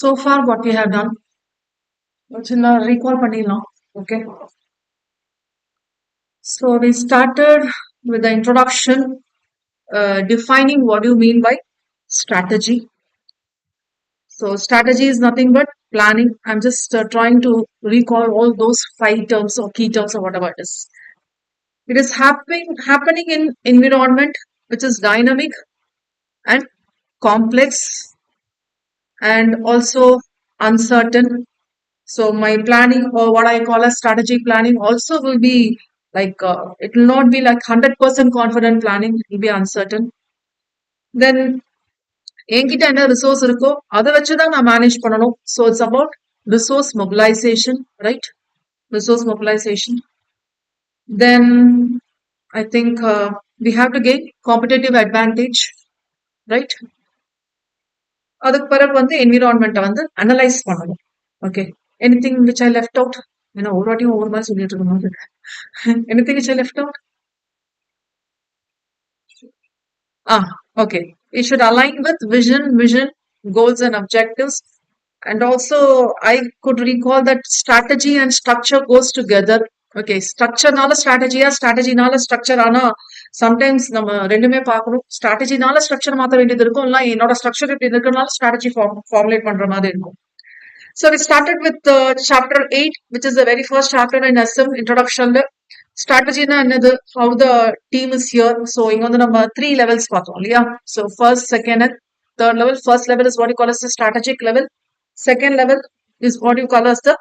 So far what we have done, சின்ன recall பண்ணிடலாம். Okay. So we started with the introduction, defining what you mean by strategy. So strategy is nothing but planning. I'm just trying to recall all those 5 terms or key terms or whatever it is. It is happening in environment which is dynamic and complex and also uncertain. So my planning, or what I call as strategic planning, also will be like it will not be like 100% confident planning. It will be uncertain. Then என்கிட்ட என்ன resource இருக்கோ அதை வச்சுதான் நான் manage பண்ணணும். So it's about resource mobilisation, right? Resource mobilisation. Then I think we have to gain competitive advantage, right? அதுக்கு பிறகு வந்து என்விரான்மெண்ட்டை வந்து அனலைஸ் பண்ணணும். Okay, anything which I left out? ஏன்னா ஒரு வாட்டியும் ஒவ்வொரு மாதிரி சொல்லிட்டு இருக்கணும். Anything which I left out? Okay. It should align with vision, goals and objectives. And also I could recall that strategy and structure goes together. Okay, structure nala strategy nala structure ஆனா sometimes நம்ம ரெண்டுமே பார்க்கணும். strategy nala structure மாத்த வேண்டியது இருக்கும், இல்ல என்னோட structure இப்படி இருக்கறனால strategy formulate பண்ற மாதிரி இருக்கும். So we started with chapter 8, which is the very first chapter in SM introduction. Strategy na another, how the team is here. So inga வந்து நம்ம 3 levels பார்த்தோம் இல்லையா? So first, second and third level. First level is what you call as the strategic level. Second level is what you call as the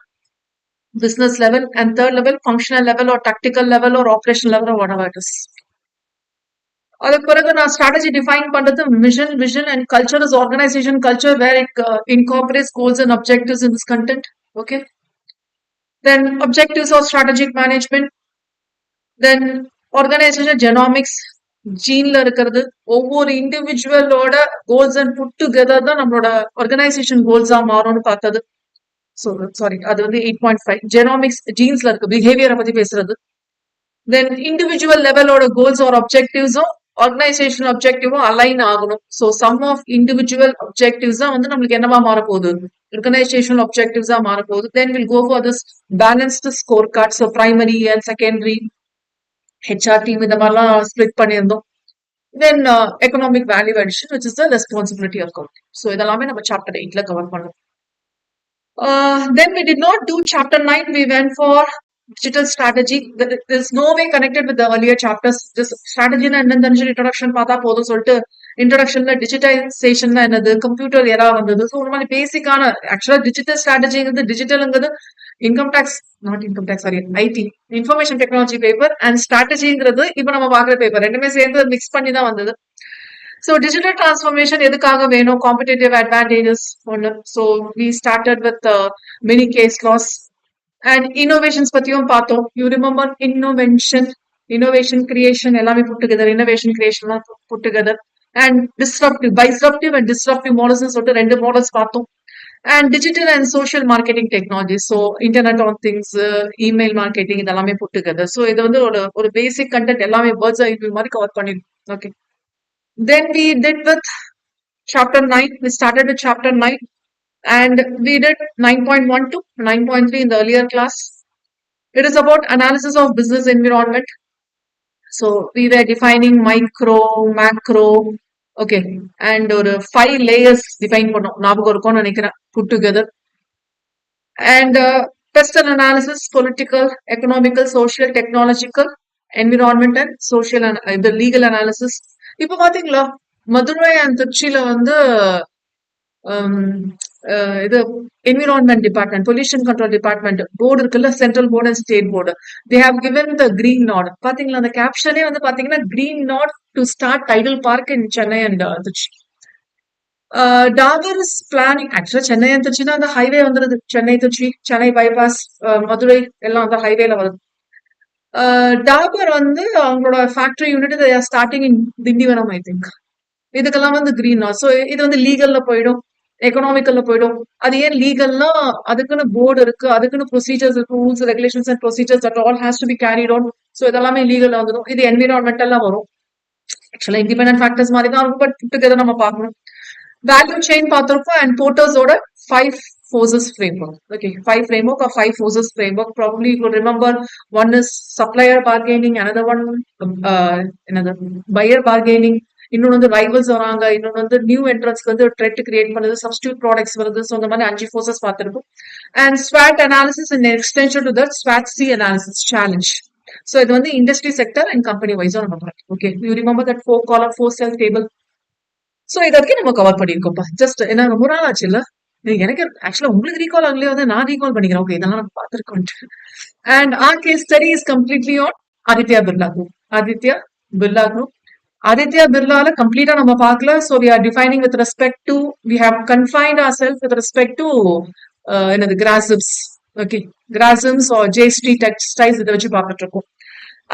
business level, and third level functional level or tactical level or operational level or whatever it is. அதுக்கு பிறகு நான் strategy define பண்றது vision and culture is organization culture where it incorporates goals and objectives in this content. Okay. Then objectives of strategic management. Then organization genomics, ஜீன்ல இருக்கிறது ஒவ்வொரு இண்டிவிஜுவலோட goals and put together தான் நம்மளோட organisation கோல்ஸா மாறும்னு பார்த்தது. So sorry, அது வந்து 8.5 genomics ஜீன்ஸ்ல இருக்கு, பிஹேவியரை பத்தி பேசுறது. தென் இண்டிவிஜுவல் லெவலோட கோல்ஸ் ஆர் அப்ஜெக்டிவ்ஸும் ஆர்கனைசேஷன் அப்ஜெக்டிவும் அலைன் ஆகணும். So sum of individual objectives தான் வந்து நம்மளுக்கு என்னவா மாறப்போகுது, ஆர்கனைசேஷன் அப்ஜெக்டிவ்ஸா மாறப்போகுது. Then will go for this balanced score card. So primary and secondary HR team இந்த மாதிரிலாம் ஸ்பிளிட் பண்ணியிருந்தோம். Then economic value addition, which is the responsibility of company. So இதெல்லாமே நம்ம சாப்டர் 8ல கவர் பண்ணோம். Then we did not do chapter 9. We went for digital strategy. There's no way connected with the earlier chapters. Just strategy na enna thenju introduction paatha podum solittu introduction la digitization na enadhu, computer era vandadhu. So ஒரு மாதிரி பேசிக்கான ஆக்சுவலா digital ஸ்ட்ராட்டஜிங்கிறது டிஜிட்டல்ங்கிறது income tax, not income tax, sorry, IT information technology paper and ஸ்ட்ராட்டஜிங்கிறது இப்ப நம்ம பாக்குற பேப்பர் ரெண்டுமே சேர்ந்து மிக்ஸ் பண்ணி தான் வந்தது. So digital transformation எதுக்காக வேணும்? Competitive advantages ஒண்ணு. So we started with many case laws and innovations பத்தியும் பார்த்தோம். You remember innovation creation எல்லாமே put together, innovation creation put together, and disruptive and disruptive models சொல்லிட்டு 2 models பார்த்தோம். And digital and social marketing technology. So internet on things, email marketing இதெல்லாமே put together. So இது வந்து ஒரு basic content எல்லாமே words இது மாதிரி கவர் பண்ணிருக்கோம். Okay. Then we did with chapter 9. We started with chapter 9 and we did 9.1 to 9.3 in the earlier class. It is about analysis of business environment. So we were defining micro, macro, okay, and 5 layers define பண்ணோம். ஞாபகம் இருக்கும்னு நினைக்கிறேன், put together. And personal analysis, political, economical, social, technological, environment and social and the legal analysis. இப்ப பாத்தீங்களா, Madurai and திருச்சியில வந்து இது environment department, pollution control department board இருக்குல்ல, central board and state board, they have given the green nod. பாத்தீங்களா, அந்த கேப்ஷனே வந்து பாத்தீங்கன்னா green nod to start tidal park in Chennai and Trichy. Dabur is planning, ஆக்சுவலா சென்னை அண்ட் திருச்சினா அந்த ஹைவே வந்துருது, சென்னை திருச்சி, சென்னை பைபாஸ், மதுரை எல்லாம் அந்த ஹைவேல வருது. டாபர் வந்து அவங்களோட factory unit starting in Tindivanam, I think. இதுக்கெல்லாம் வந்து கிரீன். ஸோ இது வந்து லீகல்ல போயிடும், எக்கனாமிக்கல்ல போயிடும். அது ஏன் லீகல்னா அதுக்குன்னு போர்டு இருக்கு, அதுக்குன்னு ப்ரொசீஜர்ஸ் இருக்கு, rules regulations and procedures that all has to be carried on. So இதெல்லாமே லீகல்ல வந்துடும். இது என்விரான்மெண்டல்லாம் வரும். ஆக்சுவலா இண்டிபெண்டன்ட் ஃபேக்டர்ஸ் மாதிரி தான் இருக்கும், பட் டுகெதர் நம்ம பார்க்கணும். வேல்யூ செயின் பார்த்திருக்கோம் and போர்ட்டர்ஸோட five forces framework. Okay, five framework or five forces framework. Probably you could remember one is supplier bargaining, another buyer bargaining. இன்னொன்று வந்து ரைவல்ஸ் வராங்க, இன்னொன்று வந்து நியூ என்ட்ரன்ஸ்க்கு வந்து ட்ரெட் கிரியேட் பண்ணுது, சப்ஸ்டியூட் ப்ராடக்ட்ஸ் வருது. ஸோ இந்த மாதிரி 5 ஃபோர்ஸஸ் பார்த்துருக்கோம். அண்ட் ஸ்வாட் analysis and extension to that Swat C analysis challenge. So இது வந்து இண்டஸ்ட்ரி செக்டர் அண்ட் கம்பெனி வைஸும் நம்ம பார்க்கலாம். ஓகே, யூ ரிமெம்பர் தட் 4 காலம் 4 செல் டேபிள். ஸோ இது வரைக்கும் நம்ம கவர் பண்ணியிருக்கோம்ப்பா. ஜஸ்ட் ஏன்னா ரொம்ப நாள் ஆச்சு இல்ல, எனக்கு ஆக்சுவலா உங்களுக்கு ரீகால் ஆகலையோ வந்து நான் ரீகால் பண்ணிக்கிறேன். ஓகே, இதெல்லாம் நம்ம பார்த்துருக்கோம். And our case study is completely on Aditya Birla group. Aditya Birla group. Aditya பிர்லால கம்ப்ளீட்டா நம்ம பார்க்கல. So we are defining with respect to, we have confined our self with respect to என்னது Grasims. Okay, Grasims or just textiles இதை வச்சு பார்த்துட்டு இருக்கோம்.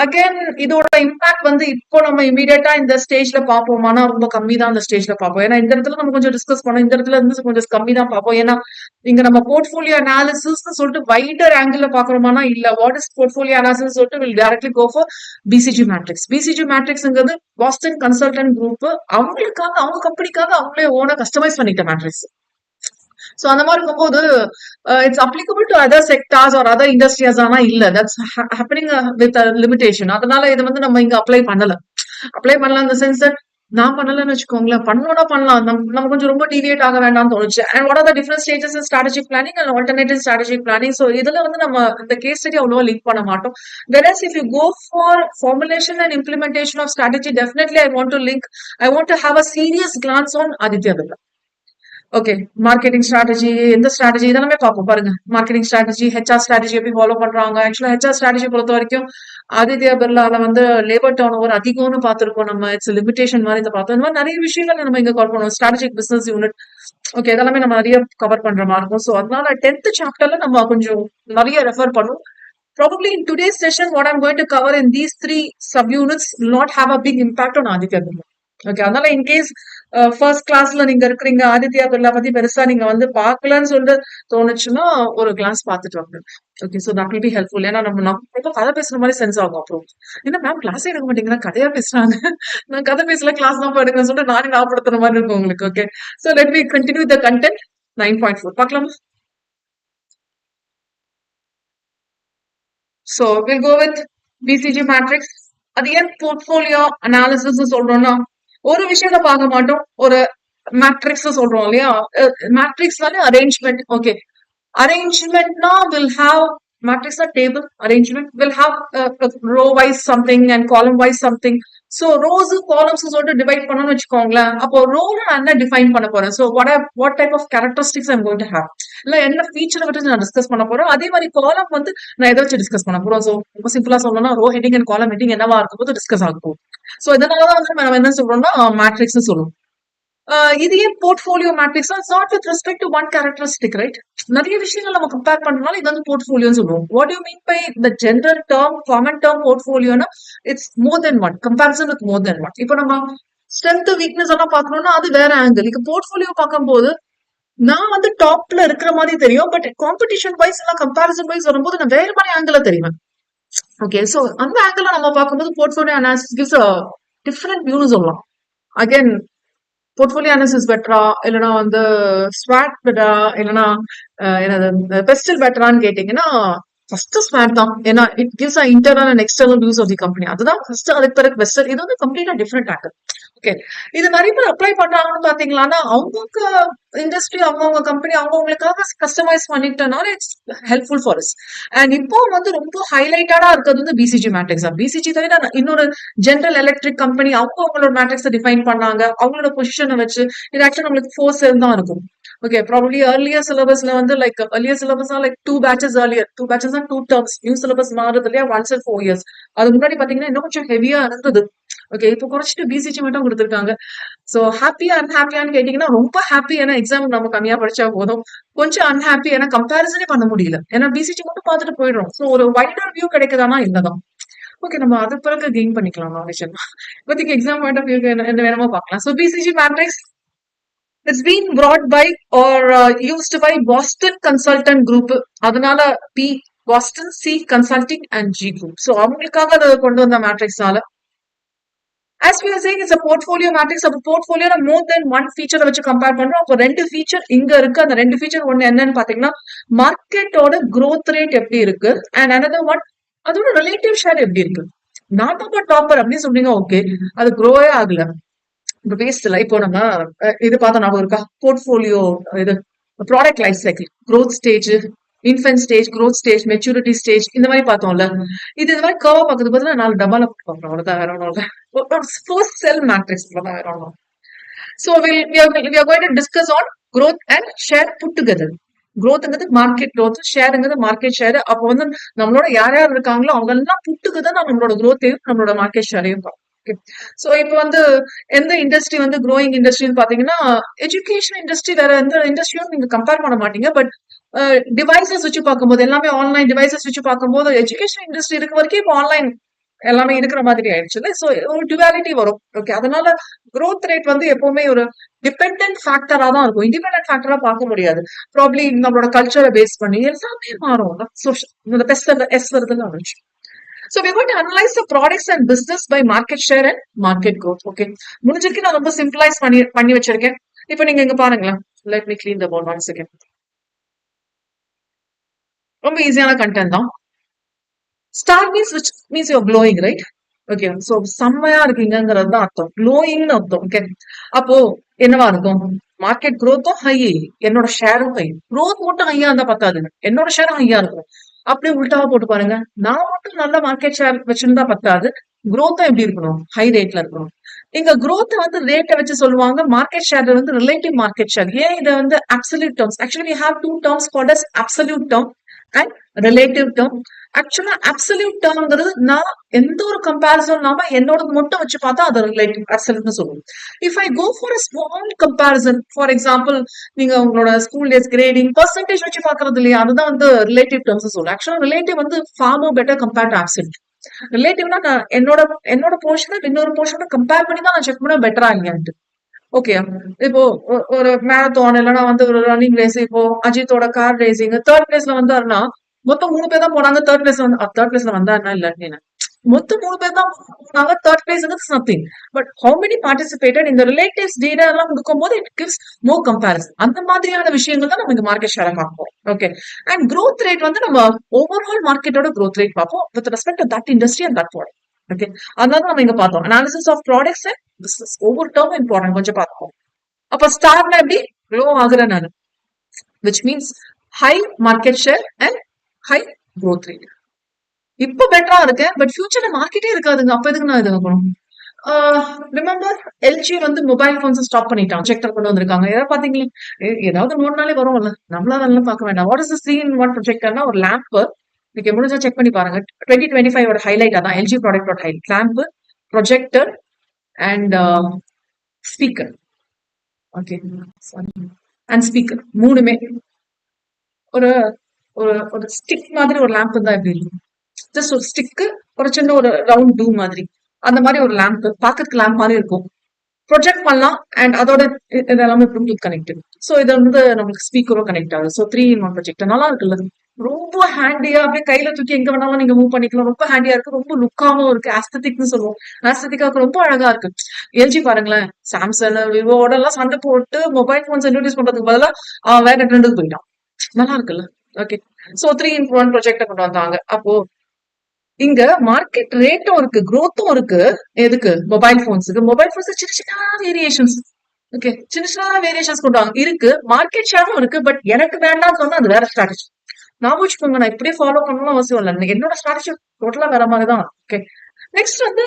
அகைன் இதோட இம்பாக்ட் வந்து இப்போ நம்ம இமீடியட்டா இந்த ஸ்டேஜ்ல பார்ப்போமானா ரொம்ப கம்மி தான் அந்த ஸ்டேஜ்ல பார்ப்போம். ஏன்னா இந்த இடத்துல நம்ம கொஞ்சம் டிஸ்கஸ் பண்ணோம், இந்த இடத்துல இருந்து கொஞ்சம் கம்மி தான் பார்ப்போம். ஏன்னா இங்க நம்ம போர்ட்ஃபோலியோ அனாலிசிஸ் சொல்லிட்டு வைடர் ஆங்கிள் பாக்குறோமானா இல்ல, வாட் இஸ் போர்ட்ஃபோலியோ அனாலிசிஸ் சொல்லிட்டு will directly go for BCG matrix. BCG மேட்ரிக்ஸ்ங்கிறது பாஸ்டன் கன்சல்டன்ட் குரூப் அவங்களுக்காக, அவங்க கம்பெனிக்காக அவங்களே ஓனா கஸ்டமைஸ் பண்ணிட்ட மேட்ரிக்ஸ். சோ அந்த மாதிரி இருக்கும்போது it's applicable to other sectors or other industries. ஆனா இல்ல, தட்ஸ் ஹேப்பனிங் வித் லிமிடேஷன். அதனால இதை வந்து நம்ம இங்க அப்ளை பண்ணலாம் இந்த சென்ஸ் தட் நான் பண்ணலன்னு வச்சுக்கோங்களேன், பண்ணோட பண்ணலாம், நம்ம கொஞ்சம் ரொம்ப டீவியேட் ஆக வேண்டாம்னு தோணுச்சு. And what are the different stages in strategic planning and alternative strategic planning. So இதுல வந்து நம்ம இந்த கேஸ் ஸ்டடி அவ்வளவா லிங்க் பண்ண மாட்டோம். Whereas if you go for formulation and implementation of strategy, definitely I want to have a serious glance on Aditya Birla. Okay, marketing strategy, எந்த strategy இதெல்லாமே பார்ப்போம் பாருங்க. மார்க்கெட்டிங் ஸ்ட்ராட்டஜி, ஹெச்ஆர் ஸ்ட்ராட்டஜி எப்படி follow பண்றாங்க. ஆக்சுவலா HR strategy பொறுத்த வரைக்கும் ஆதித்யா பிர்லால வந்து லேபர் டர்ன் ஓவர் அதிகம்னு பார்த்திருக்கோம் நம்ம. இட்ஸ் லிமிடேஷன் மாதிரி இதை பார்த்தோம். இந்த மாதிரி நிறைய விஷயங்கள் நம்ம இங்க கவர் பண்ணுவோம். ஸ்ட்ராட்டஜிக் பிசினஸ் யூனிட், ஓகே, இதெல்லாமே நம்ம நிறைய கவர் பண்ற மாதிரி இருக்கும். ஸோ அதனால 10th சாப்டர்ல நம்ம கொஞ்சம் நிறைய ரெஃபர் பண்ணுவோம். Probably in today's session, what I'm going to cover in these 3 subunits will not have a big impact on Aditya Birla. Okay, அதனால இன்கேஸ் ஃபர்ஸ்ட் கிளாஸ்ல நீங்க இருக்கிறீங்க, ஆதித்யா பிர்லா பத்தி பெருசா நீங்க வந்து பாக்கலன்னு சொல்லிட்டு தோணுச்சுன்னா ஒரு கிளாஸ் பார்த்துட்டு வாங்க. Okay, so that will be helpful. ஏன்னா நம்ம கதை பேசுற மாதிரி சென்ஸ் ஆகும். அப்புறம் என்ன மேம் கிளாஸே எடுக்க மாட்டீங்கன்னா கதையா பேசுறாங்க, நான் கதை பேசல கிளாஸ் தான் எடுக்கிறேன்னு சொல்லிட்டு நானே ஞாபகப்படுத்துற மாதிரி இருக்கும் உங்களுக்கு. Okay, so let me continue the content. 9.4 பார்க்கலாமா? So we'll go with BCG matrix. அது ஏன் போர்ட்ஃபோலியோ அனாலிசிஸ் சொல்றோம்னா, ஒரு விஷயத்த பார்க்க மாட்டோம், ஒரு மேட்ரிக்ஸ் சொல்றோம் இல்லையா. மேட்ரிக்ஸ்னாலே அரேஞ்ச்மெண்ட். ஓகே, அரேஞ்ச்மெண்ட்னா will have matrix table arrangement, will have row wise something and column wise something. So rows columns சொல்லிட்டு டிவைட் பண்ணணும்னு வச்சுக்கோங்களேன். அப்போ ரோல நான் என்ன டிஃபைன் பண்ண போறேன். So what type of characteristics I'm going to have, இல்ல என்ன ஃபீச்சரை பற்றி நான் டிஸ்கஸ் பண்ண போறேன். அதே மாதிரி காலம் வந்து நான் எதை வச்சு டிஸ்கஸ் பண்ண போறோம். சோ ரொம்ப சிம்பிளா சொல்லணும்னா row heading and column heading என்னவா இருக்கும் போது டிஸ்கஸ் ஆகும். சோ இதனாலதான் வந்து நம்ம என்ன சொல்றோம்னா மேட்ரிக்ஸ் சொல்லுவோம். இது ஏன் portfolio matrix, not with respect to one characteristic, right? நிறைய விஷயங்கள் நம்ம கம்பேர் பண்றதுனால இது வந்து போர்ட்ஃபோலியோன்னு சொல்லுவோம். What you mean by the general term, common term போர்ட்ஃபோலியோனா it's more than one, comparison with more than one. இப்போ நம்ம ஸ்ட்ரென்த் வீக்னஸ் எல்லாம் பாக்கணும்னா அது வேற ஆங்கிள். இப்போ போர்ட்ஃபோலியோ பார்க்கும்போது நான் வந்து டாப்ல இருக்கிற மாதிரி தெரியும், பட் காம்படிஷன் வைஸ் எல்லாம் கம்பேரிசன் வைஸ் வரும்போது நான் வேற மாதிரி ஆங்கிள் தெரியும். ஓகே, சோ அந்த ஆங்கிள் நம்ம பார்க்கும்போது portfolio analysis gives a different வியூன்னு சொல்லலாம். அகைன் போர்ட்ஃபோலியோ அனாலிசிஸ் பெட்டரா, இல்லைன்னா வந்து ஸ்வாட் பெட்டரா, இல்லைன்னா என்னது பெஸ்டல் பெட்டரான்னு கேட்டீங்கன்னா ஃபர்ஸ்ட் ஸ்வாட் தான். ஏன்னா it gives a internal and external views of the company. அதுதான் ஃபர்ஸ்ட், அதுக்கு பிறகு பெஸ்டல். இது வந்து கம்ப்ளீட்டா டிஃப்ரெண்ட் ஆங்கிள். ஓகே, இது நிறைய பேர் அப்ளை பண்றாங்கன்னு பாத்தீங்களான்னா அவங்களுக்கு இண்டஸ்ட்ரி, அவங்கவுங்க கம்பெனி அவங்கவுங்களுக்காக கஸ்டமைஸ் பண்ணிட்டனால it's helpful for us. And இப்போ வந்து ரொம்ப ஹைலைட்டடா இருக்கிறது வந்து பிசிஜி மேட்ரிக்ஸ். பிசிஜி தவிர இன்னொரு ஜெனரல் எலக்ட்ரிக் கம்பெனி அவங்களோட மேட்ரிக்ஸை டிஃபைன் பண்ணாங்க, அவங்களோட பொசிஷனை வச்சு. இது ஆக்சுவலி நம்மளுக்கு 4 செல் தான் இருக்கும். ஓகே, ப்ராபப்லி earlier syllabusல வந்து like earlier syllabus like 2 batches earlier, 2 batches and 2 terms. New syllabus மாறுது இல்லையா, once in 4 years. அது முன்னாடி பாத்தீங்கன்னா இன்னும் கொஞ்சம் ஹெவியா இருந்தது. ஓகே, இப்போ குறைச்சிட்டு பிசிஜி மட்டும் கொடுத்துருக்காங்க. சோ ஹாப்பியா அன்ஹாப்பியான்னு கேட்டீங்கன்னா ரொம்ப ஹாப்பி, ஏன்னா எக்ஸாம் நம்ம கம்மியா படிச்சா போதும். கொஞ்சம் அன்ஹாப்பி, ஏன்னா கம்பேரிசனே பண்ண முடியல, ஏன்னா பிசிஜி மட்டும் பார்த்துட்டு போயிடுறோம். சோ ஒரு வைடர் வியூ கிடைக்குதானா இல்லதான். ஓகே, நம்ம அது பிறகு கெயின் பண்ணிக்கலாம் நாலேஜ். இப்போதைக்கு எக்ஸாம் பாயிண்ட் ஆஃப் வியூ என்ன வேணுமோ பார்க்கலாம். So BCG matrix it's been brought by or used by Boston Consultant Group. அதனால P Boston, C Consulting and G Group. So அவங்களுக்காக அதை கொண்டு வந்த மேட்ரிக்ஸ்னால As we are saying, it's a portfolio matrix. அப்ப portfolio more than one feature வச்சு compare பண்றோம். அப்போ ரெண்டு ஃபீச்சர் இங்க இருக்கு. அந்த ரெண்டு ஃபீச்சர் ஒன்னு என்னன்னு பாத்தீங்கன்னா மார்க்கெட்டோட growth rate எப்படி இருக்கு அண்ட் another one அதோட ரிலேட்டிவ் ஷேர் எப்படி இருக்கு. நான் தான் டாப்பர் அப்படின்னு சொல்றீங்க, ஓகே, அது க்ரோவே ஆகல, இப்ப பேசல. இப்போ நம்ம இது பார்த்தா ஞாபகம் இருக்கா, போர்ட்போலியோ இது product life cycle, growth stage, infant stage, growth stage, maturity stage, இந்த மாதிரி பார்த்தோம்ல. இது மாதிரி கர்வா பார்க்கறது பதிலா 4 டபால பார்க்கறோம், அவ்வளவுதான், வேற ஒன்றும் இல்லை. ஒரு ஃபர்ஸ்ட் செல் மேட்ரிக்ஸ் தான், வேற ஒன்றும். So we are going to discuss on growth and share put together. growthங்கிறது மார்க்கெட் growth, ஷேருங்கிறது மார்க்கெட் ஷேர். அப்போ வந்து நம்மளோட யார் யார் இருக்காங்களோ அவங்க எல்லாம் புட்டுக்குதான் நம்மளோட growthையும் நம்மளோட மார்க்கெட் ஷேரையும் பார்ப்போம். சோ இப்போ வந்து எந்த இண்டஸ்ட்ரி வந்து க்ரோயிங் இண்டஸ்ட்ரின்னு பாத்தீங்கன்னா எஜுகேஷன் இண்டஸ்ட்ரி, வேற எந்த இண்டஸ்ட்ரியும் நீங்க கம்பேர் பண்ண மாட்டீங்க. பட் டிவைசஸ் வச்சு பார்க்கும்போது, எல்லாமே ஆன்லைன் டிவைசஸ் வச்சு பார்க்கும்போது எஜுகேஷன் இண்டஸ்ட்ரி இருக்க வரைக்கும் இப்போ ஆன்லைன் எல்லாமே இருக்கிற மாதிரி ஆயிடுச்சு. சோ ஒரு டுவாலிட்டி வரும். ஓகே, அதனால growth ரேட் வந்து எப்பவுமே ஒரு டிபெண்டன்ட் ஃபேக்டரா தான் இருக்கும், இண்டிபெண்டன்ட் ஃபேக்டரா பார்க்க முடியாது. ப்ராப்ளி நம்மளோட கல்ச்சரை பேஸ் பண்ணி எல்லாமே மாறும். இந்த பெஸ்ட் எஸ் வருதுன்னு வந்துச்சு. So we're going to analyze the products and business by market share and market growth. Okay, முடிஞ்சிருக்கு. நான் ரொம்ப சிம்பிளைஸ் பண்ணி வச்சிருக்கேன். இப்போ நீங்க இங்க பாருங்களேன். Let me clean the board once again. ரொம்ப ஈஸியான கண்டென்ட் தான். Star means which means you're glowing, right? Okay, so செம்மையா இருக்கீங்கிறது தான் அர்த்தம், க்ளோயிங்னு அர்த்தம். ஓகே, அப்போ என்னவா இருக்கும், மார்க்கெட் growthம் ஹை, என்னோட ஷேரும் ஹை. growth மட்டும் ஹையா இருந்தா பத்தாது, என்னோட ஷேரும் ஹையா இருக்கும். அப்படியே உள்டாவா போட்டு பாருங்க, நான் மட்டும் நல்ல மார்க்கெட் ஷேர் வச்சிருந்தா பத்தாது, growth எப்படி இருக்கணும், ஹை ரேட்ல இருக்கணும். இங்க growth வந்து ரேட்டை வச்சு சொல்லுவாங்க, மார்க்கெட் ஷேர் வந்து ரிலேட்டிவ் மார்க்கெட் ஷேர். ஏன் இதை வந்து absolute terms, actually we have two terms called as absolute term and relative term. ஆக்சுவலா அப்சல்யூட் டேர்ம்ங்கிறது நான் எந்த ஒரு கம்பேரிசன் இல்லாம என்னோட மட்டும் வச்சு பார்த்தா அது ரிலேட்டிவ் அப்சல்யூட்னு சொல்லுவோம். If I go for a small comparison, for example நீங்க உங்களோட ஸ்கூல் டேஸ் கிரேடிங் பர்சன்டேஜ் வச்சு பாக்குறது இல்லையா, அதுதான் வந்து ரிலேட்டிவ் டேர்ம்ஸ் சொல்லுவோம். ஆக்சுவலா ரிலேட்டிவ் வந்து for more better compared to absolute. ரிலேட்டிவ்னா நான் என்னோட போர்ஷனை இன்னொரு போர்ஷனோட கம்பேர் பண்ணி தான் நான் செக் பண்ண பெட்டரா இல்லையான்ட்டு. ஓகே, இப்போ ஒரு மேரத்தான் இல்லைன்னா வந்து ஒரு ரன்னிங் ரேஸ், இப்போ அஜித்தோட கார் ரேசிங் தேர்ட் பிளேஸ்ல வந்தாருன்னா மொத்தம் 3 பேர் தான் போனாங்க, தேர்ட் பிளேஸ்ல வந்தாருன்னா இல்ல, மொத்தம் 3 பேர் தான் போனாங்க, third place nothing. But how many participated, இந்த ரிலேட்டிவ்ஸ் டேட்டா எல்லாம் கொடுக்கும் போது இட் கிவ்ஸ் மோர் கம்பேரிசன். அந்த மாதிரியான விஷயங்கள் தான் நம்ம இந்த மார்க்கெட் ஷேரை பார்ப்போம். ஓகே, அண்ட் growth ரேட் வந்து நம்ம ஓவரால் மார்க்கெட்டோட growth ரேட் பார்ப்போம் with respect to that industry and that product. Okay, அதனால நம்ம இங்க பார்த்தோம் analysis of products and business. ஒவ்வொரு டேர்ம் இம்பார்ட்டன்ட் கொஞ்சம் பார்ப்போம். அப்ப ஸ்டார்ல எப்படி க்ளோ ஆகுறேன் நான், which means high market share and high growth rate. இப்ப பெட்டரா இருக்கேன், பட் ஃபியூச்சர்ல மார்க்கெட்டே இருக்காதுங்க, அப்ப எதுக்கு நான் இது வைக்கணும். ரிமெம்பர் எல்ஜி வந்து மொபைல் போன்ஸ் ஸ்டாப் பண்ணிட்டாங்க, ப்ரொஜெக்டர் கொண்டு வந்திருக்காங்க. ஏதாவது பாத்தீங்களா, ஏதாவது நோட்னாலே வரும்ல, நம்மளா அதெல்லாம் பார்க்க வேண்டாம். வாட் இஸ் 3-in-1 ப்ரொஜெக்டர்னா ஒரு லேம்ப். நீங்க முடிஞ்சா செக் பண்ணி பாருங்க. 2025 ஹைலைட் அதான் எல்ஜி ப்ராடக்டோட highlight, lamp, projector and speaker. Okay, and speaker மூணுமே ஒரு ஒரு ஸ்டிக் மாதிரி ஒரு லேம்ப் தான் எப்படி இருக்கும், ஜஸ்ட் ஒரு ஸ்டிக்கு, ஒரு சின்ன ஒரு ரவுண்ட் டூ மாதிரி, அந்த மாதிரி ஒரு லேம்ப் பாக்கெட் லேம்ப் மாதிரி இருக்கும். ப்ரொஜெக்ட் பண்ணலாம் அண்ட் அதோட இதெல்லாமே ப்ளூடூத் கனெக்டட். ஸோ இது வந்து நமக்கு ஸ்பீக்கரும் கனெக்ட் ஆகுது. ஸோ 3-in-1 ப்ரொஜெக்டர் நல்லா இருக்குல்ல, ரொம்ப ஹேண்டியா, அப்படியே கையில தூக்கி எங்க வேணாலும் நீங்க மூவ் பண்ணிக்கலாம். ரொம்ப ஹேண்டியா இருக்கு, ரொம்ப லுக்காவும் இருக்கு, ஆஸ்தட்டிக்னு சொல்லுவோம். ஆஸ்தட்டிக்கா ரொம்ப அழகா இருக்கு. எல்ஜி பாருங்களேன், சாம்சங் விவோட எல்லாம் சண்டை போட்டு மொபைல் போன்ஸ் இன்ட்ரோடியூஸ் பண்றதுக்கு பதிலாக வேற ட்ரெண்டுக்கு போயிட்டான். நல்லா இருக்குல்ல. ஓகே, சோ 3-in-1 ப்ரொஜெக்டர் கொண்டு வந்தாங்க. அப்போ இங்க மார்க்கெட் ரேட்டும் இருக்கு, growthம் இருக்கு. எதுக்கு, மொபைல் போன்ஸுக்கு. மொபைல் போன்ஸ் சின்ன சின்ன வேரியேஷன்ஸ், ஓகே, சின்ன சின்ன வேரியேஷன்ஸ் கொண்டு வாங்க இருக்கு. மார்க்கெட் ஷேரும் இருக்கு, பட் எனக்கு வேண்டாம்னு சொன்னா அது வேற ஸ்ட்ராட்டஜி. நான் வச்சுக்கோங்க, நான் இப்படியே ஃபாலோ பண்ணணும் அவசியம் இல்லை, என்னோட ஸ்ட்ராட்டஜி டோட்டலா வேற மாதிரி தான். ஓகே, நெக்ஸ்ட் வந்து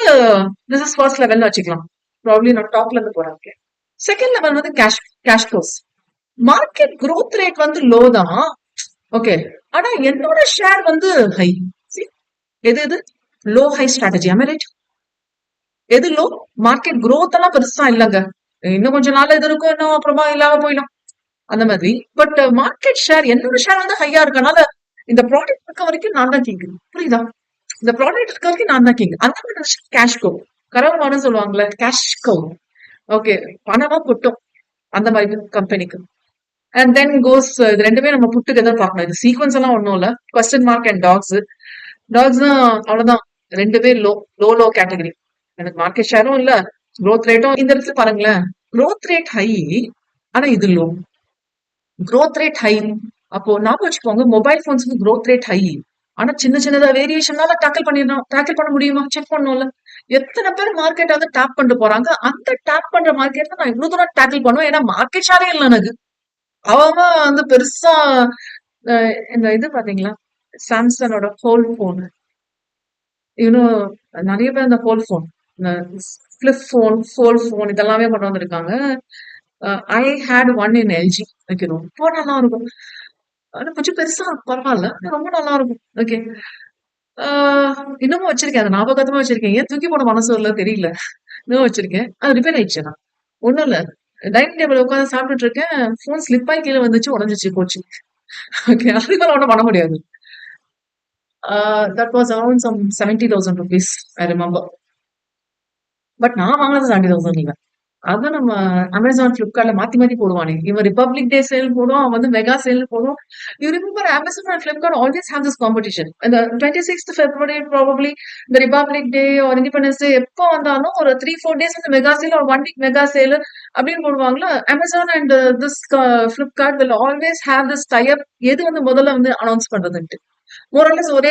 திஸ் இஸ் ஃபர்ஸ்ட் லெவல்ல வச்சுக்கலாம். ப்ராப்ளி நான் டாப்ல இருந்து போறேன். ஓகே, செகண்ட் லெவல் வந்து cash flows. Market growth rate வந்து லோ தான், ஓகே, ஆனா என்னோட ஷேர் வந்து ஹை. எது லோ ஹை ஸ்ட்ராட்டஜி, ரைட்? எது லோ, மார்க்கெட் growth எல்லாம் பெருசா இல்லங்க, இன்னும் கொஞ்ச நாள் இது இருக்கும், இன்னும் அப்புறமா இல்லாம போயிடும் அந்த மாதிரி. பட் மார்க்கெட் ஷேர், என்னோட ஷேர் வந்து ஹையா இருக்கனால இந்த ப்ராடக்ட் இருக்க வரைக்கும் நான் தான் கிங், புரியுதா? இந்த ப்ராடக்ட் இருக்க வரைக்கும் நான் தான் கிங். அந்த மாதிரி கேஷ் கோ, கரவான்னு சொல்லுவாங்கல்ல, கேஷ் கோ. ஓகே, பணமா கொட்டும் அந்த மாதிரி கம்பெனிக்கு. அண்ட் தென் கோஸ், இது ரெண்டுமே நம்ம புட் டுகெதர் பார்க்கணும். இது சீக்வன்ஸ் எல்லாம் ஒன்றும் இல்லை. கொஸ்டின் மார்க் அண்ட் டாக்ஸ் தான், அவ்வளவுதான். 2 பேர் லோ கேட்டகரி. எனக்கு மார்க்கெட் ஷேரும் இல்ல, growth ரேட்டும் இந்த இடத்துல பாருங்களேன். growth ரேட் ஹை, ஆனா இது லோ. growth rate high. அப்போ ஞாபகம் வச்சுக்கோங்க, மொபைல் போன்ஸ்க்கு growth ரேட் ஹை. ஆனா சின்ன சின்னதா வேரியேஷன்னால டேக்கிள் பண்ண முடியுமா? செக் பண்ணணும்ல. எத்தனை பேர் மார்க்கெட் வந்து டேப் பண்ணிட்டு போறாங்க. அந்த டேப் பண்ற மார்க்கெட்ல நான் இவ்வளவு தூரம் டேக்கிள் பண்ணுவேன். ஏன்னா மார்க்கெட் ஷேரே இல்ல எனக்கு. அவன் வந்து பெருசா இந்த இது பாத்தீங்களா? சாம்சங்கோட ஹோல் போன். இன்னும் நிறைய பேர் இந்த ஹோல் போன், இந்த ஃபிளிப் போன், ஃபோல் போன் இதெல்லாமே கொண்டு வந்திருக்காங்க. I had one in LG. Okay, ரொம்ப நல்லா இருக்கும். ஆனா கொஞ்சம் பெருசா பரவாயில்ல. ரொம்ப நல்லா இருக்கும். ஓகே. இன்னமும் வச்சிருக்கேன். அத ஞாபகார்த்தமா வச்சிருக்கேன். ஏன் தூக்கி போட மனசு வரல தெரியல. இன்னும் வச்சிருக்கேன். அது ரிப்பேர் ஆயிடுச்சு ஆனா. ஒண்ணும் இல்ல. டைனிங் டேபிள்ல உட்கார்ந்து சாப்பிட்டுட்டு இருக்கேன். ஃபோன் ஸ்லிப் ஆயி கீழ வந்துச்சு, உடைஞ்சுச்சு, போச்சு. ஓகே. அதுக்கு மேல ஒண்ணும் பண்ண முடியாது. That was around some 70,000 rupees, I remember. But நான் வாங்குனது 70,000 இல்ல. அதான் நம்ம அமேசான், Flipkartல மாத்தி மாத்தி போடுவானே. இவன் ரிபப்ளிக் டே சேல் போடுவான், அவன் வந்து மெகா சேல் போடுவான். You remember Amazon and Flipkart always have this competition. இந்த 26th February probably இந்த republic day or independence day எப்போ வந்தாலும் ஒரு 3-4 days வந்து mega sale or 1 week mega sale அப்படின்னு போடுவாங்கல்ல. Amazon and this Flipkart will always have this tie up. எது வந்து முதல்ல வந்து அனௌன்ஸ் பண்றதுன்ட்டு. மோரலஸ் ஒரே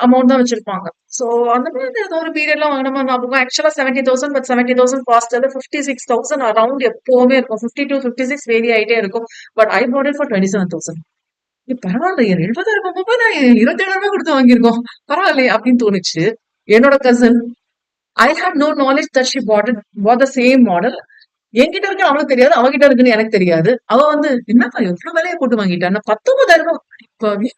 அமௌண்ட் தான் வச்சிருப்பாங்க. சோ அந்த மாதிரி ஏதோ ஒரு பீரியட்ல வாங்கின மாதிரி ஞாபகம். ஆக்சுவலா 70,000, பட் 70,000 காஸ்ட் அது 56,000 அரௌண்ட் எப்பவுமே இருக்கும். 52-56 வேரி ஆயிட்டே இருக்கும். But I bought it for 27,000. பரவாயில்லையே, 70,000 ரூபாய் நான் 27,000 ரூபாய் கொடுத்து வாங்கியிருக்கோம், பரவாயில்லையே அப்படின்னு தோணுச்சு. என்னோட cousin, I had no knowledge that she bought the same model. என்கிட்ட இருக்கு அவனுக்கு தெரியாது, அவகிட்ட இருக்குன்னு எனக்கு தெரியாது. அவ வந்து என்னப்பா எவ்வளவு விலையை போட்டு வாங்கிட்டான், 19,000 ரூபாய்.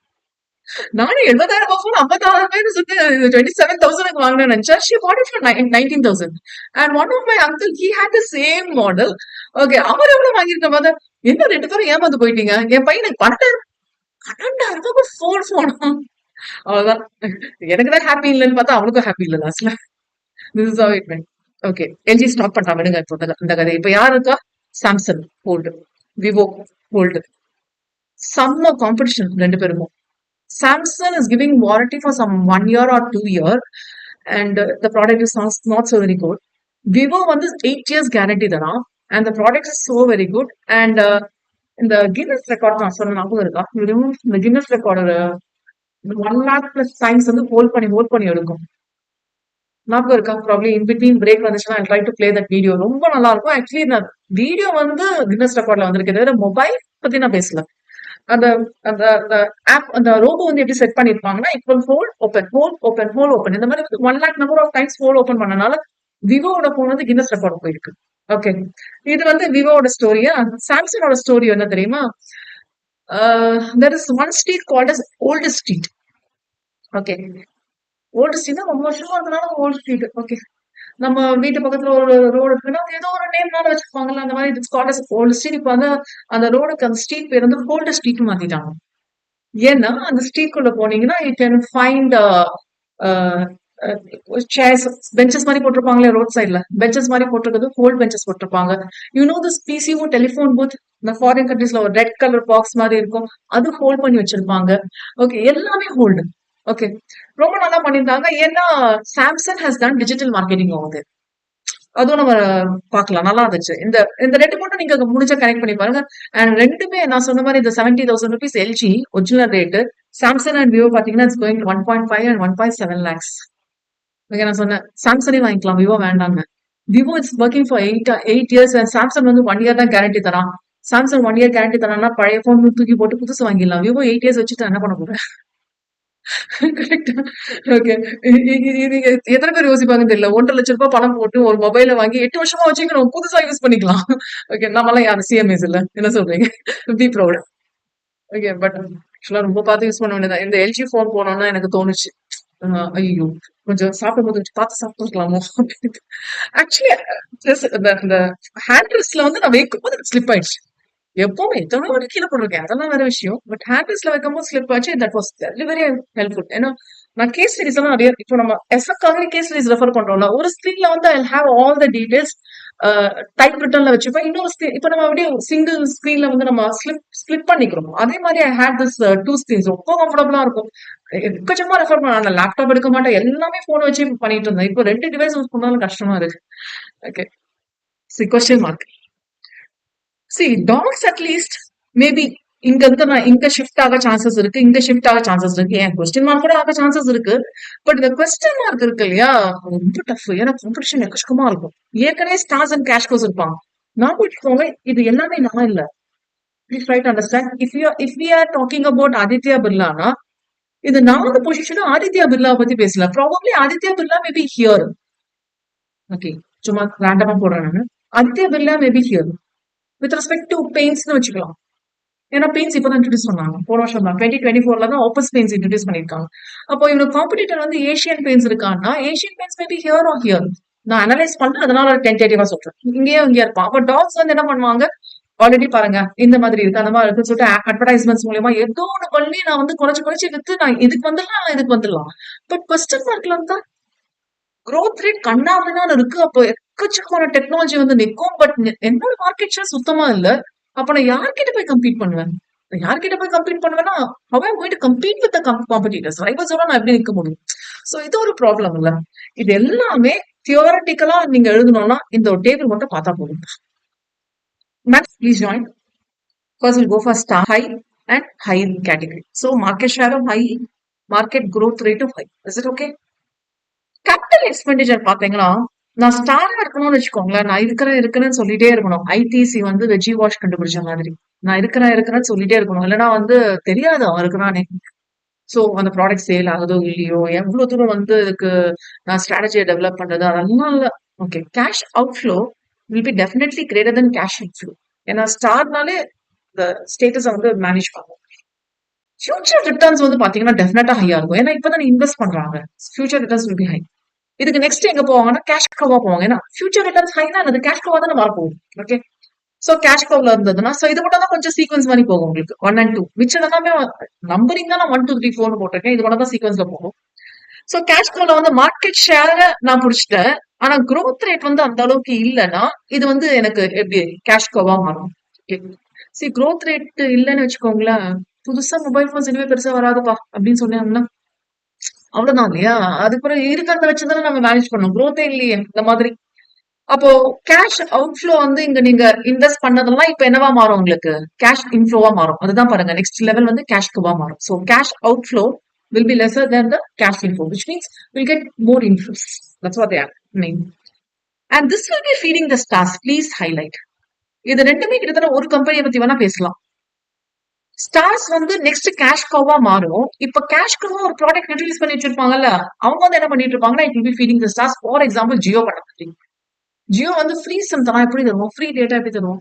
நானும் 70,000 ஃபோன் 50,000 சொல்லி 27,000 வாங்கினேன் நினைச்சா. She bought it for 19,000. And one of my uncle, he had the same model. Okay, அவர் எவ்வளவு வாங்கியிருக்க மதர்? என்ன 2 பேரும் ஏமாந்து போயிட்டீங்க. என் பையனுக்கு 12,000 ரூபாய் ஃபோன் போனா. அவ்வளவுதான். எனக்கு தான் ஹாப்பி இல்லைன்னு பார்த்தா அவனுக்கும் ஹாப்பி இல்ல லாஸ்ட்ல. This is how it went. Okay, LG stop பண்றா விடுங்க இப்போ இந்த கதை. இப்ப யாரு இருக்கா? Samsung hold, Vivo hold. செம்ம காம்படிஷன் ரெண்டு பேருக்கும். Samsung is giving warranty for some 1 year or 2 year, and the product is not so very good. Vivo வந்து 8 years guarantee தரான், and the product is so very good. And இந்த Guinness record நான் சொன்ன ஞாபகம் இருக்கா? இந்த Guinness recorder 1 lakh plus times வந்து hold பண்ணி எடுக்கும். ஞாபகம் இருக்கா? ப்ராப்ளி இன் பிட்வீன் பிரேக் வந்துச்சுன்னா I try to play that video. ரொம்ப நல்லா இருக்கும். ஆக்சுவலி இந்த வீடியோ வந்து கின்னஸ் ரெக்கார்ட்ல வந்திருக்கு, தவிர மொபைல் பத்தி நான் பேசல. அந்த அந்த அந்த ஆப், அந்த ரோபோ வந்து எப்படி செட் பண்ணிருப்பாங்கன்னா, இப்போ hole open, hole open, hole open, இந்த மாதிரி 1 lakh number of times hole open பண்ணனால விவோட போன் வந்து கின்னஸ் ரெக்கார்ட் போயிருக்கு. ஓகே, இது வந்து விவோட ஸ்டோரியா. சாம்சங்கோட ஸ்டோரி என்ன தெரியுமா? There is one street called as old street. Okay, old street ரொம்ப வருஷமா இருந்தனால ஓல்டு ஸ்ட்ரீட். ஓகே, நம்ம வீட்டு பக்கத்துல ஒரு ரோடு இருக்குன்னா ஏதோ ஒரு நேம்னால வச்சிருப்பாங்கல்ல, அந்த மாதிரி it's called as old street. இப்ப வந்து அந்த ரோடுக்கு அந்த ஸ்ட்ரீட் பேர் வந்து ஓல்டு ஸ்ட்ரீட் மாத்திட்டாங்க. ஏன்னா அந்த ஸ்ட்ரீட் குள்ள போனீங்கன்னா you can find chairs, benches மாதிரி போட்டிருப்பாங்களே ரோட் சைட்ல, பெஞ்சஸ் மாதிரி போட்டிருக்கிறது ஹோல்ட் பெஞ்சஸ் போட்டிருப்பாங்க. You know this PCO telephone booth, இந்த ஃபாரின் கண்ட்ரீஸ்ல ஒரு ரெட் கலர் பாக்ஸ் மாதிரி இருக்கும், அது ஹோல்ட் பண்ணி வச்சிருப்பாங்க. ஓகே, எல்லாமே ஹோல்டு. ஓகே, ரொம்ப நல்லா பண்ணியிருந்தாங்க. ஏன்னா Samsung has done digital marketing ஆகுது. அதுவும் நம்ம பார்க்கலாம், நல்லா இருந்துச்சு. இந்த இந்த ரெண்டு மட்டும் நீங்க முடிஞ்சா கனெக்ட் பண்ணி பாருங்க. அண்ட் ரெண்டுமே நான் சொன்ன மாதிரி இந்த 70,000 rupees LG original rate, Samsung and Vivo பாத்தீங்கன்னா it's going 1.5 and 1.7 lakhs. Okay, நான் சொன்னேன் சாம்சங்கே வாங்கிக்கலாம், விவோ வேண்டாங்க. Vivo it's working for 8 years and Samsung வந்து 1 year தான் கேரண்டி தரான். சாம்சங் 1 year கேரண்டி தரான்னா பழைய போன் தூக்கி போட்டு புதுசு வாங்கிடலாம். விவோ 8 years வச்சுட்டு என்ன பண்ண போறேன்? கரெக்ட்டா? ஓகே. இது எத்தனை பேர் யோசிப்பாங்கன்னு தெரியல. 1,50,000 ரூபாய் பணம் போட்டு ஒரு மொபைல வாங்கி 8 வருஷமா வச்சுக்கணும், புதுசா யூஸ் பண்ணிக்கலாம். ஓகே, நம்மலாம் யாரும் சிஎம்ஏஸ் இல்ல. என்ன சொல்றீங்க? B proud. ஓகே, பட் ஆக்சுவலா ரொம்ப பார்த்து யூஸ் பண்ண வேண்டியதா. இந்த எல்ஜி போன் போனோம்னா எனக்கு தோணுச்சு, ஐயோ கொஞ்சம் சாப்பிடும்போது கொஞ்சம் பார்த்து சாப்பிட்டுருக்கலாமோ அப்படின்னு. ஆக்சுவலி இந்த ஹேண்ட் ரெஸ்ட்ல வந்து நான் வைக்கும் போது ஸ்லிப் ஆயிடுச்சு. எப்பவுமே எத்தனை மணி கீழே போட்டிருக்கேன், அதெல்லாம் வேற விஷயம். பட் ஹேண்ட் ரெஸ்ட்ல வைக்கும்போது ஸ்லிப் ஆச்சு. That was very very helpful. ஏன்னா நான் கேஸ் சீரிஸ் எல்லாம் நிறைய, இப்போ நம்ம எஸ்எக்காக கேஸ் சீரிஸ் ரெஃபர் பண்றோம்ல, ஒரு ஸ்கிரீன்ல வந்து I have all the details. Type ரிட்டர்ன்ல வச்சுப்பேன். இன்னொரு இப்ப நம்ம அப்படியே சிங்கிள் ஸ்கிரீன்ல வந்து நம்ம ஸ்பிளிட் பண்ணிக்கிறோம். அதே மாதிரி ஐ ஹேட் திஸ் 2 ஸ்கிரீன்ஸ் ரொம்ப கம்ஃபர்டபுளா இருக்கும். எக்கச்சக்கமா ரெஃபர் பண்ண நான் லேப்டாப் எடுக்க மாட்டேன். எல்லாமே ஃபோன் வச்சு பண்ணிட்டு இருந்தேன். இப்போ 2 டிவைஸ் யூஸ் பண்ணாலும் கஷ்டமா இருக்கு. Okay. Question mark. Docs at least maybe இங்க இருந்து நான் இங்க ஷிஃப்ட் ஆக சான்சஸ் இருக்கு, இங்க ஷிஃப்ட் ஆக சான்சஸ் இருக்கு. ஏன் கொஸ்டின் மார்க் கூட ஆக சான்சஸ் இருக்கு. பட் இந்த கொஸ்டின் மார்க் இருக்கு இல்லையா, ரொம்ப டஃப். ஏன்னா காம்படிஷன் எக்கச்சக்கமா இருக்கும். ஏற்கனவே ஸ்டார்ஸ் அண்ட் கேஷ் கோஸ் இருப்பாங்க. நான் வச்சுக்கோங்க, இது எல்லாமே நான் இல்ல. Please right understand. If we are talking about Aditya பிர்லானா, இது 4வது பொசிஷனும் ஆதித்யா பிர்லா பத்தி பேசல. Probably Aditya Birla maybe here. Okay, சும்மா ரேண்டமா போடுறேன் நான். Aditya Birla maybe here with respect to பெயின்ஸ்னு வச்சுக்கலாம். ஏன்னா பெயின்ஸ் இப்பதான் இன்ட்ரடியூஸ் பண்ணாங்க, போன வருஷம் தான் 2024 தான் ஆப்பஸ் பெயின்ஸ் இன்ட்ரடியூஸ் பண்ணிருக்காங்க. அப்போ இவனுக்கு காம்படிட்டர் வந்து ஏஷியன் பெயின்ஸ் இருக்கான்னா, Asian Paints maybe here or here. நான் அனலைஸ் பண்றேன், அதனால டென்டேட்டிவா சொல்றேன். இங்கேயே இருப்பான். அப்ப டாக்ஸ் வந்து என்ன பண்ணுவாங்க, ஆல்ரெடி பாருங்க இந்த மாதிரி இருக்கு அந்த மாதிரி இருக்குன்னு சொல்லிட்டு அட்வர்டைஸ்மெண்ட்ஸ் மூலியமா ஏதோ ஒன்று பண்ணி நான் வந்து குறைச்சு வித்து நான் இதுக்கு வந்துடலாம். பட் கொஸ்டின் மார்க்ல இருந்தா growth rate கண்ணாபின்னான்னு இருக்கு. அப்போ எக்கச்சக்கமான டெக்னாலஜி வந்து நிற்கும். பட் என்னோட மார்க்கெட் ஷேர் சுத்தமா இல்ல. அப்ப நான் யார்கிட்ட போய் கம்பீட் பண்ணுவேன்? யார்கிட்ட போய் கம்பீட் பண்ணுவேன்னா, how am I going to compete with the competitors? ரைவல்ஸோட நான் எப்படி நிற்க முடியும்? சோ இது ஒரு ப்ராப்ளம் இல்ல. இது எல்லாமே தியோரட்டிக்கலா நீங்க எழுதணும்னா இந்த ஒரு டேபிள் மட்டும் பார்த்தா போதும். Max please join. First we'll go for star high and high category. So market share of high, market growth rate of high. Is it okay? Capital expenditure பாத்தீங்கன்னா, நான் ஸ்டாரா இருக்கணும்னு வச்சுக்கோங்களேன். நான் இருக்கிறேன்னு சொல்லிட்டே இருக்கணும். ஐடிசி வந்து வெஜி வாஷ் கண்டுபிடிச்ச மாதிரி. நான் இருக்கிறேன்னு சொல்லிட்டே இருக்கணும். இல்லைன்னா வந்து தெரியாது அவன் இருக்கிறானே. சோ அந்த ப்ராடக்ட் சேல் ஆகுதோ இல்லையோ, எவ்வளவு தூரம் வந்து இதுக்கு நான் ஸ்ட்ராட்டஜியை டெவலப் பண்றது அதெல்லாம் இல்ல. Okay, cash outflow will be definitely greater than cash inflow. ஏன்னா ஸ்டார்னாலே இந்த ஸ்டேட்டஸை வந்து மேனேஜ் பண்ணும். ஃபியூச்சர் ரிட்டர்ன்ஸ் வந்து பாத்தீங்கன்னா டெஃபினட்டா ஹையா இருக்கும். ஏன்னா இப்பதான் இன்வெஸ்ட் பண்றாங்க. Future returns will be high. இதுக்கு நெக்ஸ்ட் எங்க போவாங்கன்னா கேஷ் கவா போவாங்க. ஏன்னா ஃபியூச்சர் ரிட்டர்ன்ஸ் ஹைனா அது கேஷ் கவா தானே வரப்போகுது. ஓகே, சோ கேஷ் கவ்ல இருந்ததுன்னா சோ இது மட்டும் தான் கொஞ்சம் சீக்வன்ஸ் மாதிரி போகும் உங்களுக்கு 1 and 2. மிச்சம் எல்லாமே நம்பரிங் தான் நான் 1 2 3 4 போட்டிருக்கேன். இது மட்டும் தான் சீக்வன்ஸ்ல போகும். சோ கேஷ் கவ்ல வந்து மார்க்கெட் ஷேர நான் புடிச்சிட்டேன். ஆனா growth ரேட் வந்து அந்த அளவுக்கு இல்லைன்னா இது வந்து எனக்கு எப்படி கேஷ் கவா மாறும். growth ரேட் இல்லைன்னு வச்சுக்கோங்களேன், புதுசா மொபைல் போன்ஸ் இனிமே பெருசா வராதுப்பா அப்படின்னு சொன்னாங்கன்னா அவ்வளவுதான் இல்லையா. அதுக்கப்புறம் இருக்கிறத வச்சுதானே நம்ம மேனேஜ் பண்ணணும். growth-ஏ இல்லையே இந்த மாதிரி. அப்போ கேஷ் அவுட்ஃப்ளோ வந்து இங்க நீங்க இன்வெஸ்ட் பண்ணதெல்லாம் இப்ப என்னவா மாறும், உங்களுக்கு கேஷ் இன்ஃப்ளோவா மாறும். அதுதான் பாருங்க, நெக்ஸ்ட் லெவல் வந்து கேஷ் குவா மாறும். So cash outflow will be lesser than the cash inflow, which means we'll get more inflows. That's what they are mean. And this will be feeding the stars. Please highlight. இது ரெண்டுமே கிட்டத்தட்ட ஒரு கம்பெனியை பத்தி வேணா பேசலாம். ஸ்டார்ஸ் வந்து next cash Kala மாறும். இப்ப கேஷ் கவா ஒரு ப்ராடக்ட் இன்ட்ரடியூஸ் பண்ணி வச்சிருப்பாங்கல்ல, அவங்க வந்து என்ன பண்ணிட்டு இருப்பாங்கன்னா it will B feeding the stars. For example Jio பண்ண முடியும். ஜியோ வந்து ஃப்ரீ சிம் தரா எப்படி தருவோம், ஃப்ரீ டேட்டா எப்படி தருவோம்.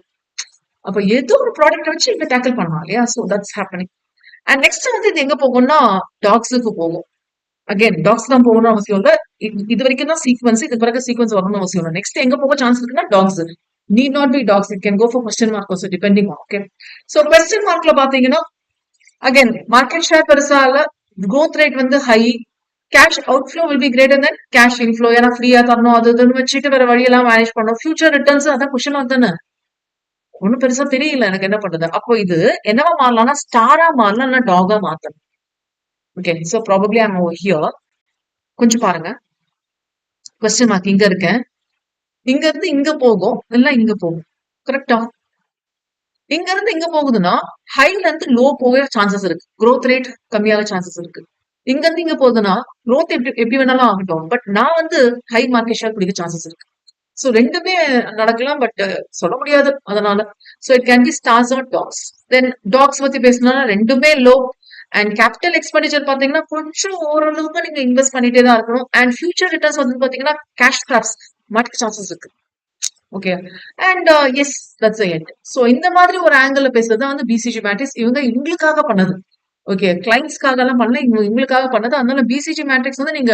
அப்ப ஏதோ ஒரு ப்ராடக்ட் வச்சு இங்க டேக்கிள் பண்ணலாம் இல்லையா. So that's happening. And next வந்து இது எங்க போகும்னா டாக்ஸுக்கு போகும். அகைன் டாக்ஸ் தான் போகணும்னு அவசியம் இல்ல. இது வரைக்கும் தான் சீக்வன்ஸ், இது பிறகு சீக்வன்ஸ் வரணும்னு அவசியம் இல்லை. நெக்ஸ்ட் எங்க போக சான்ஸ் இருக்குன்னா dogs. Need not be dogs, it can go for question mark also depending on. Okay, so question மார்க்ல பாத்தீங்கன்னா அகைன் மார்க்கெட் ஷேர் பெருசா இல்ல, growth rate வந்து high, cash outflow will be greater than cash inflow. ஏன்னா ஃப்ரீயா தரணும் அது இதுன்னு வச்சுட்டு வேற வழியெல்லாம் மேனேஜ் பண்ணணும். ஃபியூச்சர் ரிட்டர்ன்ஸ் அதான் கொஸ்டின் மார்க் தானே, ஒன்னும் பெருசா தெரியல எனக்கு என்ன பண்றது. அப்போ இது என்னவா மாறலாம்னா ஸ்டாரா மாறலாம், இல்ல டாகா மாத்தணும். Okay, so probably I am over here. கொஞ்சம் பாருங்க, கொஸ்டின் மார்க் இங்க இருக்கேன். இங்க இருந்து இங்க போகும், இல்ல இங்க போகும். கரெக்டா? இங்க இருந்து இங்க போகுதுன்னா ஹைல இருந்து லோ போக சான்சஸ் இருக்கு. growth ரேட் கம்மியாக சான்சஸ் இருக்கு. இங்க இருந்து இங்க போகுதுன்னா growth எப்படி வேணாலும் ஆகட்டும். பட் நான் வந்து ஹை மார்க்கெட் ஷேர் பிடிக்க சான்சஸ் இருக்கு. சோ ரெண்டுமே நடக்கலாம், பட் சொல்ல முடியாது. அதனால so it can be stars or dogs. Then dogs பத்தி பேசினா ரெண்டுமே லோ. அண்ட் கேபிட்டல் எக்ஸ்பெண்டிச்சர் பாத்தீங்கன்னா கொஞ்சம் ஓரளவுக்கு நீங்க இன்வெஸ்ட் பண்ணிட்டே தான் இருக்கணும். அண்ட் ஃபியூச்சர் ரிட்டர்ன்ஸ் வந்து பாத்தீங்கன்னா கேஷ் கிராப்ஸ் மார்க்கெட் சான்சஸ் இருக்கு. Okay, and yes that's end. So இந்த மாதிரி ஒரு ஆங்கிள் பேசுறது வந்து பிசிஜி மேட்ரிக்ஸ். இவங்க இவங்களுக்காக பண்ணது. ஓகே, கிளைண்ட்ஸ்க்காக எல்லாம் பண்ணல, இவங்களுக்காக பண்ணது. அதனால பிசிஜி மேட்ரிக்ஸ் வந்து நீங்க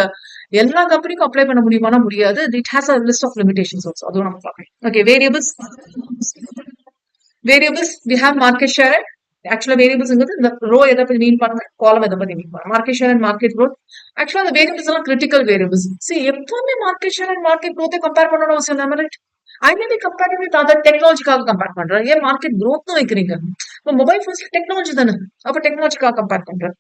எல்லா கம்பெனிக்கும் அப்ளை பண்ண முடியுமானா முடியாது. It has a list of limitations also. அதுவும் நம்ம பார்க்கலாம். Okay, variables we have market share. ஆக்சுவலா வேரியபிள்ஸ்ங்கிறது இந்த ரோ எதை பத்தி மீன் பண்ணுங்க, காலம் எதை பத்தி மீன் பண்ணுங்க. Market share and market growth. ஆக்சுவலா அந்த வேரியபிள்ஸ் எல்லாம் கிரிட்டிக்கல் வேரியபிள்ஸ். எப்பவுமே மார்க்கெட் ஷேர் அண்ட் மார்க்கெட் க்ரோத்தை கம்பேர் பண்ணணும் அவசியம் இல்லாம, right? I may be comparing with other டெக்னாலஜிக்காக கம்பேர் பண்றேன். ஏன் மார்க்கெட் growth வைக்கிறீங்க? இப்போ மொபைல் ஃபோன்ஸ்ல டெக்னாலஜி தானே. அப்ப டெக்னாலஜிக்காக கம்பேர் பண்றேன்.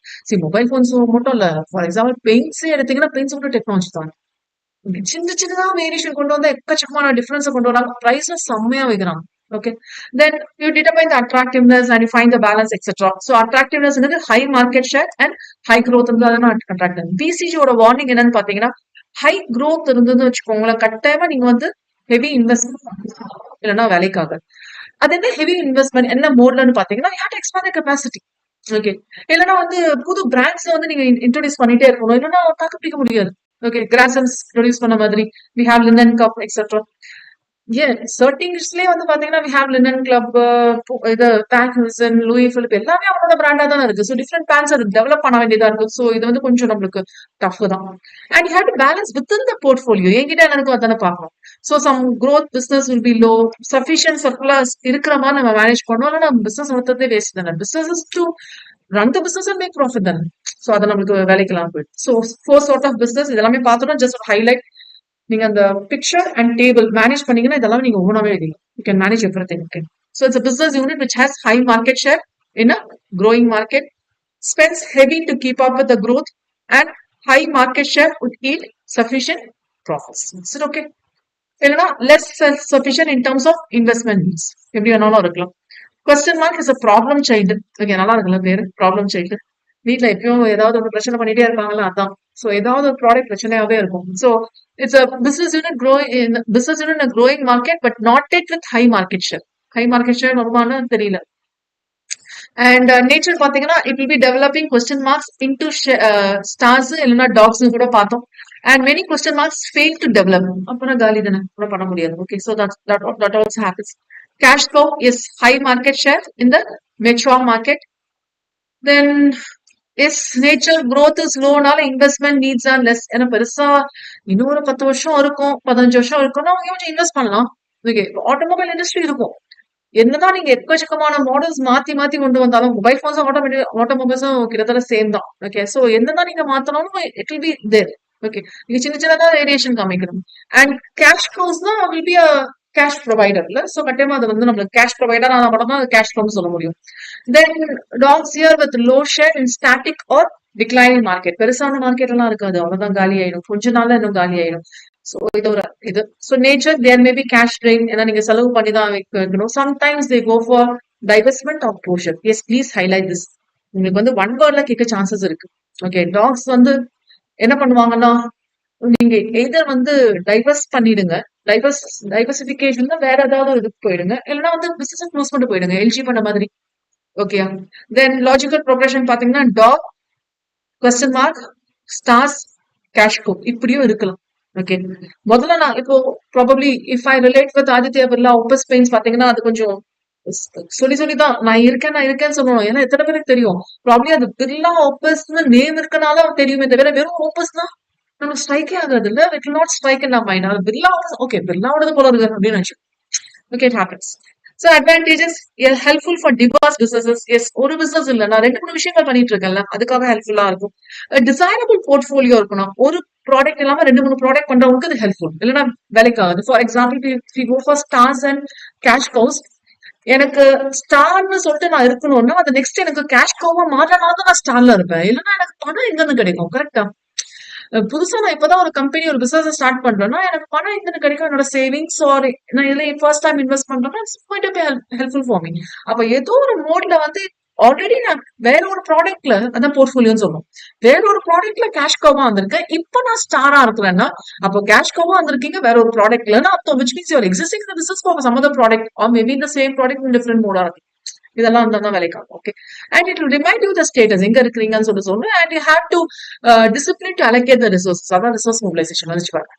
மொபைல் ஃபோன்ஸ் மட்டும் இல்ல. ஃபார் எக்ஸாம்பிள் பெயிண்ட்ஸே எடுத்தீங்கன்னா, பெயிண்ட்ஸ் கூட டெக்னாலஜி தான். சின்ன சின்னதா வேரியேஷன் கொண்டு வந்தா எக்கச்சக்கமான டிஃபரன்ஸ் கொண்டு வராங்க. பிரைஸ்ல செம்மையா வைக்கிறாங்க. Okay. Then you determine the attractiveness and you find the balance etcetera. So அட்ராக்டிவ்னஸ்ங்கிறது high market share and high growth இருந்தாலும் அட்ராக்டிவ். பிசிஜியோட வார்னிங் என்னன்னு பாத்தீங்கன்னா, ஹை growth இருந்ததுன்னு வச்சுக்கோங்களேன், கட்டாயமா நீங்க வந்து ஹெவி இன்வெஸ்ட்மெண்ட் இல்லைன்னா வேலைக்காக. அது என்ன ஹெவி இன்வெஸ்ட்மெண்ட் என்ன மோட்லன்னு பாத்தீங்கன்னா, you have to expand capacity. Okay. இல்லைன்னா வந்து புது பிராண்ட்ஸ் வந்து நீங்க இன்ட்ரோடியூஸ் பண்ணிட்டே இருக்கணும். இல்லைன்னா தாக்கு பிடிக்க முடியாது. ஓகே. கிராசன்ஸ் ப்ரொடியூஸ் பண்ண மாதிரி we have linen cup etcetera. ஏன் சர்டிங்ஸ்லயே வந்து பாத்தீங்கன்னா வி ஹேவ் லினன் கிளப், இது பேக்ஸன், லூயி பிலிப் எல்லாமே அவனோட பிராண்டா தானே இருக்கு. ஸோ டிஃப்ரெண்ட் பேண்ட்ஸ் அது டெவலப் பண்ண வேண்டியதா இருக்கு. ஸோ இது வந்து கொஞ்சம் நம்மளுக்கு டஃப் தான். And you have to balance with in the portfolio. என்கிட்ட எனக்கு அதானே பார்க்கணும். So some growth business will be low, sufficient surplus இருக்கிற மாதிரி நம்ம மேனேஜ் பண்ணோம். ஆனா நம்ம பிசினஸ் நடத்துறதே வேஸ்ட் தானே. Business is to run the business and make profit தானே. ஸோ அதை நம்மளுக்கு வேலைக்கெல்லாம் போயிடுது. So four sort of business இதெல்லாமே பார்த்தோம்னா ஜஸ்ட் ஹைலைட். நீங்க அந்த பிக்சர் அண்ட் டேபிள் மேனேஜ் பண்ணீங்கன்னா இதெல்லாம் நீங்க ஓனாவே எழுதிங்க. You can manage everything. Okay. So it's a business unit which has high market share in a growing market, spends heavy to keep up with the growth, and high market share would yield sufficient profits. Is it okay? இல்லைன்னா less sufficient in terms of investment needs. எப்படி வேணாலும் இருக்கலாம். Question mark is a problem child. Okay, நல்லா இருக்குல்ல பேரு, problem child. வீட்ல எப்பயும் ஏதாவது ஒரு பிரச்சனை பண்ணிட்டே இருப்பாங்களா, அதான். ஸோ ஏதாவது ஒரு ப்ராடக்ட் பிரச்சனையாவே இருக்கும். So it's a business unit growing market but not it with high market share. High market share வருமானு தெரியல. அண்ட் நேச்சர் பாத்தீங்கன்னா it will be developing question marks into stars இல்லைன்னா டாக்ஸ் கூட பார்த்தோம். And many question marks fail to develop. அப்புறம் காலி தானே, கூட பண்ண முடியாது. Okay. So that also happens. Cash cow is high market share in the mature market. Then is nature growth is low நால investment needs are less. ஏன்னா பெருசா இன்னும் ஒரு 10 வருஷம் இருக்கும், 15 வருஷம் இருக்கும்னா அவங்க கொஞ்சம் இன்வெஸ்ட் பண்ணலாம். ஓகே. ஆட்டோமொபைல் இண்டஸ்ட்ரி இருக்கும். என்னதான் நீங்க எக்கச்சக்கமான மாடல்ஸ் மாத்தி மாத்தி கொண்டு வந்தாலும் மொபைல் போன்ஸும் ஆட்டோமொபைல்ஸும் கிட்டத்தட்ட சேம் தான். ஓகே. ஸோ என்னதான் நீங்க மாத்தினாலும் it will be there. Okay. நீங்க சின்ன சின்னதா வேரியேஷன் காமிக்கணும். அண்ட் கேஷ் ஃப்ளோஸ் தான் வில் பி அ கேஷ் ப்ரொவைடர்ல. ஸோ கட்டாயமா அது வந்து நம்மளுக்கு கேஷ் ப்ரொவைடர் ஆனா மட்டும் தான் கேஷ் ஃப்ளோன்னு சொல்ல முடியும். Then dogs here with low share in static or declining market. பெருசான மார்க்கெட் எல்லாம் இருக்காது, அவ்வளவுதான் காலி ஆயிடும். கொஞ்ச நாள்ல இன்னும் காலி ஆயிடும். ஸோ இது ஒரு இது. So nature there may be cash drain. ஏன்னா நீங்க செலவு பண்ணி தான் வைக்கணும். Sometimes they go for divestment of closure. Yes please highlight this. உங்களுக்கு வந்து ஒன் வேர்ட்ல கேட்க சான்சஸ் இருக்கு. ஓகே. டாக்ஸ் வந்து என்ன பண்ணுவாங்கன்னா, நீங்க எய்தர் வந்து டைவர்ஸ் பண்ணிடுங்க, டைவர்சிபிகேஷன்ல வேற ஏதாவது ஒரு இதுக்கு போயிடுங்க, இல்லைன்னா வந்து பிசினஸ் க்ளோஸ் பண்ணிட்டு போயிடுங்க, எல்ஜி பண்ண மாதிரி. ஓகே. தென் லாஜிக்கல் ப்ரோக்ரஷன் பாத்தீங்கன்னா dog, question mark, stars, cash cow இப்படியும் இருக்கலாம். ஓகே. முதல்ல நான் இப்போ probably if I relate with Aditya Birla Opus paints பாத்தீங்கன்னா அது கொஞ்சம் சொல்லி சொல்லிதான் நான் இருக்கேன்னு சொல்லணும். ஏன்னா எத்தனை பேருக்கு தெரியும், ப்ராப்ளி அது பிர்லா ஒப்பஸ்ன்னு நேம் இருக்கனால தெரியுமே தவிர வெறும் ஒப்பஸ்னா நமக்கு ஸ்ட்ரைக்கே ஆகாது இல்ல. It will not strike in mind. அது பிர்லா ஓகே, பிர்லாவோடது போல இருக்கு அப்படின்னு நினைச்சு. Okay, it happens. So advantages helpful for diverse businesses. Yes, ஒரு பிசினஸ் இல்ல, நான் 2 3 விஷயங்கள் பண்ணிட்டு இருக்கேன்ல, அதுக்காக ஹெல்ப்ஃபுல்லா இருக்கும். டிசைனபிள் போர்ட்ஃபோலியோ இருக்கணும். ஒரு ப்ராடக்ட் இல்லாம 2 3 ப்ராடக்ட் பண்றவங்களுக்கு அது ஹெல்ப்ஃபுல். இல்லைன்னா வேலைக்கு ஆகுது. For example go for stars and cash cows. எனக்கு ஸ்டார்னு சொல்லிட்டு நான் இருக்கணும்னா அது நெக்ஸ்ட் எனக்கு கேஷ் கவுவா மாறினா தான் நான் ஸ்டார்ல இருப்பேன். இல்லைன்னா எனக்கு பணம் எங்க இருந்து கிடைக்கும்? கரெக்டா? புதுசா நான் இப்பதான் ஒரு கம்பெனி ஒரு பிசினஸ் ஸ்டார்ட் பண்றேன்னா எனக்கு பணம் எங்க கிடைக்கும்? என்னோட சேவிங்ஸ் ஆர் நான் இதுல ஃபர்ஸ்ட் டைம் இன்வெஸ்ட் பண்றேன்னா ஹெல்ப்ஃபுல் ஃபார் மீ. அப்ப ஏதோ ஒரு மோட்ல வந்து ஆல்ரெடி நான் வேற ஒரு ப்ராடக்ட்ல அதான் போர்ட்ஃபோலியோன்னு சொல்லுவோம். வேற ஒரு ப்ராடக்ட்ல கேஷ் கவா வந்திருக்கேன். இப்ப நான் ஸ்டாரா இருக்கிறேன்னா அப்போ கேஷ் கவா வந்திருக்கீங்க வேற ஒரு ப்ராடக்ட்ல. அப்போ which means your existing business for some other product or maybe இந்த சேம் ப்ராடக்ட் இன் டிஃபரெண்ட் மோடா இருக்கு. இதெல்லாம் தான் வேலைக்காகும். Okay. And it will remind you the status எங்க இருக்கிறீங்கன்னு சொல்றேன். And you have to discipline to allocate the resources. அதான் ரிசோர்ஸ் மொபிலைசேஷன் வச்சு பாருங்க.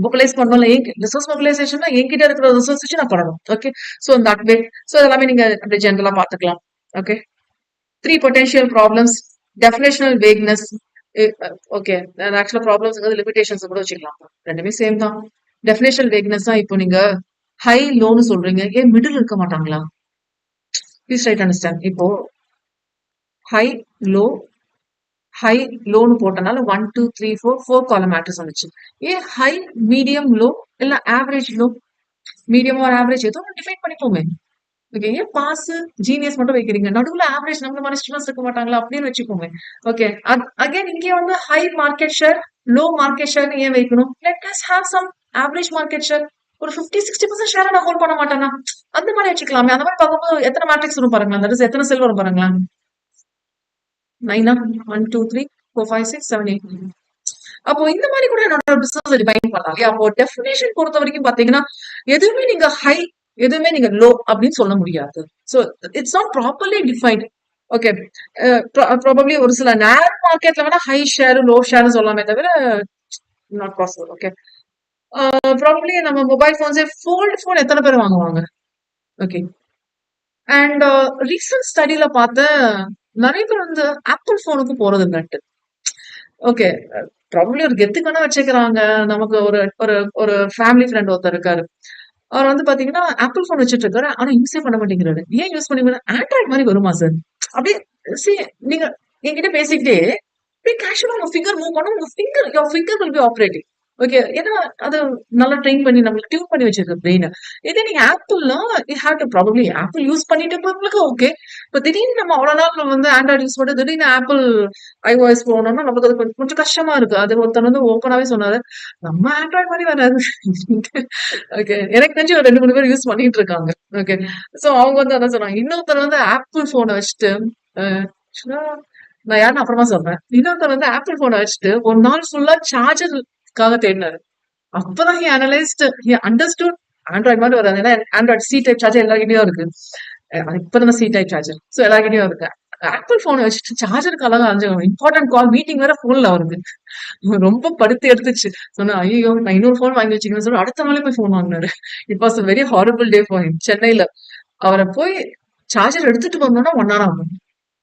மொபிலைஸ் பண்ணல ரிசோர்ஸ் மொபிலைசேஷன் என்கிட்ட இருக்கிற ரிசோர்ஸ் வச்சு நான் பண்ணணும். Okay. So that way. So எல்லாமே நீங்க அப்படி ஜென்ரலா பாத்துக்கலாம். Okay. 3 potential problems. Definitional vagueness. Okay. ஆக்சுவலா ப்ராப்ளம்ஸ் லிமிடேஷன்ஸ் கூட வச்சுக்கலாம். ரெண்டுமே சேம் தான். டெஃபினேஷனல் வேக்னஸ் தான். இப்போ நீங்க ஹை லோன்னு சொல்றீங்க, ஏன் மிடில் இருக்க மாட்டாங்களா? Please right understand. இப்போ ஹை லோ ஹை லோன்னு போட்டனால 1 2 3 4 காலம் மேட்ரிக்ஸ் வந்துச்சு. ஏன் ஹை மீடியம் லோ இல்ல average low? Medium R average ஏதோ டிஃபைன் பண்ணிப்போமே. ஓகே. ஏன் பாஸ், ஜீனியஸ் மட்டும் வைக்கிறீங்க? நடுவுல ஆவரேஜ் நம்மள மாரி ஸ்டூடண்ட்ஸ் இருக்க மாட்டாங்களா? அப்படின்னு வச்சுக்கோங்க. ஓகே. அகைன் இங்கே வந்து high market share, low market ஷேர்ன்னு ஏன் வைக்கணும்? Let us have some average market share. ஒரு 50-60% ஷேர நான் ஹோல்ட் பண்ண மாட்டேனா? அந்த மாரி வச்சுக்கலாமே. அந்த மாரி பார்க்கும்போது எத்தன மேட்ரிக்ஸ் வரும் பாருங்களேன். தட் இஸ் எத்தன செல் வரும் பாருங்களேன். 9 1 2 3 4 5 6 7 8 9. அப்போ இந்த மாதிரி கூட என்னோட பிசினஸ் டிஃபைன் பண்ணலாம் இல்லையா? அப்போ டெஃபினேஷன் பொறுத்த வரைக்கும் பாத்தீங்கன்னா எதுவுமே நீங்க ஹை, எதுவுமே நீங்க லோ அப்படின்னு சொல்ல முடியாது. So it's not properly defined. Okay. Probably ஒரு சில நேர் மார்க்கெட்ல வேணா ஹை ஷேர் லோ ஷேர் சொல்லாமே தவிர நாட் பாசிபிள். ஓகே. ப்ராபப்ளி நம்ம மொபைல் போன்ஸே ஃபோன் எத்தனை பேர் வாங்குவாங்க? ஓகே. அண்ட் ரீசன்ட் ஸ்டடியில பார்த்த நிறைய பேர் வந்து ஆப்பிள் போனுக்கு போறது இல்லட்டு. ஓகே. ப்ராபப்ளி ஒரு கெத்துக்கான வச்சுக்கிறாங்க. நமக்கு ஒரு ஒரு ஒரு ஃபேமிலி ஃப்ரெண்ட் ஒருத்தர் இருக்காரு. அவர் வந்து பாத்தீங்கன்னா ஆப்பிள் போன் வச்சுட்டு இருக்காரு. ஆனா யூஸே பண்ண மாட்டேங்கிறாரு. ஏன் யூஸ் பண்ணி ஆண்ட்ராய்ட் மாதிரி வருமா சார்? அப்படியே see, நீங்க என்கிட்ட பேசிக்கிட்டே அப்படியே கேஷுவலா உங்க ஃபிங்கர் மூவ் பண்ணா உங்க finger will be operating. Okay. ஏன்னா அது நல்லா ட்ரெயின் பண்ணி நம்மளுக்கு டியூன் பண்ணி வச்சிருக்கு பிரெயின். இதே நீங்க ஆப்பிள்னா you have to probably Apple use பண்ணிட்டு போறவங்களுக்கு ஓகே. இப்போ திடீர்னு நம்ம அவ்வளவு நாள் நம்ம வந்து ஆண்ட்ராய்டு யூஸ் பண்ணி திடீர்னு ஆப்பிள் iOS போனோம்னா நமக்கு அது கொஞ்சம் கஷ்டமா இருக்கு. அது ஒருத்தர் வந்து ஓப்பனாவே சொன்னாரு, நம்ம ஆண்ட்ராய்டு மாதிரி வராது. ஓகே. எனக்கு தெரிஞ்சு ஒரு 2 3 பேர் யூஸ் பண்ணிட்டு இருக்காங்க. ஓகே. சோ அவங்க வந்து அதான் சொன்னாங்க. இன்னொருத்தர் வந்து ஆப்பிள் போனை வச்சுட்டு actually நான் யாருன்னு அப்புறமா சொல்றேன். இன்னொருத்தர் வந்து ஆப்பிள் போனை வச்சுட்டு ஒரு நாள் ஃபுல்லா சார்ஜருக்காக தேடினாரு. அப்பதான் he analyzed, he understood Android மாதிரி வராது. ஏன்னா ஆண்ட்ராய்டு சி டைப் சார்ஜர் எல்லார்கிட்டயும் இருக்கு. இப்பதான் சி டைப் சார்ஜர். சோ எல்லார்கிட்டயும் இருக்கு. ஆப்பிள் போனை வச்சுட்டு சார்ஜருக்கு அழகா இம்பார்ட்டன்ட் கால் மீட்டிங் வேற போன்ல வருது. ரொம்ப படுத்து எடுத்துச்சு. சொன்னா ஐயோ நான் இன்னொரு போன் வாங்கி வச்சுக்கணும்னு சொல்லி அடுத்த நாளே போய் போன் வாங்கினாரு. It was a very horrible day for him. சென்னையில அவரை போய் சார்ஜர் எடுத்துட்டு வரணும்னா 1 hour ஆகும்.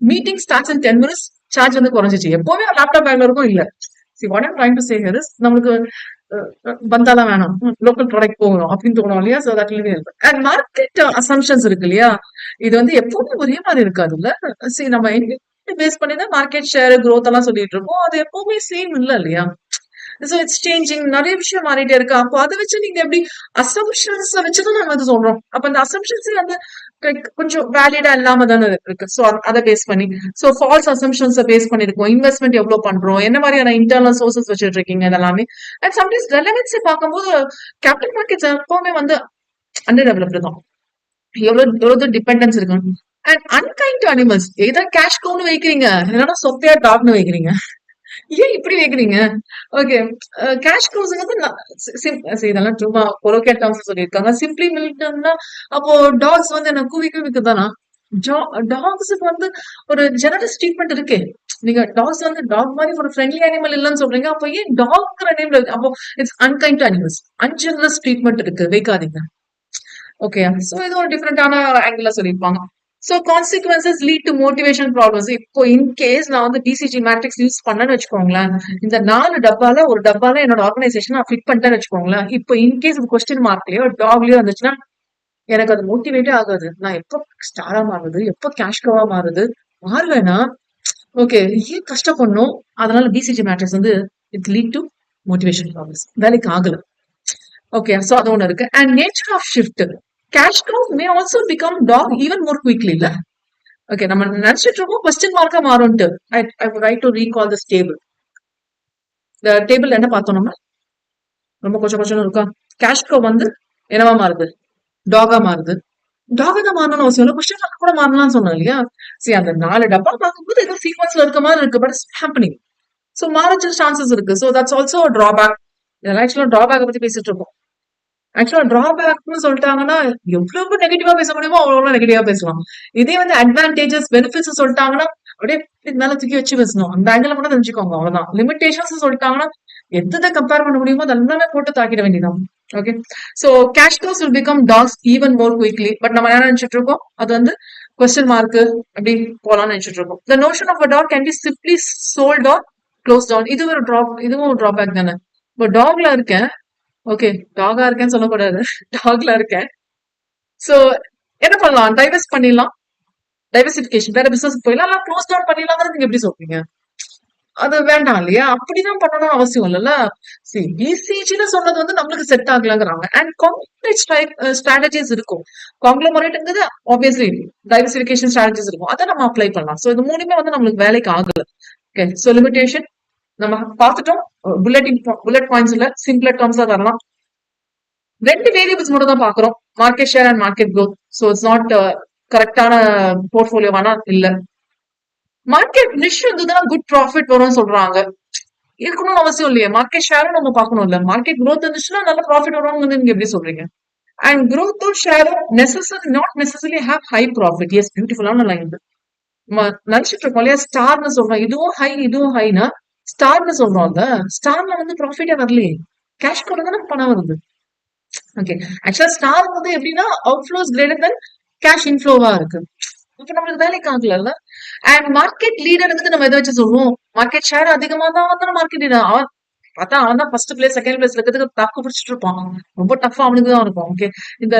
Meeting starts in 10 minutes. Charge வந்து குறைஞ்சிச்சு. எப்பவுமே லேப்டாப் பேக்ல இருக்கும் இல்ல. See what I'm trying to say here is நம்மளுக்கு பந்தாலாம் வேணாம். லோக்கல் ப்ராடக்ட் போகணும் அப்படின்னு தோணும் இல்லையா? So that will be help. And market assumptions இருக்கு இல்லையா? இது வந்து எப்பவுமே ஒரே மாதிரி இருக்காதுல்ல. சரி நம்ம பேஸ் பண்ணி தான் மார்க்கெட் ஷேர் growth எல்லாம் சொல்லிட்டு இருக்கோம். அது எப்பவுமே சேம் இல்ல இல்லையா? So it's changing. நிறைய விஷயம் மாறிட்டே இருக்கு. அப்போ அதை வச்சு நீங்க எப்படி அசம்ப்ஷன்ஸ் வச்சுதான் நம்ம வந்து சொல்றோம். அப்ப அந்த அசம்ப்ஷன்ஸ் வந்து கொஞ்சம் வேலிடா இல்லாம தானே இருக்கு. சோ அதை பேஸ் பண்ணி சோ ஃபால்ஸ் அசம்ப்ஷன்ஸ் பேஸ் பண்ணிருக்கோம். இன்வெஸ்ட்மெண்ட் எவ்வளவு பண்றோம், என்ன மாதிரியான இன்டர்னல் சோர்சஸ் வச்சுட்டு இருக்கீங்க இதெல்லாமே. அண்ட் சம்டைம்ஸ் ரெலவென்சி பார்க்கும்போது கேபிட்டல் மார்க்கெட்ஸ் எப்பவுமே வந்து அண்டர் டெவலப்டு தான். எவ்வளவு டிபெண்டன்ஸ் இருக்கு. அண்ட் அன்கைண்ட் டு அனிமல்ஸ் ஏதோ கேஷ் கவுன்னு வைக்கிறீங்க, இல்லைன்னா சொத்தையா டாக்னு வைக்கிறீங்க. ஏன் இப்படி வைக்கிறீங்க? ஓகே. கேஷ் க்ரூஸ்ங்கிறது இதெல்லாம் சும்மா கொலோக்கியல் டேர்ம்ஸ் சொல்லியிருக்காங்க. சிம்பிளி மில்டன்னா அப்போ டாக்ஸ் வந்து என்ன கூவி கூவிக்கு தானா? டாக்ஸுக்கு வந்து ஒரு ஜெனரஸ் ட்ரீட்மெண்ட் இருக்கு. நீங்க டாக்ஸ் வந்து டாக் மாதிரி ஒரு ஃப்ரெண்ட்லி அனிமல் இல்லைன்னு சொல்றீங்க. அப்போ ஏன் டாக்ங்கிற நேம்ல இருக்கு? அப்போ இட்ஸ் அன்கைண்ட் அனிமல்ஸ். அன்ஜெனரஸ் ட்ரீட்மெண்ட் இருக்கு, வைக்காதீங்க. ஓகே. சோ இது ஒரு டிஃபரெண்டான ஆங்கிள் சொல்லியிருப்பாங்க. So consequences lead to motivation problems. இப்போ இன்கேஸ் நான் வந்து டிசிஜி மேட்ரிக்ஸ் யூஸ் பண்ணேன்னு வச்சுக்கோங்களேன். இந்த 4 டப்பால ஒரு டப்பால என்னோட ஆர்கனைசேஷன் நான் ஃபிட் பண்ணிட்டேன்னு வச்சுக்கோங்களேன். இப்போ இன்கேஸ் கொஸ்டின் மார்க்லயோ டாக்லயோ இருந்துச்சுன்னா எனக்கு அது மோட்டிவேட்டே ஆகாது. நான் எப்போ ஸ்டாரா மாறுது, எப்போ கேஷ்கவா மாறுது, மாறுவேனா? ஓகே. ஏன் கஷ்டப்படணும்? அதனால பிசிஜி மேட்ரிக்ஸ் வந்து it lead to motivation problems. வேலைக்கு ஆகல. ஓகே. சோ அது ஒண்ணு இருக்கு. And nature of shift. Cash cow may also become dog even more quickly இல்ல. ஓகே. நம்ம நினைச்சிட்டு இருக்கோம் கொஸ்டின் மார்க்கா மாறும்ட்டு. I would like to recall this table. இந்த டேபிள் என்ன பார்த்தோம் நம்ம? ரொம்ப கொஞ்சம் கொஞ்சம் இருக்கா? கேஷ் கவ் வந்து என்னவா மாறுது? டாகா மாறுது. டாகா தான் மாறணும்னு அவசியம் இல்லை. கொஸ்டின் மார்க் கூட மாறலாம்னு சொன்னோம் இல்லையா? சரி அந்த 4 டப்பா பார்க்கும்போது ஏதோ சீக்வன்ஸ்ல இருக்க மாதிரி இருக்கு. But it's happening. சோ மாறச்சு சான்சஸ் இருக்கு. So that's also drawback. இதெல்லாம் ஆக்சுவலா டிராபேக் பத்தி பேசிட்டு இருக்கோம். ஆக்சுவலா டிராபேக்னு சொல்லிட்டாங்கன்னா எவ்வளவு நெகட்டிவா பேச முடியுமோ அவ்வளவு நெகட்டிவா பேசலாம். இதே வந்து அட்வான்டேஜஸ் பெனிஃபிட்ஸ் சொல்லிட்டாங்கன்னா அப்படியே மேல தூக்கி வச்சு பேசணும். அந்த ஆங்கில மட்டும் தெரிஞ்சுக்கோங்க, அவ்வளவுதான். லிமிடேஷன்ஸ் சொல்லிட்டாங்கன்னா எதை கம்பேர் பண்ண முடியுமோ அதெல்லாமே போட்டு தாக்கிட வேண்டியதான். Okay. So cash cows will become dogs even more quickly. But நம்ம என்ன நினைச்சிட்டு இருக்கோம்? அது வந்து கொஸ்டின் மார்க் அப்படி போலாம்னு நினைச்சிட்டு இருக்கோம். The notion of a dog can be simply sold or close down. இதுவும் ஒரு டிராபேக் தானே. இப்போ டாக்ல இருக்கேன். ஓகே. டாகா இருக்கேன்னு சொல்லக்கூடாது. டாக்ல இருக்கேன். சோ என்ன பண்ணலாம்? டைவர்ஸ் பண்ணிடலாம். டைவர்சிபிகேஷன் வேற பிசினஸ் போயிடலாம். க்ளோஸ் டவுன் பண்ணிடலாம்ங்கிறது நீங்க எப்படி சொல்றீங்க? அது வேண்டாம் இல்லையா? அப்படிதான் பண்ணணும்னு அவசியம் இல்லல்ல. பிசிஜின்னு சொன்னது வந்து நம்மளுக்கு செட் ஆகலங்கிறாங்க. அண்ட் காங்கிரேட் ஸ்ட்ராட்டஜிஸ் இருக்கும். காங்க்ளோமரேட்ங்கிறது ஆப்வியஸ்லி டைவர்சிஃபிகேஷன் ஸ்ட்ராட்டஜிஸ் இருக்கும். அதை நம்ம அப்ளை பண்ணலாம். சோ இது மூணுமே வந்து நம்மளுக்கு வேலைக்கு ஆகல. ஓகே, சோ லிமிடேஷன் நம்ம பார்த்துட்டோம். புல்லட் பாயிண்ட்ஸ்ல சிம்பிளர் டேர்ம்ஸா தரலாம். 2 வேரியபிள்ஸ் மட்டும் தான் பாக்குறோம், market share and market growth. So it's not கரெக்டான போர்ட்ஃபோலியோவானா இல்ல. மார்க்கெட் நிஷ் இருந்ததுன்னா குட் ப்ராஃபிட் வரும்னு சொல்றாங்க. இருக்கணும்னு அவசியம் இல்லையே. மார்க்கெட் ஷேரும் நம்ம பார்க்கணும் இல்ல. மார்க்கெட் growth இருந்துச்சுன்னா நல்ல ப்ராஃபிட் வரும்னு நீங்க எப்படி சொல்றீங்க? அண்ட் growth ஷேரும் not necessary have high profit. Yes, பியூட்டிஃபுல்லான லைன் இது. நினைச்சிட்டு இருக்கோம் இல்லையா, ஸ்டார்னு சொல்றோம், இதுவும் ஹைனா ஸ்டார்னு சொல்றோம்ல. ஸ்டார்ல வந்து ப்ராஃபிட்டே வரலையே, கேஷ் கூட தானே பணம் வருது. ஓகே, ஆக்சுவலா ஸ்டார் வந்து எப்படின்னா அவுட்ஃப்ளோஸ் கிரேட்டர் தென் கேஷ் இன்ஃப்ளோவா இருக்கு. இப்ப நம்மளுக்கு வேலைக்கு ஆகல. அண்ட் மார்க்கெட் லீடருக்கு நம்ம எதை வச்சு சொல்லுவோம், மார்க்கெட் ஷேர் அதிகமா தான் வந்து மார்க்கெட் லீடர் பார்த்தா அவன் தான் ஃபர்ஸ்ட் பிளேஸ் செகண்ட் பிளேஸ் இருக்கிறதுக்கு தாக்கு பிடிச்சிட்டு இருப்பான். ரொம்ப டஃபா அவனுக்கு தான் இருக்கும். ஓகே, இந்த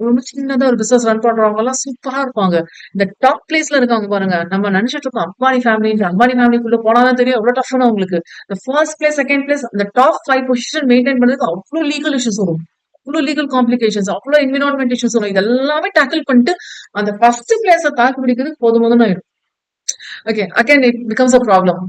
ரொம்ப சின்னதா ஒரு பிசினஸ் ரன் பண்றவங்க எல்லாம் சூப்பரா இருப்பாங்க. இந்த டாப் பிளேஸ்ல இருக்காங்க பாருங்க, நம்ம நினைச்சிட்டு இருக்கோம் அம்பானி ஃபேமிலிக்குள்ள போனாதான் தெரியும் எவ்வளவு டஃப்னு அவங்களுக்கு. இந்த ஃபர்ஸ்ட் பிளேஸ் செகண்ட் பிளேஸ் இந்த டாப் 5 பொசிஷன் மெயின்டைன் பண்றதுக்கு அவ்வளவு லீகல் இஷ்யூஸ் வரும், அவ்வளவு லீகல் காம்ப்ளிகேஷன்ஸ், அவ்வளவு என்விரான்மெண்ட் இஷ்யூஸ் வரும். இதெல்லாமே டேக்கிள் பண்ணிட்டு அந்த ஃபர்ஸ்ட் பிளேஸ தாக்கு பிடிக்கிறதுக்கு போதும் ஆயிடும். Okay, again it becomes a problem.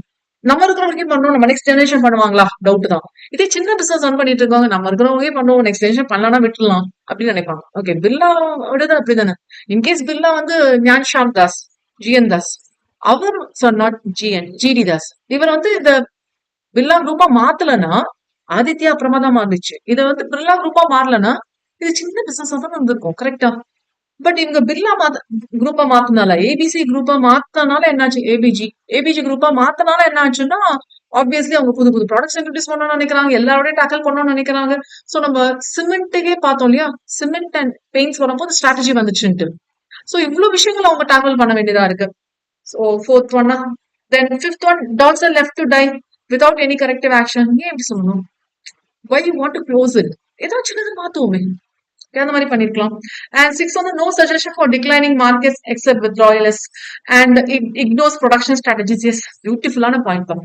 நம்ம இருக்கிறவங்க பண்ணுவோம், நம்ம நெக்ஸ்ட் ஜெனரேஷன் பண்ணுவாங்களா? டவுட் தான். இதே சின்ன பிசினஸ் ரன் பண்ணிட்டு இருக்காங்க, நம்ம இருக்கிறவங்க பண்ணுவோம், நெக்ஸ்ட் ஜெனரேஷன் பண்ணலாம்னா விட்டுலாம் அப்படின்னு நினைப்பாங்க. ஓகே, பில்லா விடுறது அப்படிதானே. இன்கேஸ் பில்லா வந்து ஞான் ஷாம் தாஸ், ஜிஎன் தாஸ், அவர் நாட் ஜிடி தாஸ், இவர் வந்து இந்த பில்லா குரூப்பா மாத்தலன்னா ஆதித்யா அப்புறமா தான் மாறிச்சு. இதை வந்து பில்லா குரூப்பா மாறலன்னா இது சின்ன பிசினஸ் தான் இருந்திருக்கும். கரெக்டா? பட் இவங்க பிர்லா குரூப்பா மாத்தினால, ஏபிசி குரூப்பா மாத்தினால என்னாச்சு, ஏபிஜி குரூப்பா மாத்தினால என்ன ஆச்சுன்னா ஆப்வியஸ்லி அவங்க புது புது ப்ராடக்ட்ஸ் இன்ட்ரோடியூஸ் பண்ணணும்னு நினைக்கிறாங்க, எல்லாரோடய டேக்கிள் பண்ணணும்னு நினைக்கிறாங்க. சோ நம்ம சிமெண்ட்டுக்கே பார்த்தோம் இல்லையா, சிமெண்ட் அண்ட் பெயிண்ட்ஸ் வரும்போது ஸ்ட்ராட்டஜி வந்துச்சுன்ட்டு. சோ இவ்வளவு விஷயங்கள் அவங்க டேக்கிள் பண்ண வேண்டியதா இருக்கு. சோ ஃபோர்த் ஒன்னா, then fifth one, dogs are left to die without any corrective action. ஏன் எப்படி சொல்லணும்? Why you want to close it? ஏதாச்சும் சின்னது மாத்துவோமே, அந்த மாதிரி பண்ணிருக்கலாம். அண்ட் 6 வந்து no suggestion for declining markets except with royalist and ignores production strategies. Yes, பியூட்டிஃபுல்லான பாயிண்ட் தான்.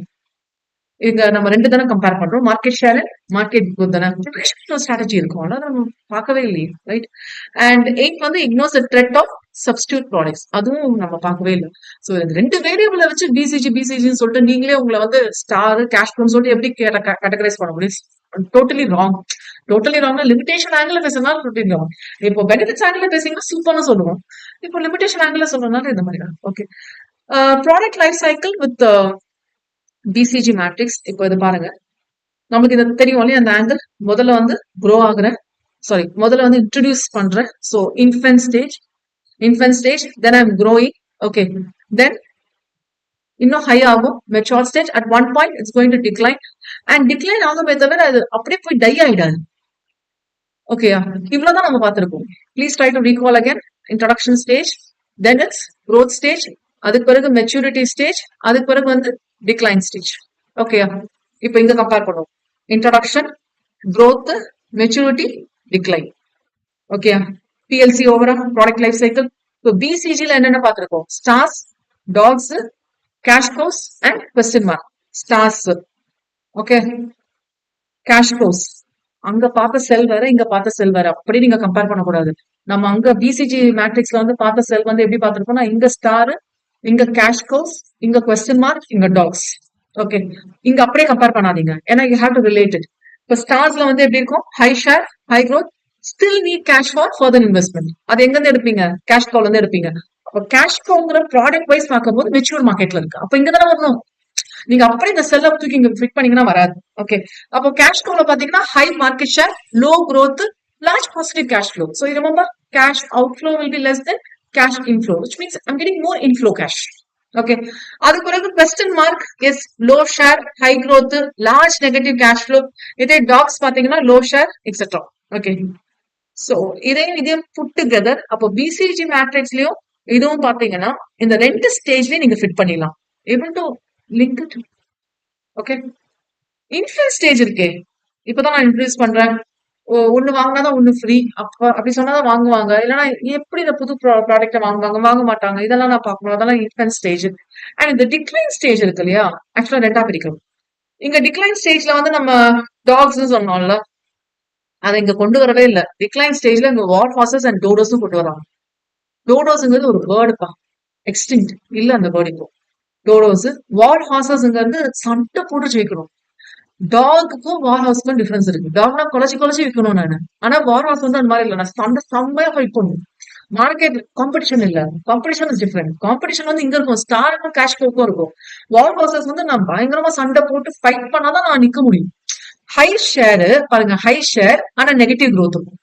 இங்க நம்ம 2 தானே கம்பேர் பண்றோம், மார்க்கெட் ஷேர் மார்க்கெட் growth தானே. ப்ரொடக்ஷன் ஸ்ட்ராட்டஜி இருக்கும், அதான் நம்ம பார்க்கவே இல்லையே, ரைட்? அண்ட் 8 வந்து ignores the threat of substitute products, அதுவும் நம்ம பார்க்கவே இல்லை. சோ இந்த 2 வேரியபிளை வச்சு பிசிஜின்னு சொல்லிட்டு நீங்களே உங்களை வந்து ஸ்டார் கேஷ் ஃப்ளோன்னு சொல்லிட்டு எப்படி கேட்டகரைஸ் பண்ண முடியும்? Totally wrong. Totally wrong. Limitation angle பேசினா டோட்டலி ராங். இப்போ பெனிஃபிட்ஸ் ஆங்கிள் பேசிங்கன்னா சூப்பர்னு சொல்லுவோம், இப்போ லிமிடேஷன் ஆங்கிள் சொல்றதுனால இந்த மாதிரி. Okay, product life cycle with BCG matrix. இப்போ இது பாருங்க, நமக்கு இது தெரியும் இல்லையா, அந்த ஆங்கிள் முதல்ல வந்து க்ரோ ஆகுறேன், முதல்ல வந்து இன்ட்ரடியூஸ் பண்றேன். So infant stage, then I am growing. Okay, then இன்னும் ஹை ஆகும், mature stage, at one point it's going to decline. And decline ஆகுமே தவிர அது அப்படியே போய் டை ஆயிடாது. ஓகேயா, இவ்வளவுதான் நம்ம பார்த்திருக்கோம். Please try to recall again. Introduction stage, then it's growth stage, அதுக்கு பிறகு மெச்சூரிட்டி ஸ்டேஜ், அதுக்கு பிறகு வந்து டிக்ளைன் ஸ்டேஜ். ஓகேயா, இப்போ இங்க கம்பேர் பண்ணுவோம். Introduction, growth, maturity, decline. ஓகேயா, பிஎல்சி ஓவரா ப்ராடக்ட் லைஃப் சைக்கிள். இப்போ பிசிஜில என்னென்ன பார்த்திருக்கோம்? Stars, dogs, cash cows and question mark. Stars, okay, cash cows, அங்க பார்த்த செல் வேற, இங்க பார்த்த செல் வேற, அப்படி நீங்க கம்பேர் பண்ணக்கூடாது. நம்ம அங்க பிசிஜி மேட்ரிக்ஸ்ல வந்து பார்த்த செல் வந்து எப்படி பார்த்திருக்கோம்னா, இங்க ஸ்டார், இங்க கேஷ் கோஸ், இங்க கொஸ்டின் மார்க், இங்க டாக்ஸ். ஓகே, இங்க அப்படியே கம்பேர் பண்ணாதீங்க, ஏன்னா you have to relate it. இப்போ ஸ்டார்ஸ்ல வந்து எப்படி இருக்கும்? High share, high growth, still NEET cash for further investment. அது எங்க இருந்து எடுப்பீங்க? கேஷ் கோல இருந்து எடுப்பீங்க. அப்போ கேஷ் கோங்கிற ப்ராடக்ட் வைஸ் பார்க்கும்போது மெச்சூர் மார்க்கெட்ல இருக்கு, அப்ப இங்க தானே வரணும். நீங்க அப்படியே இந்த செல் தூக்கி இங்க ஃபிட் பண்ணீங்கன்னா வராது. ஓகே, அப்போ கேஷ் ஃப்ளோல பாத்தீங்கன்னா high market share, low growth, large positive cash flow. So you remember, cash outflow will be less than cash inflow, which means I'm getting more inflow cash. Okay, அதுக்கு பிறகு question mark is low share, high growth, large negative cash flow. இதே tax பாத்தீங்கன்னா low share, etc. Okay, so இதையும் put together, அப்போ BCG மேட்ரிக்ஸ்லயும் இதுவும் பாத்தீங்கன்னா இந்த 2 ஸ்டேஜ்லயும் நீங்க ஃபிட் பண்ணிடலாம். able to link it. Okay, infant stage இருக்கே, இப்பதான் நான் இன்ட்ரடியூஸ் பண்றேன். ஒண்ணு வாங்கினாதான் ஒண்ணு ஃப்ரீ. அப்படி சொன்னாதான் வாங்குவாங்க. இல்லைன்னா எப்படி இந்த புது ப்ராடக்ட்ட வாங்குவாங்க? வாங்க மாட்டாங்க. இதெல்லாம் நான் பார்க்கணும். அதெல்லாம் இன்ஃபென்ட் ஸ்டேஜ். அண்ட் இந்த டிக்ளைன் ஸ்டேஜ் இருக்கு இல்லையா? ஆக்சுவலா 2ஆ பிரிக்கணும். இங்க டிக்ளைன் ஸ்டேஜ்ல வந்து நம்ம டாக்ஸ் சொன்னோம்ல, அதை இங்க கொண்டு வரவே இல்ல. டிக்ளைன் ஸ்டேஜ்ல இங்க வார் ஹார்சஸ் அண்ட் டோடோஸும் கொண்டு வராங்க. டோடோஸ்ங்கிறது ஒரு பேர்டுப்பா. எக்ஸ்டிங்க்ட் இல்ல அந்த பேர்டு இப்போ. டோடோஸ். வார் ஹார்சஸ்ங்கிறது சண்டை போட்டு ஜெயிக்கணும். டாகுக்கும் வார் ஹவுஸ்க்கும் டிஃபரன்ஸ் இருக்கு. டாக்னா குலைச்சு குலைச்சு விற்கணும் நானு. ஆனா வார் ஹவுஸ் வந்து அந்த மாதிரி இல்ல. நான் சண்டை செம்மையா ஃபைட் பண்ணும். மார்க்கெட் காம்படிஷன் இல்ல. Competition is different. காம்படிஷன் வந்து இங்க இருக்கும். ஸ்டாருக்கும் கேஷ் கோக்கும் இருக்கும். வார் ஹவுசஸ் வந்து நான் பயங்கரமா சண்டை போட்டு ஃபைட் பண்ணாதான் நான் நிக்க முடியும். ஹை ஷேர் பாருங்க, ஹை ஷேர் ஆனா நெகட்டிவ் growth இருக்கும்.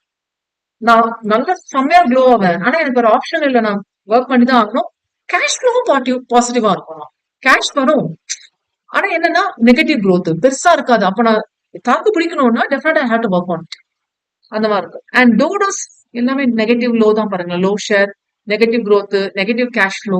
நான் நல்ல செம்மையா க்ளோ ஆவேன். ஆனா எனக்கு ஒரு ஆப்ஷன் இல்ல. நான் ஒர்க் பண்ணி தான் ஆகணும். கேஷ் ஃப்ளோவும் பாசிட்டிவா இருக்கும். கேஷ் வரும். ஆனா என்னன்னா நெகட்டிவ் growth பெருசா இருக்காது. அப்ப நான் தாக்கு பிடிக்கணும்னா டெஃபினட்டா ஐ have to work on it. அந்த மாதிரி இருக்கும். அண்ட் டோடோஸ் எல்லாமே நெகட்டிவ் லோ தான் பாருங்க. Low share, negative growth, negative cash flow.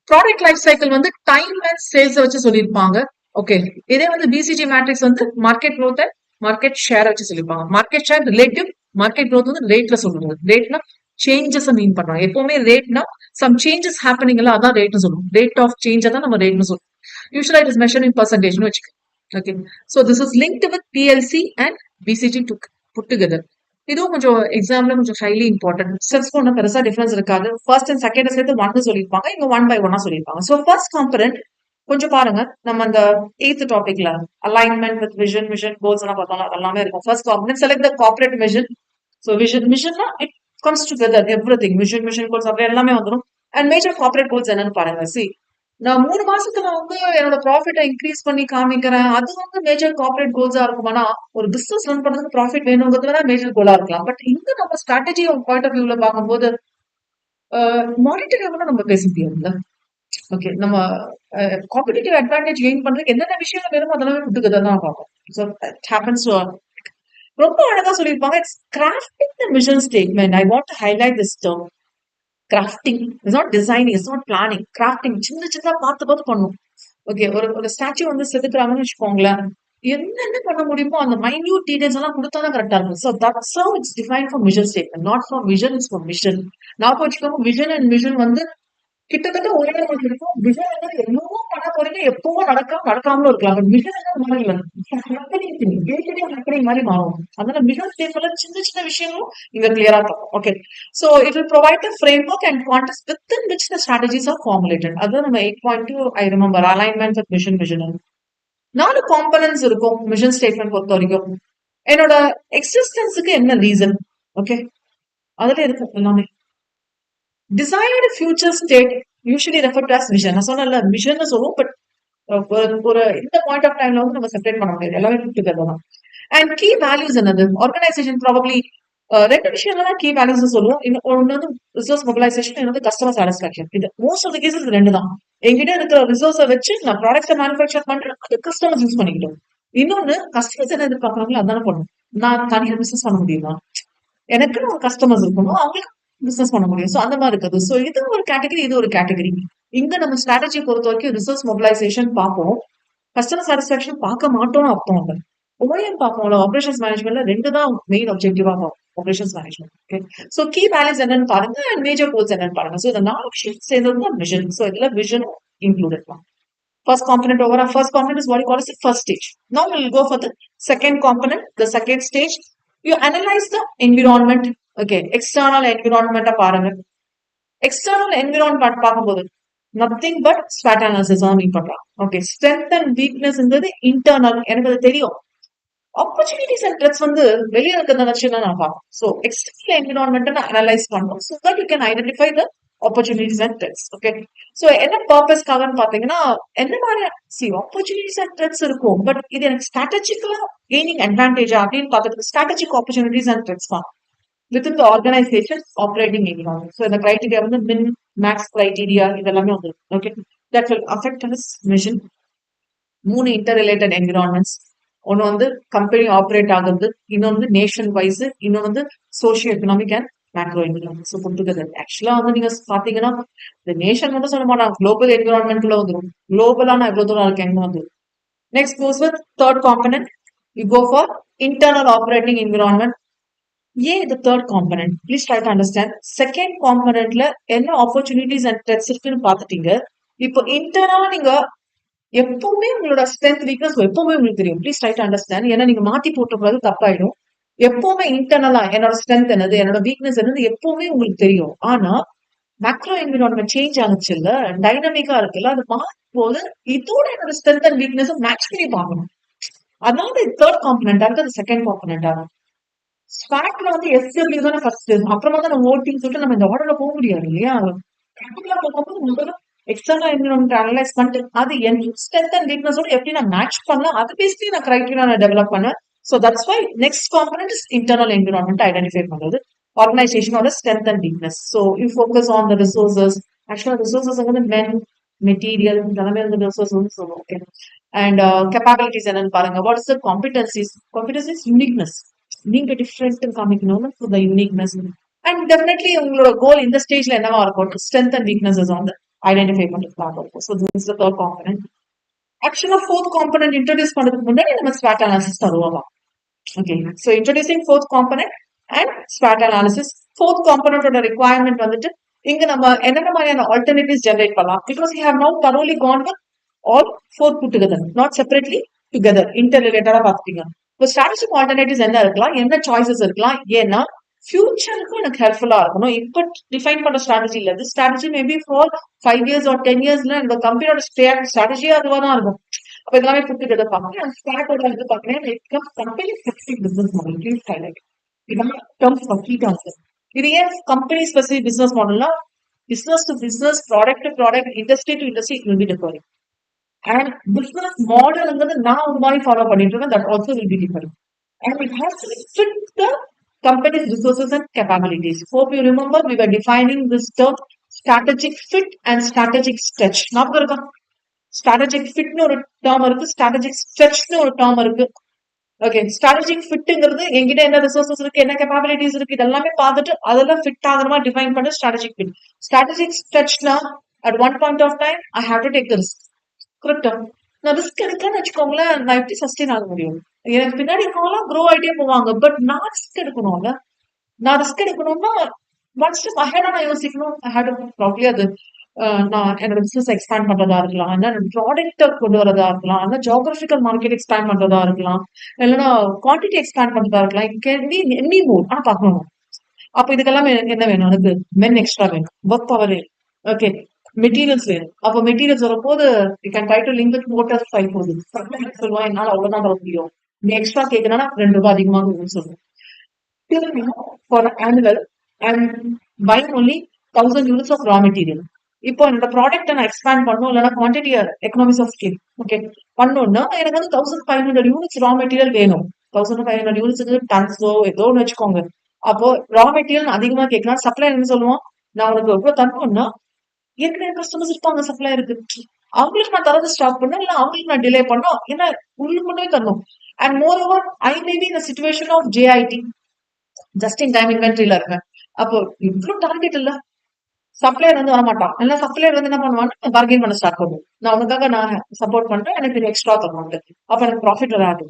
Product life cycle வந்து டைம் அண்ட் சேல்ஸ் வச்சு சொல்லியிருப்பாங்க. ஓகே, இதே வந்து பிசிஜி மேட்ரிக்ஸ் வந்து market growth and market share வச்சு சொல்லியிருப்பாங்க. Market share relative, market growth வந்து ரேட்ல சொல்லுவாங்க. ரேட்னா சேஞ்சஸ் மீன் பண்றாங்க. எப்பவுமே ரேட்னா சம் சேஞ்சஸ் ஹேப்பனிங் எல்லாம் அதான் ரேட்னு சொல்லுவோம். ரேட் ஆஃப் சேஞ்ச் தான் நம்ம ரேட்னு சொல்லுவோம். Usually it is measured in percentage னு வச்சுக்கோங்க. Okay. So this is linked with PLC and BCG to put together. இதுவும் கொஞ்சம் எக்ஸாம்ல கொஞ்சம் ஹைலி இம்பார்ட்டன்ட். ஸ்டெப்ஸ்க்கு ஒன்றும் பெருசா டிஃபரன்ஸ் இருக்காது. ஃபர்ஸ்ட் அண்ட் செகண்ட் சேர்த்து 1 சொல்லியிருப்பாங்க. இங்க 1 by 1 சொல்லியிருப்பாங்க. ஸோ ஃபர்ஸ்ட் காம்பனன்ட் கொஞ்சம் பாருங்க. நம்ம அந்த 8th டாபிக்ல alignment with vision, vision goals எல்லாம் பார்த்தோம். அதெல்லாமே இருக்கும். First component select the corporate vision. So விஷன்னா it comes together everything. Vision goals அப்படியே எல்லாமே வந்துடும். அண்ட் மேஜர் கார்பரேட் கோல்ஸ் என்னன்னு பாருங்க. சி, நான் 3 மாசத்துல வந்து என்னோட ப்ராஃபிட்டை இன்க்ரீஸ் பண்ணி காமிக்கிறேன். அது வந்து மேஜர் கார்பரேட் கோல்ஸா இருக்குமானா, ஒரு பிசினஸ் ரன் பண்றதுக்கு ப்ராஃபிட் வேணுங்கிறதுல மேஜர் கோலா இருக்கலாம். பட் இங்க நம்ம ஸ்ட்ராட்டஜி பாயிண்ட் ஆஃப் வியூல பார்க்கும்போது மானிட்டரி கூட நம்ம பேச முடியாதுல்ல. ஓகே, நம்ம காம்படிட்டிவ் அட்வான்டேஜ் கெயின் பண்றதுக்கு என்னென்ன விஷயங்கள் வேணுமோ அதெல்லாமே விட்டுக்கதை தான் பார்ப்போம். ஸோ இட் ஹேப்பன்ஸ் டு ரொம்ப அழகா சொல்லியிருப்பாங்க. It's crafting the vision statement. I want to highlight this term. Crafting is not designing, is not planning. Crafting சின்ன சின்னதா பார்த்து பார்த்து பண்ணும். ஓகே, ஒரு ஸ்டாச்சு வந்து செதுக்குறாங்கன்னு வச்சுக்கோங்களேன். என்னென்ன பண்ண முடியுமோ அந்த மைன்யூட் டீடைல்ஸ் எல்லாம் கொடுத்தாதான் கரெக்டா இருக்கும். So that's how it's define for vision statement, not for vision, it's for mission. நான் வச்சுக்கோங்க, விஷன் அண்ட் மிஷன் வந்து கிட்டத்தட்ட ஒரே மாதிரி இருக்கும். விஷன் வந்து என்னவோ பண்ண போறீங்க, எப்பவோ நடக்காமலும் இருக்கலாம். பட் விஷன் மாதிரி ஹேப்பனிங் மாதிரி மாறும். அதனால விஷன் ஸ்டேட்மெண்ட்ல சின்ன சின்ன விஷயங்களும் இங்க கிளியரா இருக்கும். Okay, so it will provide the framework and context within which the strategies are formulated. அதுதான் நம்ம 8.2 I remember alignment with vision. 4 components இருக்கும் விஷன் ஸ்டேட்மெண்ட் பொறுத்த வரைக்கும். என்னோட எக்ஸிஸ்டன்ஸுக்கு என்ன ரீசன்? ஓகே, அதுல இருக்கும் எல்லாமே. Desired future state usually refer to us vision. நான் சொன்னல விஷன் சொல்லுவோம். பட் ஒரு இந்த பாயிண்ட் ஆஃப் டைம்ல வந்து நம்ம செப்பரேட் பண்ண முடியாது. எல்லாமே டுகெதர் தான். அண்ட் கீ வேல்யூஸ் என்னது? ஆர்கனைசேஷன் ப்ராபப்ளி 2 விஷயங்கள் கீ வேல்யூஸ் சொல்லுவோம். ஒன்னு வந்து ரிசோர்ஸ் மொபிலைசேஷன், இன்னொரு கஸ்டமர் சாட்டிஸ்பாக்சன். இது மோஸ்ட் ஆஃப் த கேசஸ் 2 தான். என்கிட்ட இருக்கிற ரிசோர்ஸை வச்சு நான் ப்ராடக்ட்ஸை மேனுஃபேக்சர் பண்றேன், அது கஸ்டமர்ஸ் யூஸ் பண்ணிக்கிட்டோம். இன்னொன்னு கஸ்டமர்ஸ் என்ன எதிர்பார்க்கறாங்களோ அதானே பண்ணும். நான் தனியாக பிசினஸ் பண்ண முடியுமா? எனக்குன்னு ஒரு கஸ்டமர்ஸ் இருக்கணும், அவங்களுக்கு பிசினஸ் பண்ண முடியும். ஸோ அந்த மாதிரி இருக்குது. ஸோ இது ஒரு கேட்டகரி, இது ஒரு கேட்டகரி. இங்க நம்ம ஸ்ட்ராட்டஜி பொறுத்த வரைக்கும் ரிசோர்ஸ் மொபிலைசேஷன் பார்ப்போம், கஸ்டமர் சாட்டிஸ்பாக்சன் பார்க்க மாட்டோம்னு அர்த்தம் இல்லை. ஓஎம் பார்ப்போம்ல, ஆபரேஷன்ஸ் மேனேஜ்மெண்ட்ல 2 தான் மெயின் ஆப்ஜெக்டிவா பார்ப்போம். Operations management. Okay, so key values என்னன்னு பாருங்க அண்ட் மேஜர் கோல்ஸ் என்னன்னு பாருங்க. ஸோ இந்த 4 விஷயம் சேர்ந்தது தான் விஷன். ஸோ இதுல விஷன் இன்க்ளூடட் தான். First component over. Our first component is what you call as the first stage. Now we'll go for the second component, the second stage. You analyze the environment. Okay, external environment பாருங்க. External environment பார்க்கும்போது nothing but SWOT analysis தான் மீன் பண்றோம். Okay, strength and weakness ங்கிறது internal. எனக்கு அது தெரியும். Opportunities and threads வந்து வெளியே இருக்கிறத வச்சு தான் நான் பார்ப்போம். ஸோ எக்ஸ்டர்னல் என்விரான்மெண்ட் நான் அனலைஸ் பண்ணணும். So that you can identify the opportunities and threads. Okay, so என்ன பர்பஸ்க்காகன்னு பார்த்தீங்கன்னா, என்ன மாதிரி ஆப்பர்ச்சுனிட்டிஸ் அண்ட் த்ரெட்ஸ் இருக்கும். பட் இது எனக்கு ஸ்ட்ராட்டஜிக்கலா கெய்னிங் அட்வான்டேஜா அப்படின்னு பார்க்கறதுக்கு ஸ்ட்ராட்டஜிக் ஆப்பர்ச்சுனிட்டிஸ் அண்ட் த்ரெட்ஸ் தான் within the organisation operating environment. So இந்த கிரைட்டீரியா வந்து மின் மேக்ஸ் கிரைட்டீரியா இதெல்லாமே வந்து. Okay, that will affect his mission. 3 inter related environments. ஒன்னு வந்து கம்பெனி ஆப்ரேட் ஆகுது, இன்னொன்று நேஷன் வைஸ், இன்னொன்று வந்து socio economic and macro environment. So கொடுத்துக்கிறது ஆக்சுவலா வந்து நீங்க பாத்தீங்கன்னா இந்த நேஷன் மட்டும் சொல்ல மாட்டாங்க, குளோபல் என்விரான்மெண்ட்ல வந்துடும். குளோபலா நான் எவ்வளவு தூரம் இருக்கேன்னு வந்துடும். Next goes with third component, You go for internal operating environment. The third component. Please try to understand. Second componentல என்ன opportunities and threats இருக்குன்னு பார்த்துட்டீங்க. இப்போ இன்டர்னலா நீங்க எப்பவுமே உங்களோட ஸ்ட்ரென்த் வீக்னஸ் எப்பவுமே உங்களுக்கு தெரியும். Please try to understand. ஏன்னா நீங்க மாத்தி போட்டக்கூடாது, தப்பாயிடும். எப்பவுமே இன்டர்னலா என்னோட ஸ்ட்ரென்த் என்னது, என்னோட வீக்னஸ் என்னது எப்பவுமே உங்களுக்கு தெரியும். ஆனா மேக்ரோ என்விரான்மெண்ட் சேஞ்ச் ஆகுச்சு இல்ல, டைனமிக்கா இருக்குல்ல, அது மாறும்போது இதோட என்னோட ஸ்ட்ரென்த் அண்ட் வீக்னஸ் மேட்ச் பண்ணி பார்க்கணும். அதனால தேர்ட் காம்பனண்டா இருக்கு, அது செகண்ட் காம்பனண்டா இருக்கும். ஸ்பாட்ல வந்து எஸ்டபிள்யூ தானே ஃபர்ஸ்ட், அப்புறமா தான் நம்ம ஓட்டிங் சொல்லிட்டு நம்ம இந்த ஆர்டர்ல போக முடியாது இல்லையா? ப்ராக்டிகலா போகும்போது முதல்ல எக்ஸ்டர்னல் என்விரான்மெண்ட் அனலைஸ் பண்ணிட்டு அது என் ஸ்ட்ரென்த் அண்ட் வீக்னஸோட எப்படி நான் மேட்ச் பண்ணலாம், அது பேசி நான் கிரைட்டீரியா நான் டெவலப் பண்ணேன். So that's why next component is internal environment identify பண்றது, ஆர்கனைசேஷனோட strength and weakness. So you focus on the resources. Actually resources வந்து மென், மெட்டீரியல், இதெல்லாமே வந்து ரிசோர்ஸ் வந்து சொல்லுவோம். ஓகே, அண்ட் கெப்பாபிலிட்டிஸ் என்னன்னு பாருங்க. What is the competencies? Competencies uniqueness. நீங்க டிஃப்ரெண்ட் காமிக்கணும்னு த யூனிக்னஸ். அண்ட் டெஃபினெட்லி உங்களோட கோல் இந்த ஸ்டேஜ்ல என்னவா இருக்கும்? ஸ்ட்ரென்த் அண்ட் வீக்னஸஸ் வந்து ஐடென்டிஃபை பண்றதுக்காக இருக்கும். So this is the third component. Actually fourth component introduce பண்றதுக்கு முன்னாடி நம்ம ஸ்வாட் அனாலிசிஸ் தருவோம். Okay, so introducing fourth component and ஸ்வாட் அனாலிசிஸ். ஃபோர்த் காம்பனன்டோட ரிக்வயர்மெண்ட் வந்துட்டு இங்க நம்ம என்னென்ன மாதிரியான ஆல்டர்னேட்டிவ்ஸ் ஜெனரேட் பண்ணலாம், because you have now தரோலி Khan with all four put together, not separately together, inter ரிலேட்டடா பார்த்துட்டீங்க. இப்போ ஸ்ட்ராட்டஜிக் ஆல்டர்னேட்டிவ்ஸ் என்ன இருக்கலாம், என்ன சாய்ஸஸ் இருக்கலாம், ஏன்னா ஃபியூச்சருக்கும் எனக்கு ஹெல்ப்ஃபுல்லா இருக்கணும். இப்போ டிஃபைன் பண்ற ஸ்ட்ராட்டஜி இல்ல, இது strategy maybe for 5 years or 10 yearsல இந்த கம்பெனியோட ஸ்ட்ராட்டஜியே அதுவா தான் இருக்கும். அப்ப இதெல்லாமே புட்டு கிட்ட பாக்கணும். ஸ்டார்டோட இது பாக்கணும். Company specific business model please highlight. இதெல்லாம் டேர்ம்ஸ் கம்ப்ளீட் ஆன்சர். இது ஏன் கம்பெனி ஸ்பெசிபிக் பிசினஸ் மாடல்னா, business to business, product to product, industry to industry will be differing. And business மாடல்ங்கிறது நான் ஒரு மாதிரி ஃபாலோ பண்ணிட்டு இருக்கேன், that also will be differing. And it has to fit the company's resources and capabilities. Hope you remember we were defining this term strategic fit and strategic stretch. ஞாபகம் இருக்கா? Strategic ஃபிட்னு ஒரு term இருக்கு, strategic ஸ்ட்ரெச்னு ஒரு term இருக்கு. Okay, strategic ஃபிட்ங்கிறது என்கிட்ட என்ன resources இருக்கு, என்ன கேப்பபிலிட்டிஸ் இருக்கு, இதெல்லாமே பார்த்துட்டு அதெல்லாம் ஃபிட் ஆகிற மாதிரி டிஃபைன் பண்ண ஸ்ட்ராட்டஜிக் ஃபிட். ஸ்ட்ராட்டஜிக் ஸ்ட்ரெச்னா at one point of time I have to take the risk. கரெக்டா? நான் ரிஸ்க் எடுக்கணும்னு வச்சுக்கோங்களேன், நான் எப்படி சஸ்டெயின் ஆக முடியும்? எனக்கு பின்னாடி இருக்கவங்களாம் க்ரோ ஆகிட்டே போவாங்க, பட் நான் ரிஸ்க் எடுக்கணும்ல. நான் ரிஸ்க் எடுக்கணும்னா ஒன் ஸ்டெப் அஹெடா நான் யோசிக்கணும். ப்ராப்ளி அது நான் என்னோட பிசினஸ் எக்ஸ்பேண்ட் பண்றதா இருக்கலாம், என்னோட ப்ராடக்ட கொண்டு வரதா இருக்கலாம், இல்ல ஜியோகிராபிக்கல் மார்க்கெட் எக்ஸ்பேண்ட் பண்றதா இருக்கலாம், இல்லைன்னா குவான்டிட்டி எக்ஸ்பேண்ட் பண்றதா இருக்கலாம். It can be any more. ஆனா பார்க்கணும். அப்ப இதுக்கெல்லாம் என்ன வேணும்? எனக்கு மென் எக்ஸ்ட்ரா வேணும், ஒர்க் பவர் வேணும், ஓகே, மெட்டீரியல்ஸ் வேணும். அப்ப மெட்டீரியல்ஸ் வரும்போது you can try to link with motor file போகுது சொல்லுவான், என்னால அவ்வளவுதான் தர முடியும், நீ எக்ஸ்ட்ரா கேட்கணும்னா ₹2 அதிகமாக சொல்லுவேன். For annual and buying only 1000 units of raw material. இப்போ என்னோட ப்ராடக்ட் நான் எக்ஸ்பேண்ட் பண்ணணும், இல்லைன்னா quantity economics of scale okay பண்ணணும்னா எனக்கு வந்து 1500 units ரா மெட்டீரியல் வேணும். 1500 unitsக்கு டன்ஸோ ஏதோ ஒன்று வச்சுக்கோங்க. அப்போ ரா மெட்டீரியல் அதிகமா கேட்கலாம். சப்ளை என்ன சொல்லுவோம், நான் உனக்கு எவ்வளவு தரணும்னா ஏற்கனவே கஸ்டமர்ஸ் இருப்பாங்க சப்ளை இருக்கு, அவங்களுக்கு நான் தரது ஸ்டாப் பண்ணும், இல்ல அவங்களுக்கு நான் டிலே பண்ணோம், ஏன்னா உங்களுக்கு மட்டுமே தரணும். And moreover I maybe இந்த situation of JIT, just in time இன்வென்ட்ரியில இருக்கேன். அப்போ இவ்வளவு டார்கெட் இல்ல, சப்ளையர் வந்து வரமாட்டான். இல்ல சப்ளையர் வந்து என்ன பண்ணுவாங்க, பார்கெயின் பண்ண ஸ்டார்ட் பண்ணுவோம். நான் உனக்காக நான் சப்போர்ட் பண்றேன், எனக்கு எக்ஸ்ட்ரா தருவாங்க, அப்ப எனக்கு ப்ராஃபிட் வராது.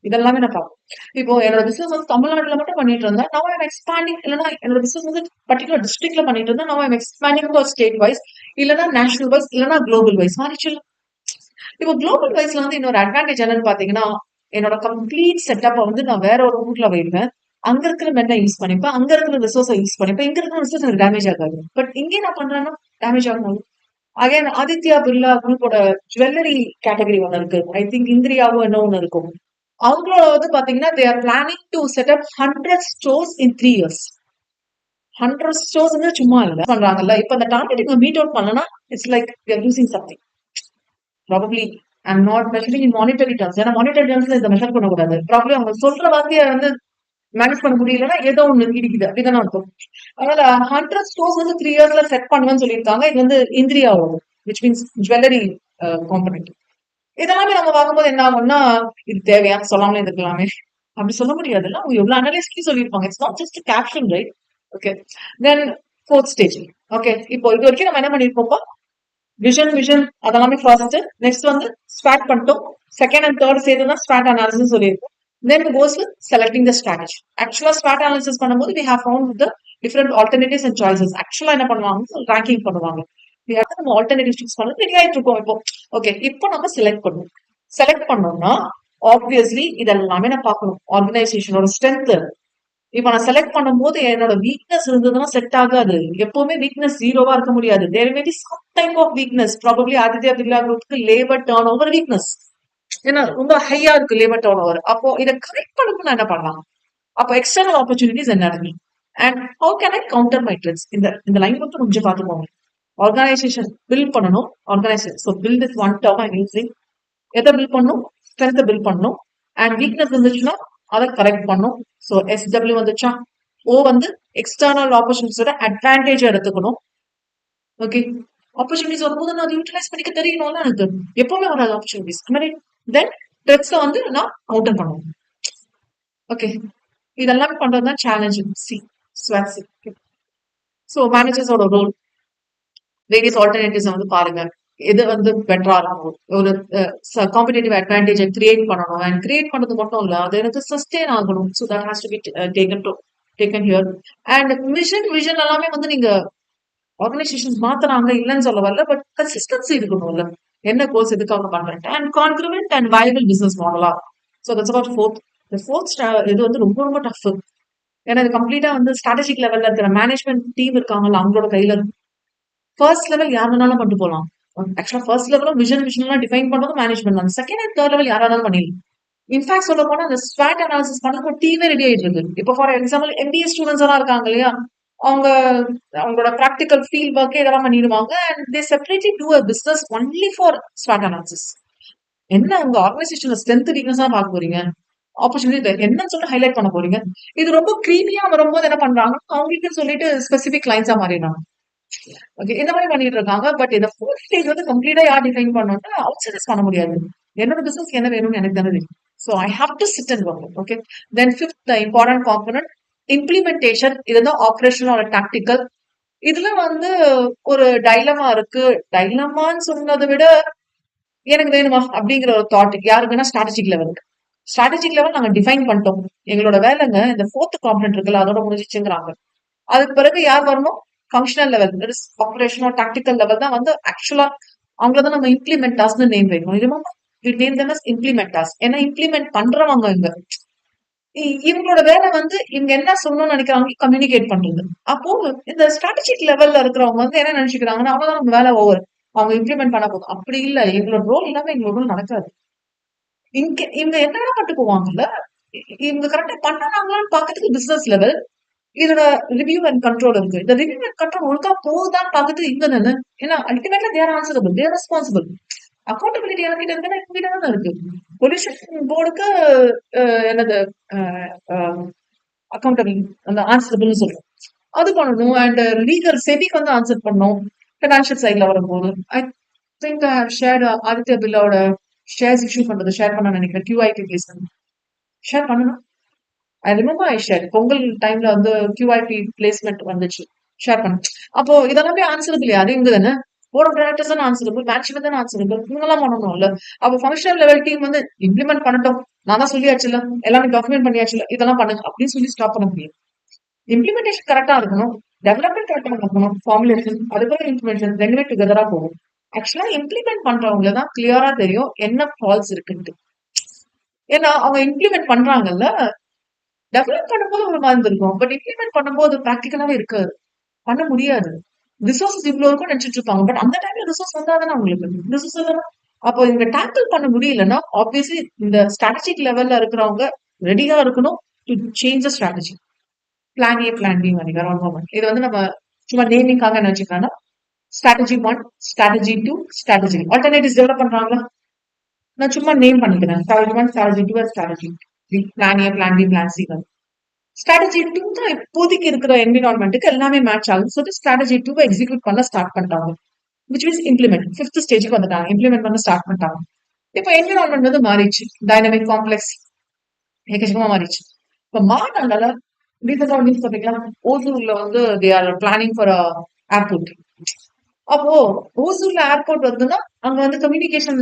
இதெல்லாமே நான் பார்ப்போம். இப்போ என்னோட பிசினஸ் வந்து தமிழ்நாட்டுல மட்டும் பண்ணிட்டு இருந்தேன். நவ ஐம் எக்ஸ்பேண்டிங், இல்லைன்னா என்னோட பிசினஸ் வந்து பர்டிகுலர் டிஸ்ட்ரிக்ட்ல பண்ணிட்டு இருந்தேன். Now I'm expanding for state wise, இல்லைன்னா நேஷனல் வைஸ், இல்லைன்னா குளோபல் வைஸ் மாறிச்சு. இப்போ குளோபல் வைஸ்ல வந்து இன்னொரு அட்வான்டேஜ் என்னன்னு பாத்தீங்கன்னா, என்னோட கம்ப்ளீட் செட்டப்பை வந்து நான் வேற ஒரு ஊர்ல வைப்பேன். அங்க இருக்கிற மென்னை யூஸ் பண்ணிப்பேன், அங்க இருக்கிற ரிசோர்ஸை யூஸ் பண்ணிப்பேன். இங்க இருக்கிற ரிசோர்ஸ் எனக்கு டேமேஜ் ஆகாது. பட் இங்கே நான் பண்றேன்னா டேமேஜ் ஆகும். அகைன் ஆதித்யா பிர்லா குரூப்போட ஜுவல்லரி கேட்டகரி ஒன்று இருக்கு, ஐ திங்க் இந்திரியாவும் என்ன ஒன்று இருக்கும். அவங்களோட வந்து பாத்தீங்கன்னா they are planning to set up 100 stores in 3 years. 100 stores சும்மா இல்ல பண்றாங்கல்ல. இப்ப அந்த டார்கெட் மீட் அவுட் பண்ணனா it's like we are losing something. Probably I'm not measuring in monetary terms. ஏன்னா monetary termsல இதை மெஷர் பண்ணக்கூடாது. ப்ராப்ளி அவங்க சொல்ற வார்த்தையை வந்து மேனேஜ் பண்ண முடியலன்னா ஏதோ ஒண்ணு இடிக்குது, அப்படிதானே இருக்கும். அதனால 100 stores வந்து 3 yearsல செட் பண்ணுவேன்னு சொல்லியிருக்காங்க. இது வந்து இந்திரியாவோட which means ஜுவல்லரி காம்பனன்ட். இதெல்லாமே நம்ம பார்க்கும்போது என்ன ஆகும்னா, இது தேவையான்னு சொல்லாமலே இருக்கலாமே, அப்படி சொல்ல முடியாதுல்ல. அவங்க எவ்வளவு அனலைஸ்க்கு சொல்லியிருப்பாங்க. It's not just caption, right? Okay, then fourth stage. Okay, இப்போ இது வரைக்கும் நம்ம என்ன பண்ணிருப்போம்ப்பா, விஷன் அதெல்லாமே ஃபர்ஸ்ட். நெக்ஸ்ட் வந்து ஸ்வாட் பண்ணிட்டோம். செகண்ட் அண்ட் தேர்ட் சேர்த்து தான் ஸ்வாட் அனாலிசிஸ் சொல்லியிருக்கோம். Then goes with selecting the strategy. Actually ஸ்வாட் அனாலிசிஸ் பண்ணும்போது we have found the different alternatives and choices. ஆக்சுவலா என்ன பண்ணுவாங்க, ரேங்கிங் பண்ணுவாங்க. நம்ம ஆல்டர்னேட்டிவ் சூஸ் பண்ண ரெடி ஆயிட்டு இருக்கோம் இப்போ. ஓகே, இப்போ நம்ம செலக்ட் பண்ணுவோம். செலக்ட் பண்ணோம்னா ஆப்வியஸ்லி இதெல்லாமே நான் பார்க்கணும். ஆர்கனைசேஷனோட ஸ்ட்ரென்த். இப்ப நான் செலக்ட் பண்ணும்போது என்னோட வீக்னஸ் இருந்ததுன்னா செட் ஆகாது. எப்பவுமே வீக்னஸ் ஜீரோவா இருக்க முடியாது. There may be some type of weakness. Probably Aditya Birla குரூப்க்கு லேபர் டர்ன் ஓவர் வீக்னஸ். ஏன்னா ரொம்ப ஹையா இருக்கு லேபர் டர்ன் ஓவர். அப்போ இதை கரெக்ட் பண்ணணும் நான் என்ன பண்ணலாம்? அப்போ எக்ஸ்டர்னல் ஆப்பர்ச்சுனிட்டிஸ் என்ன இருக்கு? And how can I counter my threats? இந்த லைன் மட்டும் கொஞ்சம் பார்த்துக்கோங்க. ஆர்கனைசேஷன் பில்ட் பண்ணணும். Organisation so build is one term I'm using. எதை பில்ட் பண்ணணும்? ஸ்ட்ரென்த்தை பில்ட் பண்ணணும். அண்ட் வீக்னஸ் இருந்துச்சுன்னா அதை கரெக்ட் பண்ணும். ஸோ SW வந்துச்சா, ஓ வந்து எக்ஸ்டர்னல் ஆப்பர்ச்சுனிட்டிஸோட அட்வான்டேஜ் எடுத்துக்கணும். ஓகே, ஆப்பர்ச்சுனிட்டிஸ் வரும்போது நான் அதை யூட்டிலைஸ் பண்ணிக்க தெரியணும்ல எனக்கு. எப்பவுமே வராது ஆப்பர்ச்சுனிட்டிஸ். தென் ட்ரெட்ஸை வந்து நான் கவுண்டர் பண்ணுவோம். ஓகே, இதெல்லாம் பண்றதுதான் சேலஞ்ச். See SWOTs. ஸோ மேனேஜர்ஸோட ரோல், வேரியஸ் ஆல்டர்னேட்டிவ்ஸ் வந்து பாருங்க. எது வந்து பெட்டரா இருக்கும், ஒரு காம்படிட்டிவ் அட்வான்டேஜை கிரியேட் பண்ணணும். அண்ட் கிரியேட் பண்ணது மட்டும் இல்ல, அது எனக்கு சஸ்டெயின் ஆகணும். So that has to be taken here. And vision எல்லாமே வந்து நீங்க ஆர்கனைசேஷன் மாத்துறாங்க இல்லைன்னு சொல்ல வரல, பட் கன்சிஸ்டன்சி இருக்கணும்ல. என்ன கோர்ஸ் எதுக்காக பண்றேன் அண்ட் கான்கிரிமெண்ட் அண்ட் வயபிள் பிசினஸ் மாடலா. So that's about fourth. இந்த ஃபோர்த் இது வந்து ரொம்ப ரொம்ப டஃப். ஏன்னா இது கம்ப்ளீட்டா வந்து ஸ்ட்ராட்டஜிக் லெவல்ல இருக்கிற மேனேஜ்மெண்ட் டீம் இருக்காங்கல்ல, அவங்களோட கையில. ஃபர்ஸ்ட் லெவல் யார் வேணாலும் கொண்டு போகலாம். ஆக்சுவலா ஃபர்ஸ்ட் லெவலும் விஷன் டிஃபைன் பண்றது மேனேஜ்மெண்ட் தான். செகண்ட் அண்ட் தேர்ட் லெவல் யாராலும் பண்ணிடலாம். இன்ஃபேக்ட் சொல்ல போனா அந்த ஸ்வாட் அனாலிசிஸ் பண்ணது ஒரு டீமே ரெடி ஆயிட்டு இருக்கு. இப்போ ஃபார் எக்ஸாம்பிள் MBA ஸ்டூடெண்ட்ஸ் எல்லாம் இருக்காங்க இல்லையா, அவங்க அவங்களோட ப்ராக்டிகல் ஃபீல்ட் ஒர்க் இதெல்லாம் பண்ணிடுவாங்க. And they separately do a business only for ஸ்வாட் அனாலிசிஸ். என்ன உங்க ஆர்கனைசேஷன்ல ஸ்ட்ரென்த் வீக்னஸா பார்க்க போறீங்க, ஆப்பர்ச்சுனிட்டி என்னன்னு சொல்லிட்டு ஹைலைட் பண்ண போறீங்க. இது ரொம்ப கிரீமியா வரும்போது என்ன பண்றாங்க, அவங்களுக்கு சொல்லிட்டு ஸ்பெசிபிக் லைன்ஸா மாறிடுறாங்க. ஓகே, இந்த மாதிரி பண்ணிட்டு இருக்காங்க. பட் இந்த ஃபோர்த் ஸ்டேஜ் வந்து கம்ப்ளீட்டா யார் டிஃபைன் பண்ணணும்னா அவுட் சைடர்ஸ் பண்ண முடியாது. என்னோட பிசினஸ் என்ன வேணும்னு எனக்கு தானே தெரியும். So I have to sit and work. Okay, then fifth the important component implementation. இதுதான் ஆப்ரேஷனல் டாக்டிக்கல். இதுல வந்து ஒரு டைலமா இருக்கு. டைலமான்னு சொன்னதை விட எனக்கு வேணுமா அப்படிங்கிற ஒரு தாட் யாருக்குன்னா ஸ்ட்ராட்டஜிக் லெவலுக்கு. ஸ்ட்ராட்டஜிக் லெவல் நாங்க டிஃபைன் பண்ணிட்டோம், எங்களோட வேலைங்க இந்த ஃபோர்த் காம்பனன்ட் இருக்குல்ல அதோட முடிஞ்சிச்சுங்கிறாங்க. அதுக்கு பிறகு யார் வரணும்? Functional level, operational tactical level தான் வந்து ஆக்சுவலா அவங்கள தான் நம்ம இம்ப்ளிமெண்டாஸ்னு நேம் வைக்கணும். Remember name them as implementers. ஏன்னா இம்ப்ளிமெண்ட் பண்றவங்க இங்க. இவங்களோட வேலை வந்து இவங்க என்ன சொல்லணும்னு நினைக்கிறாங்க கம்யூனிகேட் பண்றது. அப்போ இந்த ஸ்ட்ராட்டஜிக் லெவல்ல இருக்கிறவங்க வந்து என்ன நினைச்சுக்கிறாங்கன்னா அவ்வளவுதான் நம்ம வேலை ஓவர், அவங்க இம்ப்ளிமெண்ட் பண்ண போதும். அப்படி இல்ல, எங்களோட ரோல் இல்லாம எங்களோட ரோல் நடக்காது. இவங்க என்னென்ன கட்டுக்குவாங்கல்ல, இவங்க கரெக்டா பண்ணாங்களான்னு பாக்கிறதுக்கு பிசினஸ் லெவல் இதோட ரிவ்யூ அண்ட் கண்ட்ரோல் இருக்கு. இந்த ரிவ்யூ அண்ட் கண்ட்ரோல் ஒழுங்கா போகுதான்னு பார்த்துட்டு இங்க தானே. ஏன்னா அல்டிமேட்லா தேர் ஆன்சரபிள், தேர் ரெஸ்பான்சிபிள். அக்கௌண்டபிலிட்டி யார்கிட்ட இருக்குன்னா எங்ககிட்ட தானே இருக்கு. பொல்யூஷன் போர்டுக்கு என்னது அக்கௌண்டபிள் அந்த ஆன்சரபிள்னு சொல்றோம், அது பண்ணணும். அண்ட் லீகல் செபிக்கு வந்து ஆன்சர் பண்ணணும். பினான்சியல் சைட்ல வரும்போது ஐ திங்க் ஷேர் ஆதித்யா பிர்லாவோட ஷேர்ஸ் இஷ்யூ பண்றது ஷேர் பண்ண நினைக்கிறேன். QIP பிளேஸ் ஷேர் பண்ணணும். I remember I share Pongal டைம்ல வந்து QIP பிளேஸ்மெண்ட் வந்துச்சு, ஷேர் பண்ண. அப்போ இதெல்லாமே ஆன்சரபிள் யாரு? இவங்க தானே. போர்ட் ஆஃப் டைரக்டர்ஸ் தான் ஆன்சரபிள், மேனேஜ்மெண்ட் தான் ஆன்சரபிள். இவங்கெல்லாம் பண்ணணும்ல. அப்போ ஃபங்க்ஷனல் லெவல் டீம் வந்து இம்ப்ளிமெண்ட் பண்ணட்டும், நான் தான் சொல்லியாச்சுல, எல்லாமே டாக்குமெண்ட் பண்ணியாச்சுல, இதெல்லாம் பண்ணுங்க அப்படின்னு சொல்லி ஸ்டாப் பண்ண முடியும். இம்ப்ளிமெண்டேஷன் கரெக்டா இருக்கணும், டெவலப்மெண்ட் கரெக்டா இருக்கணும், ஃபார்முலேஷன் அதுக்கப்புறம் இம்ப்ளிமெண்டேஷன் ரெண்டுமே டுகெதரா போகும். ஆக்சுவலா இம்ப்ளிமெண்ட் பண்றவங்க தான் கிளியரா தெரியும் என்ன ஃபால்ஸ் இருக்குன்ட்டு. ஏன்னா அவங்க இம்ப்ளிமெண்ட் பண்றாங்கல்ல, டெவலப் பண்ணும்போது ஒரு மாதிரி இருக்கும், பட் இம்ப்ளிமெண்ட் பண்ணும்போது ப்ராக்டிக்கலாவே இருக்காது, பண்ண முடியாது. ரிசோர்ஸஸ் இவ்வளவு இருக்கும் நினைச்சிட்டு இருப்பாங்க, பட் அந்த டைம்ல ரிசோர்ஸ் வந்தாதானே அவங்களுக்கு ரிசோர்ஸ் இல்லைன்னா. அப்போ இவங்க டேக்கிள் பண்ண முடியலன்னா ஆப்வியஸ்லி இந்த ஸ்ட்ராட்டஜிக் லெவல்ல இருக்கிறவங்க ரெடியா இருக்கணும் to change the strategy. Plan A plan B நினைக்கிறோம். இது வந்து நம்ம சும்மா நேமிங்காக நினைச்சுக்கலாம்னா strategy 1, strategy 2, strategy alternatives develop பண்றாங்களா, நான் சும்மா நேம் பண்ணிக்கிறேன். Strategy 1, strategy 2, strategy plan A plan B plan C. Strategy 2 தான் இப்போதைக்கு இருக்கிற என்விரான்மெண்ட்டுக்கு எல்லாமே மேட்ச் ஆகும் சொல்லிட்டு ஸ்ட்ராட்டஜி 2 எக்ஸிக்யூட் பண்ண ஸ்டார்ட் பண்ணிட்டாங்க. விச் மீன்ஸ் இம்ப்ளிமெண்ட் ஃபிஃப்த் ஸ்டேஜுக்கு வந்துட்டாங்க, இம்ப்ளிமெண்ட் பண்ண ஸ்டார்ட் பண்ணிட்டாங்க. இப்போ என்விரான்மெண்ட் வந்து மாறிடுச்சு, டைனமிக் காம்ப்ளெக்ஸ் ஏகச்சக்கமா மாறிடுச்சு. இப்போ மாறினால ரீசெண்டா நியூஸ் பார்த்தீங்களா, ஓசூர்ல வந்து they are planning for airport. அப்போ ஓசூர்ல ஏர்போர்ட் வந்துன்னா அங்க வந்து கம்யூனிகேஷன்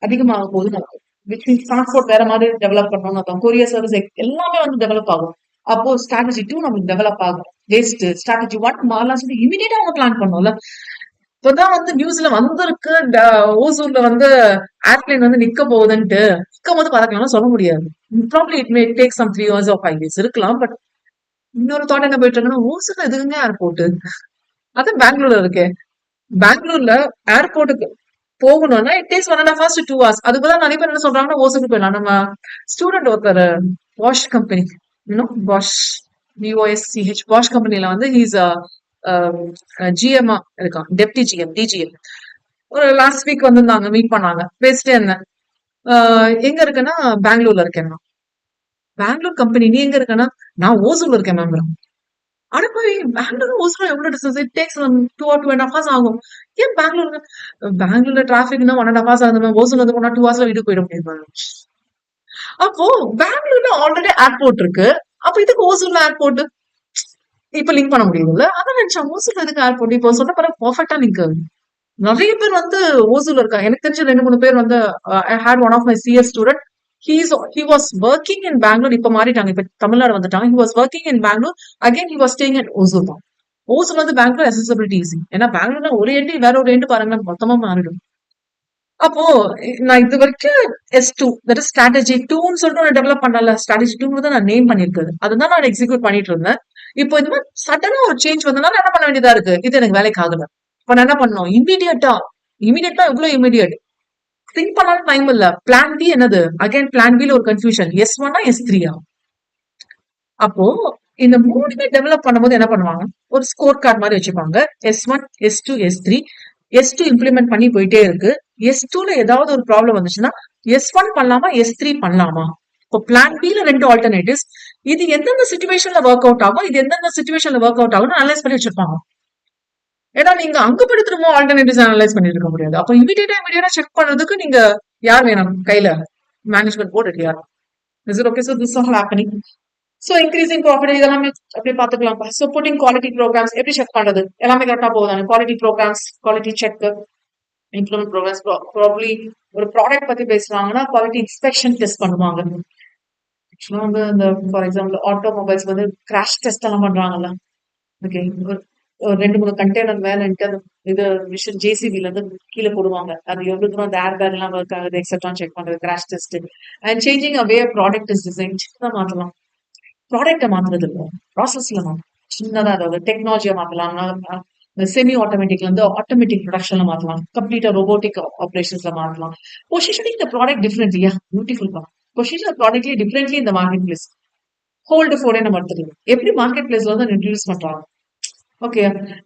அதிகமாக போகுதுன்னு அர்த்தம். விச் மீன்ஸ் டிரான்ஸ்போர்ட் வேற மாதிரி டெவலப் பண்ணணும்னு அர்த்தம். கொரியர் சர்வீஸ் எல்லாமே வந்து டெவலப் ஆகும். அப்போ ஸ்ட்ராட்டஜி 2 நமக்கு டெவலப் ஆகும். வேஸ்ட் ஸ்ட்ராட்டஜி 1 மாறலாம் சொல்லி இமீடியட்டா அவங்க பிளான் பண்ணும்ல. இப்பதான் வந்து நியூஸ்ல வந்திருக்கு ஓசூர்ல வந்து ஏர்பிளைன் வந்து நிக்க போகுதுன்ட்டு. நிக்கும் போது பறக்கலாம்னு சொல்ல முடியாது. Probably it may take some 3 years or 5 years இருக்கலாம். பட் இன்னொரு தாட் என்ன போயிட்டு இருக்குன்னா ஓசூர்ல எதுவுமே ஏர்போர்ட் அது பெங்களூர்ல இருக்கு. பெங்களூர்ல ஏர்போர்ட்டுக்கு போகணும்னா it takes 1.5 hours to 2 hours. அதுக்குதான் நிறைய பேர் என்ன சொல்றாங்கன்னா ஓசூருக்கு போயிடலாம். நம்ம ஸ்டூடெண்ட் ஒருத்தர் வாஷ் கம்பெனி வாஷ் பிஓஎஸ்சிஹெச் வாஷ் கம்பெனில வந்து ஹீஸ் ஜிஎம்ஆ இருக்கான், டெப்டி ஜிஎம் டிஜிஎம். ஒரு லாஸ்ட் வீக் வந்திருந்தாங்க, மீட் பண்ணாங்க, பேசிட்டே இருந்தேன். எங்க இருக்குன்னா பெங்களூர்ல இருக்கேன் நான். பெங்களூர் கம்பெனி நீ எங்க இருக்கேன்னா நான் ஓசூர்ல இருக்கேன் மேம். ஆனா போய் பெங்களூர் ஓசூர் எவ்வளவு distance? It takes 2 or 2.5 hours ஆகும். ஏன் பெங்களூர்? பெங்களூர்ல டிராபிக்னா 1.5 hours ஆகுது மேம். ஓசூர்ல இருந்து போனா 2 hours வீட்டுக்கு போயிட முடியும். அப்போ பெங்களூர்ல ஆல்ரெடி ஏர்போர்ட் இருக்கு. அப்ப இதுக்கு ஓசூர்ல ஏர்போர்ட் இப்ப லிங்க் பண்ண முடியுதுல்ல. அதான் நினைச்சேன் ஓசூர்ல எதுக்கு ஏர்போர்ட். இப்போ சொன்ன பிறகு பர்ஃபெக்டா லிங்க் ஆகுது. நிறைய பேர் வந்து ஓசூர்ல இருக்காங்க. எனக்கு தெரிஞ்ச 2-3 பேர் வந்து I had one of my CS student. He was working in Bangalore. இப்ப மாறிட்டாங்க. இப்ப தமிழ்நாடு வந்துட்டாங்க. He was working in Bangalore. Again, he was staying at Osur தான். ஓசூர்ல வந்து பெங்களூர் accessibility easy. ஏன்னா பெங்களூர்ல ஒரு எண்டு வேற ஒரு எண்டு பாருங்க மொத்தமா மாறிடும். அப்போ நான் இது வரைக்கும் S2 தட் இஸ் ஸ்ட்ராட்டஜி 2ன்னு சொல்லிட்டு நான் டெவலப் பண்ணல. ஸ்ட்ராட்டஜி 2 தான் நான் நேம் பண்ணிருக்கேன். அதுதான் நான் எக்ஸிக்யூட் பண்ணிட்டு இருந்தேன். இப்போ இந்த மாதிரி சடனா ஒரு சேஞ்ச் வந்தனால என்ன பண்ண வேண்டியதா இருக்கு? இது எனக்கு வேலைக்கு ஆகல. இப்ப நான் என்ன பண்ணணும்? இமீடியட்டா எவ்வளவு இமீடியட் திங்க் பண்ணாலும் டைம் இல்ல. பிளான் பி என்னது? அகைன் பிளான் பில ஒரு கன்ஃபியூஷன். S1 S3 அப்போ இந்த மூணுமே டெவலப் பண்ணும்போது என்ன பண்ணுவாங்க? ஒரு ஸ்கோர் கார்டு மாதிரி வச்சுப்பாங்க. S1 S2 S3 S2 implement பண்ணி போயிட்டே இருக்கு. S2ல ஏதாவது ஒரு ப்ராப்ளம் வந்துச்சுன்னா S1 பண்ணலாமா S3 பண்ணலாமா? இப்போ பிளான் பில 2 ஆல்டர்னேட்டிவ்ஸ். இது எந்தெந்த சிச்சுவேஷன்ல ஒர்க் அவுட் ஆகும், இது எந்தெந்த சிச்சுவேஷன்ல ஒர்க் அவுட் ஆகும்னு அனலைஸ் பண்ணி வச்சிருப்பாங்க. ஏன்னா நீங்க அங்க போய் திரும்ப ஆல்டர்னேட்டிவ்ஸ் அனலைஸ் பண்ணிட்டு இருக்க முடியாது. அப்போ இமீடியட்டா செக் பண்றதுக்கு நீங்க யார் வேணும் கையில? மேனேஜ்மெண்ட் போர்டு இருக்கு யார்? Is it okay? So this all happening. So increasing profit இதெல்லாமே அப்படியே பாத்துக்கலாம். சோ புட்டிங் குவாலிட்டி ப்ரோக்ராம்ஸ் எப்படி செக் பண்றது? எல்லாமே கரெக்டா போகுதானே? Quality programs, quality check, implement programs. Probably ஒரு ப்ராடக்ட் பத்தி பேசுறாங்கன்னா குவாலிட்டி இன்ஸ்பெக்ஷன் டெஸ்ட் பண்ணுவாங்க. ஆக்சுவலா வந்து இந்த ஃபார் எக்ஸாம்பிள் ஆட்டோமொபைல்ஸ் வந்து கிராஷ் டெஸ்ட் எல்லாம் பண்றாங்கல்ல. ஓகே, ஒரு 2-3 கண்டெய்னர் மேலன்ட்டு இது மிஷின் ஜேசிபில இருந்து கீழே போடுவாங்க. அது எவ்வளவு தூரம் அந்த ஏர் பேக் எல்லாம் ஒர்க் ஆகுது எக்ஸெட்ரா செக் பண்றது crash test. And changing a way product is design சின்னதா மாத்தலாம். ப்ராடக்ட்டை மாத்துறது இல்லை, ப்ராசஸ்ல மாத்தலாம். சின்னதா அதாவது டெக்னாலஜியை மாத்தலாம். செமி ஆட்டோமேட்டிக்ல இருந்து ஆட்டோமேட்டிக் ப்ரொடக்ஷன்ல மாத்தலாம். கம்ப்ளீட்டா ரோபோட்டிக் ஆபரேஷன்ஸ்ல மாத்தலாம். பொசிஷனிங் த ப்ராடக்ட் டிஃபரெண்ட்லியா பியூட்டிஃபுல் தான். பொசிஷன் ப்ராடக்ட்லி டிஃபரெண்ட்லி இந்த மார்க்கெட் பிளேஸ். ஹோல்டு ஃபோரே நம்ம எடுத்துக்கலாம். எப்படி மார்க்கெட் பிளேஸ்ல வந்து இன்ட்ரடியூஸ் பண்றாங்க. Okay,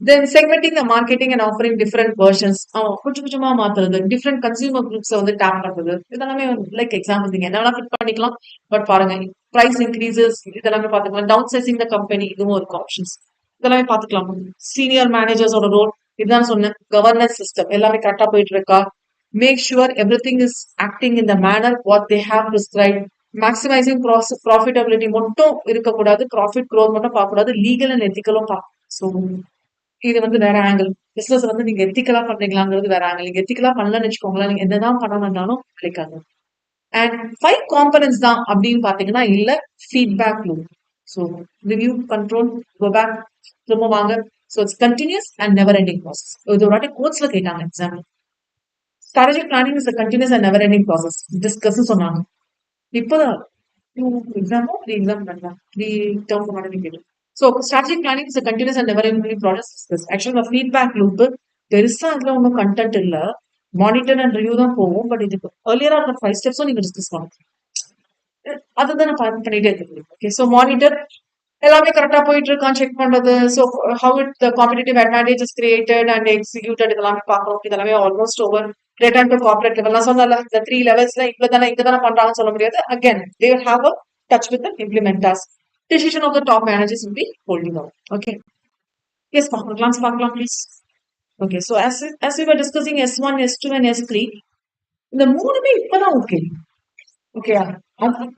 then செக்மெண்டிங் the marketing and offering different versions. கொஞ்சம் கொஞ்சமா மாத்துறது, டிஃபரெண்ட் கன்சியூமர் குரூப்ஸ் வந்து டேப் பண்றது, இதெல்லாமே லைக் எக்ஸாம்பிள் நீங்க என்ன வேணா ஃபிட் பண்ணிக்கலாம். பட் பாருங்க, பிரைஸ் இன்க்ரீசஸ் இதெல்லாமே பாத்துக்கலாம். டவுன் சைசிங் த கம்பெனி இதுவும் இருக்கு ஆப்ஷன்ஸ். இதெல்லாமே பாத்துக்கலாம். சீனியர் மேனேஜர்ஸோட ரோல் இதுதான் சொன்னேன். கவர்னன்ஸ் சிஸ்டம் எல்லாமே கரெக்டா போயிட்டு இருக்கா? Make sure everything is acting in the manner what they have prescribe. Maximising profitability மட்டும் இருக்கக்கூடாது, ப்ராஃபிட் க்ரோத் மட்டும் பார்க்கக்கூடாது, லீகல் அண்ட் எத்திக்கலும் பார்க்கணும். ஸோ இது வந்து வேற ஆங்கிள். பிசினஸ் வந்து நீங்க எத்திக்கலா பண்றீங்களாங்கிறது வேற ஆங்கிள். நீங்க எத்திக்கலா பண்ணலன்னு வச்சுக்கோங்களேன், நீங்க என்னதான் பண்ணணும்னாலும் கிடைக்காது. அண்ட் 5 காம்பனன்ட்ஸ் தான் அப்படின்னு பாத்தீங்கன்னா இல்ல, feedback loop. So review, control, go back, திரும்ப வாங்க. So it's continuous and never ending process. இது ஒரு வாட்டி கோர்ஸ்ல கேட்டாங்க example. Strategy planning is continuous and never ending process discuss சொன்னாங்க. இப்போதான் எக்ஸாமோ 3 எக்ஸாம் பண்ணலாம், 3 டேர்ம் மாதிரி கேட்டு. So strategic planning is a continuous and never ending process. Actually, the feedback loop பெருசா அதுல ஒன்றும் கண்டென்ட் இல்ல. மானிட்டர் அண்ட் ரிவ்யூ தான் போகும். பட் இதுக்கு earlier அந்த 5 ஸ்டெப்ஸும் நீங்க டிஸ்கஸ் பண்ணலாம். அதுதான் நான் பண்ணிட்டே இருக்கேன். ஓகே, ஸோ மானிட்டர் எல்லாமே கரெக்டா போயிட்டு இருக்கான்னு செக் பண்றது. So how it the competitive advantage is created and executed இதெல்லாமே பார்க்கணும். இதெல்லாமே almost over. Return to corporate level நான் சொன்னல, இந்த 3 லெவல்ஸ்ல இங்க தானே பண்றாங்கன்னு சொல்ல முடியாது. Again they will have a touch with the implementers. Decision of the top managers will be holding out. Okay. Yes, பார்க்கலாம் please. Okay, so as we were discussing S1, S2 and S3, இந்த மூணுமே இப்பதான் okay. ஓகேயா?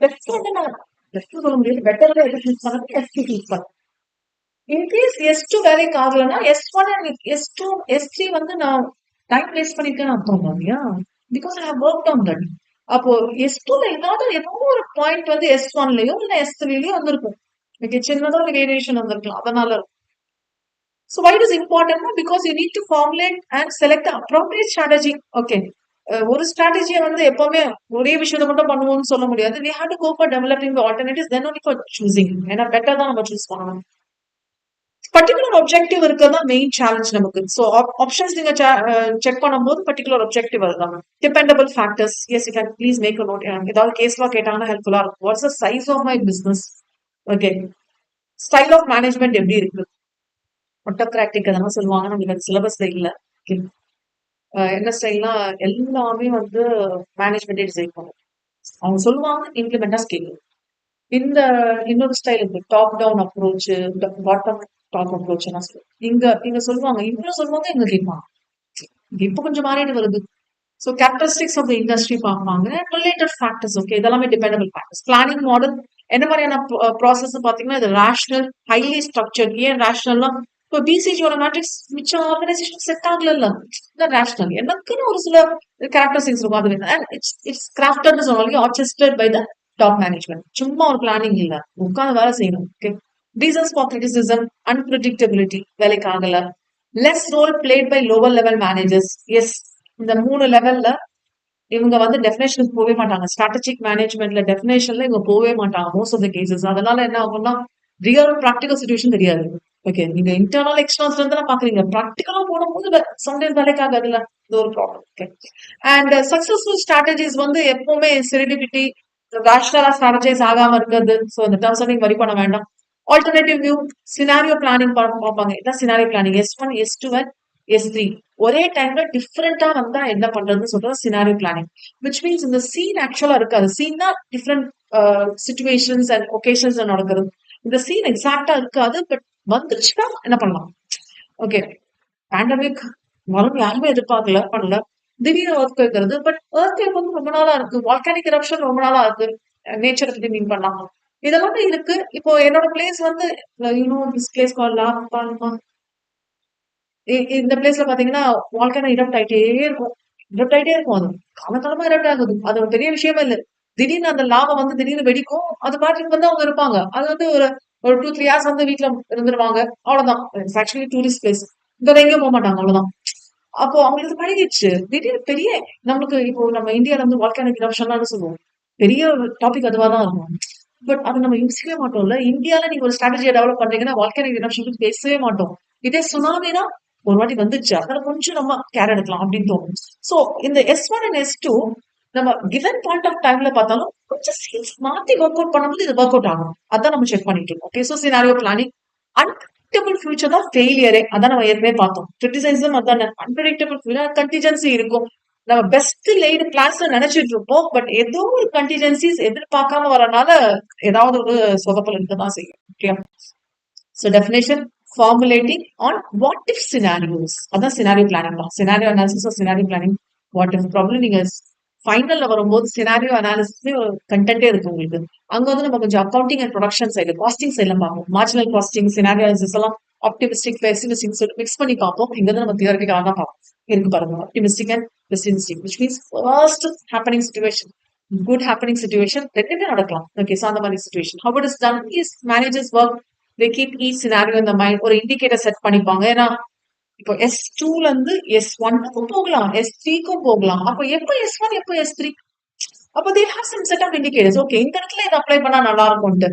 Best வந்து நான் best சொல்ல முடியாது. Better எது சூஸ் பண்ணது S2 சூஸ் பண்ணேன். இன்கேஸ் S2 வேலைக்கு ஆகலன்னா S1 அண்ட் S2 S3 வந்து நான் டைம் வேஸ்ட் பண்ணிருக்கேன்னு அர்த்தம் இல்லையா? Because I have work on that. அப்போ S2ல ஏதோ ஒரு பாயிண்ட் வந்து S1லயோ இல்ல S3லயோ வந்திருக்கும். ஓகே, சின்னதா ஒரு வேரியேஷன் வந்திருக்கலாம். அதனால so why it is important? Because you need to formulate and select the appropriate strategy. Okay. ஒரு ஸ்ட்ராட்டஜியை வந்து எப்பவுமே ஒரே விஷயத்த மட்டும் பண்ணுவோம்னு சொல்ல முடியாது. We have to go for developing the alternatives, then only for choosing. ஏன்னா பெட்டர் தான் நம்ம சூஸ் பண்ணணும். பர்டிகுலர் objective இருக்கிறது தான் மெயின் சேலஞ்ச் நமக்கு. ஸோ ஆப்ஷன்ஸ் நீங்க செக் பண்ணும்போது பர்டிகுலர் objective அதுதான். Dependable factors. Yes you can please make a note. ஏதாவது கேஸ்லாம் கேட்டாங்கன்னா ஹெல்ப்ஃபுல்லா இருக்கும். What's the size of my business? Okay. Style of management எப்படி இருக்கு? ஆட்டோகிராட்டிக் அதெல்லாம் சொல்லுவாங்க. நம்மளுக்கு அது சிலபஸ்ல இல்ல. என்ன ஸ்டைல்னா எல்லாமே வந்து மேனேஜ்மெண்டே டிசைட் பண்ணும். அவங்க சொல்லுவாங்க, இம்ப்ளிமெண்டா ஸ்கேல். இந்த இன்னொரு ஸ்டைல் இருக்கு, top down approach, bottom top approach எல்லாம் இங்க சொல்லுவாங்க, இவ்வளவு சொல்லுவாங்க, இங்க கேட்பாங்க. இப்ப கொஞ்சம் மாறிட்டு வருது. So characteristics of the industry பார்ப்பாங்க. Related factors. ஓகே, இதெல்லாமே டிபெண்டபிள் ஃபேக்டர்ஸ். பிளானிங் மாடல் என்ன மாதிரியான ப்ராசஸ் பார்த்தீங்கன்னா, இது ரேஷனல், ஹைலி ஸ்ட்ரக்சர்ட். ஏன் ரேஷனல்னா இப்போ பிசிஜியோட மேட்ரிக்ஸ் மிச்ச ஆர்கனைசேஷன் செட் ஆகல. ரேஷனல் எனக்குன்னு ஒரு சில கேரக்டரிஸ்டிக்ஸ் இருக்கும். அது இட்ஸ் கிராஃப்டட்னு சொல்லுவாங்க, orchestrate by the top management. சும்மா ஒரு பிளானிங் இல்ல, உட்காந்து வேலை செய்யணும். Okay. Reasons for criticism, unpredictability, வேலைக்கு ஆகல. Less role played by lower level managers. Yes, இந்த 3 லெவல்ல இவங்க வந்து டெஃபினேஷனுக்கு போகவே மாட்டாங்க. ஸ்ட்ராட்டஜிக் மேனேஜ்மெண்ட்ல டெஃபினேஷன்ல இவங்க போகவே மாட்டாங்க மோஸ்ட் ஆஃப் த கேசஸ். அதனால என்ன ஆகும்னா ரியல் ப்ராக்டிகல் சிச்சுவேஷன் தெரியாது. ஓகே, நீங்க இன்டர்னல் எக்ஸ்டர்னல் இருந்து தான் பாக்குறீங்க. ப்ராக்டிகலா போடும்போது சம்டைம்ஸ் வேலைக்காக அதுல இது ஒரு problem. Okay. And successful strategies வந்து எப்பவுமே செரிடிபிட்டி, ரேஷனலா ஸ்ட்ராட்டஜைஸ் ஆகாம இருக்கிறது. ஸோ இந்த டர்ம்ஸ் நீங்க வரி பண்ண வேண்டாம். ஆல்டர்னேட்டிவ் வியூ, சினாரியோ பிளானிங் பார்ப்பாங்க. இதான் scenario planning. S1, S2 and S3 ஒரே டைம்ல டிஃப்ரெண்டா வந்தா என்ன பண்றதுன்னு சொல்றது சினாரியோ பிளானிங். விச் மீன்ஸ் இந்த சீன் ஆக்சுவலா இருக்காது. சீன்னா டிஃப்ரெண்ட் சிச்சுவேஷன்ஸ் அண்ட் ஒகேஷன்ஸ் நடக்குது. இந்த சீன் எக்ஸாக்டா இருக்காது. பட் வந்துச்சுன்னா என்ன பண்ணலாம்? ஓகே, பேண்டமிக் வரும் யாருமே எதிர்பார்க்கல, பண்ணல. திடீர்னு ஒர்க் வைக்கிறது. பட் ஒர்க் வந்து ரொம்ப நாளா இருக்கு. வால்கானிக் இரப்ஷன் ரொம்ப நாளா இருக்கு. நேச்சரை பத்தி மீன் பண்ணலாம். இதெல்லாமே இருக்கு. இப்போ என்னோட பிளேஸ் வந்து திஸ் பிளேஸ் கால் இந்த பிளேஸ்ல பாத்தீங்கன்னா வால்கானோ இரப்ட் ஆயிட்டே இருக்கும். இரப்ட் ஆயிட்டே இருக்கும். அது காலகாலமா இரப்ட் ஆகுது. அது ஒரு பெரிய விஷயமே இல்ல. திடீர்னு அந்த லாவா வந்து திடீர்னு வெடிக்கும். அது பாட்டுக்கு வந்து அவங்க இருப்பாங்க. அது வந்து ஒரு 2-3 ஹார்ஸ் வந்து வீட்டுல இருந்துருவாங்க. அவ்வளவுதான். Actually tourist place. இங்க எங்கேயும் போக மாட்டாங்க. அவ்வளவுதான். அப்போ அவங்களுக்கு பழகிடுச்சு. திடீர்னு பெரிய நம்மளுக்கு இப்போ நம்ம இந்தியால வந்து வால்கானிக் இரப்ஷன்லாம் சொல்லுவோம். பெரிய டாபிக் அதுவா தான் இருக்கும். பட் அதை நம்ம யோசிக்கவே மாட்டோம்ல. இந்தியால நீங்க ஒரு ஸ்ட்ராட்டஜியை டெவலப் பண்றீங்கன்னா வால்கானிக் இரப்ஷன் பத்தி பேசவே மாட்டோம். இதே சுனாமினா ஒரு வாட்டி வந்துச்சு, அதில் கொஞ்சம் நம்ம கேர் எடுக்கலாம் அப்படின்னு தோணும். ஸோ இந்த S1 அண்ட் S2 நம்ம கிவன் பாயிண்ட் ஆஃப் டைம்ல பார்த்தாலும் கொஞ்சம் ஸ்கில்ஸ் மாத்தி ஒர்க் அவுட் பண்ணும்போது இது ஒர்க் அவுட் ஆகும். அதான் நம்ம செக் பண்ணிட்டு இருக்கோம். Okay, so scenario planning. Unpredictable future தான் ஃபெயிலியரே. அதான் நம்ம ஏற்கனவே பார்த்தோம். கிரிட்டிசைசம் அதான் அன்பிரடிக்டபிள் ஃபியூச்சர். கண்டிஜென்சி இருக்கும். நம்ம பெஸ்ட் லைடு பிளான்ஸ் நினைச்சிட்டு இருப்போம். பட் ஏதோ ஒரு கண்டிஜென்சிஸ் எதிர்பார்க்காம வரனால ஏதாவது ஒரு சொதப்பல் இருக்கதான் செய்யும். Okay. So definition, formulating on what if scenarios. அதான் சினாரியோ பிளானிங் தான். Scenario analysis or scenario planning. What if problem நீங்க ஃபைனல்ல வரும்போது சினாரியோ அனாலிசிஸ் கண்டென்ட்டே இருக்கு உங்களுக்கு. அங்க வந்து நம்ம கொஞ்சம் accounting and production side, costing சைட்ல பார்ப்போம். மார்ஜினல் காஸ்டிங், சினாரியோ அனாலிசிஸ் எல்லாம் ஆப்டிமிஸ்டிக், பெசிமிஸ்டிக் மிக்ஸ் பண்ணி பார்ப்போம். இங்க வந்து நம்ம தியரிட்டிக்கலா தான் பார்ப்போம். இருக்கு பாருங்க, optimistic and பெசிமிஸ்டிக், which means first happening situation, good happening situation ரெண்டுமே நடக்கலாம். ஓகே, ஸோ அந்த மாதிரி situation. how it is done is managers work. they keep each scenario in the mind. ஒரு இண்டிகேட்டர் செட் பண்ணிப்பாங்க. ஏன்னா இப்போ S2ல இருந்து S1க்கும் போகலாம், S3க்கும் போகலாம். அப்போ எப்போ S1 எப்போ S3? அப்போ they have some set of indicators. Okay, இந்த இடத்துல இதை அப்ளை பண்ணா நல்லா இருக்கும்ட்டு.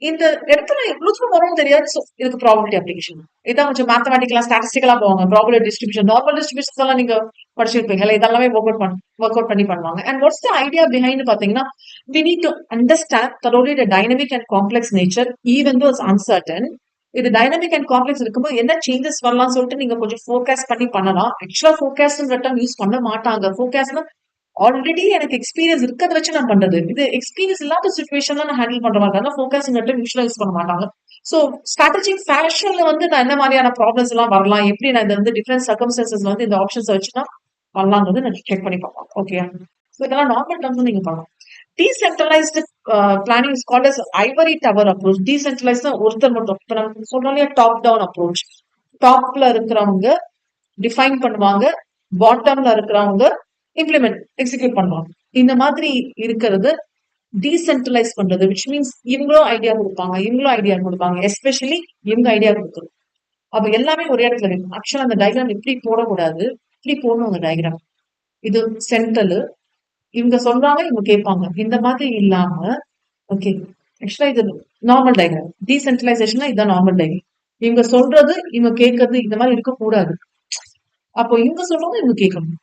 இந்த இடத்துல எவ்வளவு தூரம் வரும்னு தெரியாது. ஸோ இதுக்கு ப்ராபபிலிட்டி அப்ளிகேஷன். இதான் கொஞ்சம் மேத்தமெட்டிக்கலா ஸ்டாட்டிஸ்டிக்கலா போவாங்க. ப்ராபபிலிட்டி டிஸ்ட்ரிபியூஷன், நார்மல் டிஸ்ட்ரிபியூஷன்ஸ் எல்லாம் நீங்க படிச்சிருப்பீங்கல்ல, இதெல்லாமே ஒர்க் அவுட் பண்ணி பண்ணுவாங்க. And what's the idea behind பாத்தீங்கன்னா, we need to understand thoroughly the dynamic and complex nature even though it's uncertain. இது டைனமிக் அண்ட் காம்ப்ளெக்ஸ் இருக்கும்போது என்ன சேஞ்சஸ் வரலாம் சொல்லிட்டு நீங்க கொஞ்சம் ஃபோர்காஸ்ட் பண்ணி பண்ணலாம். ஆக்சுவலா ஃபோர்காஸ்ட்ங்கிற டர்ம் யூஸ் பண்ண மாட்டாங்க. ஃபோர்காஸ்ட்னா ஆல்ரெடி எனக்கு எக்ஸ்பீரியன்ஸ் இருக்கிறத வச்சு நான் பண்றது. இது எக்ஸ்பீரியன்ஸ் இல்லாத சுச்சுவேஷன்ல நான் ஹேண்டில் பண்ற மாதிரி தான். ஃபோர்காஸ்ட்ங்கிற டர்ம் யூஸ்வலா யூஸ் பண்ண மாட்டாங்க. ஸோ ஸ்ட்ராட்டஜிக் ஃபேஷன்ல வந்து நான் என்ன மாதிரியான ப்ராப்ளம்ஸ் எல்லாம் வரலாம், எப்படி நான் இந்த வந்து டிஃப்ரெண்ட் சர்க்கம்ஸ்டன்சஸ் வந்து இந்த ஆப்ஷன்ஸ் வச்சுன்னா வரலாங்கிறது நான் செக் பண்ணி பார்ப்போம். ஓகே, ஸோ இதெல்லாம் நார்மல் டர்ம்ஸ் நீங்க பண்ணலாம். Decentralised planning is called as ivory tower approach. Decentralized ஒருத்தர் மட்டும். இப்ப நம்ம சொல்றோம் இல்லையா டாப் டவுன் அப்ரோச். டாப்ல இருக்கிறவங்க டிஃபைன் பண்ணுவாங்க, பாட்டம்ல இருக்கிறவங்க இம்ப்ளிமெண்ட் எக்ஸிக்யூட் பண்ணுவாங்க. இந்த மாதிரி இருக்கிறது டீசென்ட்ரலைஸ் பண்றது, விச் மீன்ஸ் இவங்களும் ஐடியா கொடுப்பாங்க, இவங்களும் ஐடியா கொடுப்பாங்க, எஸ்பெஷலி இவங்க ஐடியா கொடுக்குறது. அப்ப எல்லாமே ஒரே இடத்துல இருக்கும். ஆக்சுவலா அந்த டயக்ராம் இப்படி போடக்கூடாது, இப்படி போடணும் அந்த டயக்ராம். இது சென்ட்ரல், இவங்க சொல்றாங்க, இவங்க கேட்பாங்க. இந்த மாதிரி இல்லாம, ஓகே ஆக்சுவலா இது நார்மல் டயக்ராம். டீசென்ட்ரலைசேஷன்ல இதுதான் நார்மல் டயக்ராம். இவங்க சொல்றது, இவங்க கேட்கறது இந்த மாதிரி இருக்கக்கூடாது. அப்போ இவங்க சொல்றவங்க இவங்க கேட்கணும்.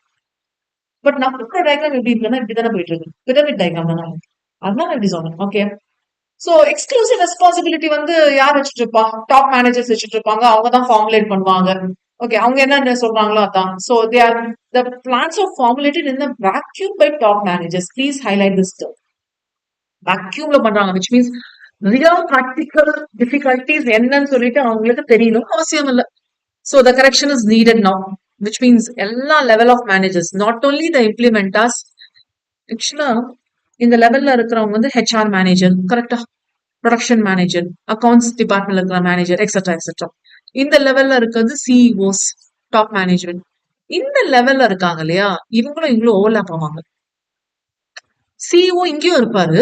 பட் நம்மளோட டயக்ராம் எப்படி இருக்குன்னா இப்படிதானே போயிட்டு இருக்கு. பிரமிட் டயக்ராம் தானே. அதனால இப்படி சொன்னேன். ஓகே. சோ எக்ஸ்க்ளூசிவ் ரெஸ்பான்சிபிலிட்டி வந்து யார் வச்சுட்டு இருப்பா? டாப் மேனேஜர்ஸ் வச்சுட்டு இருப்பாங்க. அவங்க தான் ஃபார்முலேட் பண்ணுவாங்க. ஓகே, அவங்க என்ன சொல்றாங்களோ அதான். So they are the plans are formulated in the vacuum by top managers. Please highlight this term. வேக்யூம்ல பண்றாங்க, which means real practical difficulties என்னன்னு சொல்லிட்டு அவங்களுக்கு தெரியணும் அவசியம் இல்லை. So the correction is needed now, which means எல்லா level of managers, not only the implementers. Actually, இந்த லெவல்ல இருக்கிறவங்க வந்து HR மேனேஜர், கரெக்டா, ப்ரொடக்ஷன் மேனேஜர், அக்கௌண்ட்ஸ் டிபார்ட்மெண்ட்ல இருக்கிற மேனேஜர், எக்ஸெட்ரா எக்ஸெட்ரா. இந்த லெவல்ல இருக்கிறது சிஇஓஸ், டாப் மேனேஜ்மெண்ட். இந்த லெவல்ல இருக்காங்க இல்லையா, இவங்களும் ஓவர்லாப் ஆவாங்க. சிஇஓ இங்கேயும் இருப்பாரு,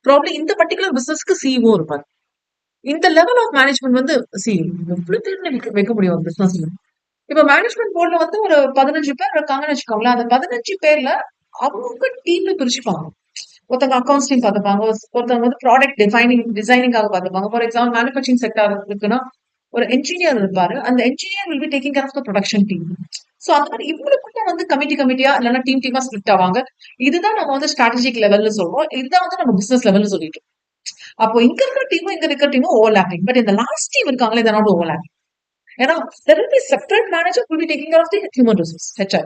ப்ராப்ளி இந்த பர்டிகுலர் பிசினஸ்க்கு சிஇஓ இருப்பாரு. இந்த லெவல் ஆஃப் மேனேஜ்மெண்ட் வந்து வைக்க முடியும் பிசினஸ்ல. இப்ப மேனேஜ்மெண்ட் போர்ட்ல வந்து ஒரு 15 பேர் இருக்காங்கன்னு வச்சுக்கோங்களேன். அந்த 15 பேர்ல அவங்க டீம்ல பிரிச்சுப்பாங்க. ஒருத்தவங்க அக்கௌண்ட்ஸ் டீம் பார்த்துப்பாங்க, ஒருத்தவங்க வந்து ப்ராடக்ட் டிசைனிங்காக பார்த்துப்பாங்க. ஃபார் எக்ஸாம்பிள் மேனுஃபேக்சரிங் செக்டர் இருக்குன்னா ஒரு என்ஜினியர் இருப்பாரு. அந்த engineer will be taking care of the production team. So அந்த மாதிரி இவங்களுக்குள்ள வந்து கமிட்டியா இல்லைன்னா டீமா ஸ்பிளிட் ஆவாங்க. இதுதான் நம்ம வந்து ஸ்ட்ராட்டஜிக் லெவல்ல சொல்றோம். இதுதான் வந்து நம்ம பிசினஸ் லெவல்ல சொல்லிட்டு. அப்போ இங்க இருக்கிற டீமும் இங்க இருக்கிற டீமும் ஓவர்லாப்பிங். பட் இந்த லாஸ்ட் டீம் இருக்காங்களே, இதனால ஓவர்லாப்பிங். ஏன்னா there will be separate manager who will be taking care of the human resource, HR.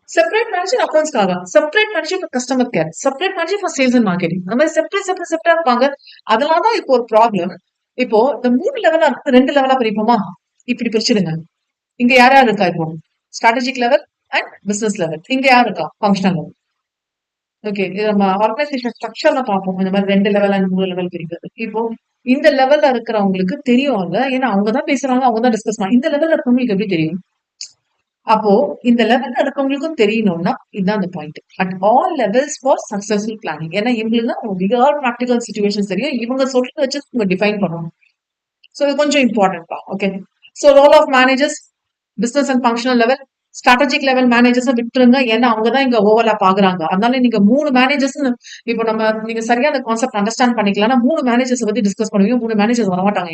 Separate manager அக்கௌண்ட்ஸ்க்காக, separate manager for customer care, separate manager for sales and marketing. அந்த மாதிரி separate இருப்பாங்க. அதனாலதான் இப்போ ஒரு ப்ராப்ளம். இப்போ இந்த 3 லெவலா இருக்கு, 2 லெவலா பிரிப்போமா? இப்படி பிரிச்சிடுங்க. இங்க யார் இருக்கா? இப்போ strategic level and business level. இங்க யார் இருக்கா? Functional level. ஓகே, இது நம்ம ஆர்கனைசேஷன் ஸ்ட்ரக்சர்ல பார்ப்போம். இந்த மாதிரி 2 லெவல் அண்ட் 3 லெவல் பிரிக்கிறது. இப்போ இந்த லெவல்ல இருக்கிறவங்களுக்கு தெரியும், ஏன்னா அவங்கதான் பேசுறாங்க, அவங்கதான் டிஸ்கஸ் பண்ணாங்க. இந்த லெவல்ல இருக்கவங்களுக்கு எப்படி தெரியும்? அப்போ இந்த லெவல்ல இருக்கவங்களுக்கும் தெரியணும்னா இதுதான் அந்த point. At all levels for successful planning. ஏன்னா இவங்களுக்கு ரியல் ப்ராக்டிகல் சிச்சுவேஷன் தெரியும், இவங்க சொல்றதை வச்சு இவங்க டிஃபைன் பண்ணணும். ஸோ இது கொஞ்சம் இம்பார்ட்டன்ட் தான். Okay, so role of managers, business and functional level, strategic level managers விட்டுருங்க, ஏன்னா அவங்கதான் இங்க ஓவர்லாப் ஆகுறாங்க. அதனால நீங்க 3 மேனேஜர்ஸ் இப்போ நீங்க சரியா அந்த கான்செப்ட் அண்டர்ஸ்டாண்ட் பண்ணிக்கலாம். 3 மேனேஜர்ஸ் பத்தி டிஸ்கஸ் பண்ணுவீங்க, 3 மேனேஜர்ஸ் வரமாட்டாங்க.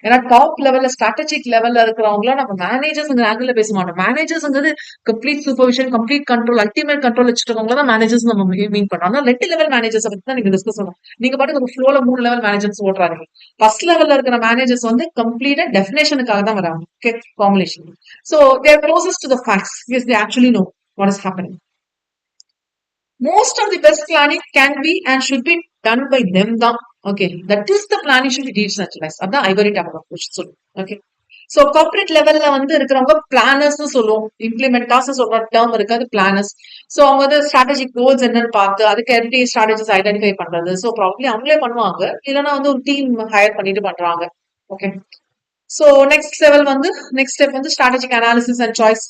ஏன்னா டாப் லெவல்ல ஸ்ட்ராட்டஜிக் லெவல்ல இருக்கிறவங்கள நம்ம மேனேஜர்ஸ் ஆங்கிள் பேச மாட்டோம். மேனேஜர்ஸ்ங்கிறது complete supervision, complete control, ultimate control வச்சுருக்கவங்க தான் மேனேஜர்ஸ் நம்ம மீன் பண்றோம். ஆனா 2 லெவல் மேனேஜர்ஸ் பத்தி தான் நீங்க டிஸ்கஸ் பண்ணணும். நீங்க பாட்டு ஒரு ஃப்ளோல 3 லெவல் மேனேஜர்ஸ் ஓட்டுறாங்க. ஃபர்ஸ்ட் லெவல்ல இருக்கிற மேனேஜர்ஸ் வந்து கம்ப்ளீட்டா டெஃபினேஷனுக்காக தான் வராங்க. Okay, formulation. So they are closest to the facts. Yes, they actually know what is happening. Most of the best planning can be and should be done by them தான். Okay, that is the planning should be decentralised. அதான் Ivory tower approach சொல்லுவோம். Okay, so corporate லெவல்ல வந்து இருக்கிறவங்க planners சொல்லுவோம், இம்ப்ளிமெண்டர்ஸ் சொல்ற term இருக்காது, planners. So அவங்க வந்து ஸ்ட்ராட்டஜிக் கோல்ஸ் என்னன்னு பார்த்து அதுக்கு எப்படி ஸ்ட்ராட்டஜிஸ் ஐடென்டிஃபை பண்றது. சோ ப்ராபப்லி அவங்களே பண்ணுவாங்க, இல்லைன்னா வந்து ஒரு டீம் ஹையர் பண்ணிட்டு பண்றாங்க. ஓகே, சோ நெக்ஸ்ட் ஸ்டெப் வந்து strategic analysis and choice.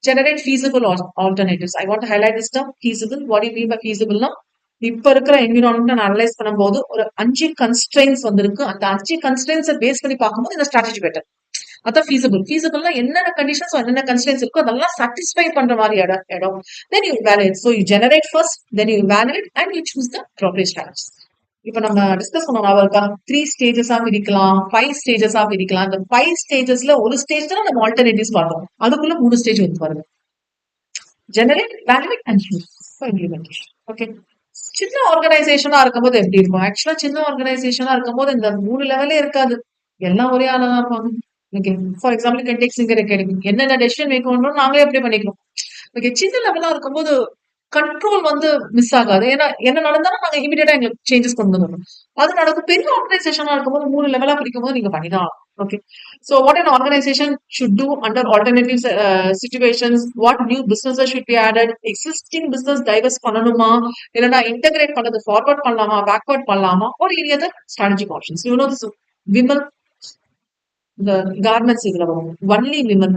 Generate feasible alternatives. I want to highlight this term, feasible. What do you mean by feasible? இப்ப இருக்கிற என்விரான்மெண்ட் அனலைஸ் பண்ணும்போது ஒரு 5 கன்ஸ்ட்ரெயின்ஸ் வந்திருக்கு. அந்த 5 கன்ஸ்ட்ரெயின்ஸை பேஸ் பண்ணி பார்க்கும்போது இந்த ஸ்ட்ராட்டஜி பெட்டர். அதான் feasible. feasibleனா என்னென்ன கண்டிஷன்ஸ், என்னென்ன கன்ஸ்ட்ரெயின்ஸ் இருக்கோ அதெல்லாம் சாட்டிஸ்ஃபை பண்ற மாதிரி இடம். Then you evaluate. So you generate first, then you evaluate and you choose the appropriate strategies. இப்ப நம்ம டிஸ்கஸ் பண்ணோம், அவருக்கா 3 ஸ்டேஜஸா பிரிக்கலாம், 5 ஸ்டேஜஸா பிரிக்கலாம். அந்த 5 ஸ்டேஜஸ்ல ஒரு ஸ்டேஜ் தான் நம்ம ஆல்டர்னேட்டிவ்ஸ் பார்த்தோம். அதுக்குள்ள 3 ஸ்டேஜ் வந்து பாருங்க. Generate, validate and use for implementation. Okay, சின்ன ஆர்கனைசேஷனா இருக்கும்போது எப்படி இருக்கும்? ஆக்சுவலா சின்ன ஆர்கனைசேஷனா இருக்கும்போது இந்த 3 லெவலே இருக்காது, எல்லாம் ஒரே ஆளா தான் இருப்பாங்க. ஓகே, ஃபார் எக்ஸாம்பிள் கென்டெக் சிங்கர் அகாடமி என்னென்ன டெசிஷன் மேக் பண்ணணும் நாங்களே எப்படி பண்ணிக்கிறோம். ஓகே, சின்ன லெவலா இருக்கும்போது கண்ட்ரோல் வந்து மிஸ் ஆகாது. ஏன்னா என்ன நடந்தாலும் நாங்க இமிடியேட்டா எங்களுக்கு சேஞ்சஸ் கொண்டு வந்துடணும். அது நடக்கும். பெரிய ஆர்கனைசேஷனா இருக்கும்போது 3 லெவலா பிரிக்கும்போது நீங்க பண்ணிதான் ஆகணும். Okay. So what an organization should do under alternative situations, what new businesses should be added, existing business divest பண்ணணுமா, இல்லனா integrate பண்றது forward பண்ணலாமா, backward பண்ணலாமா, or any other strategic options. You know this women, இந்த garments இதுல வரும். Only women.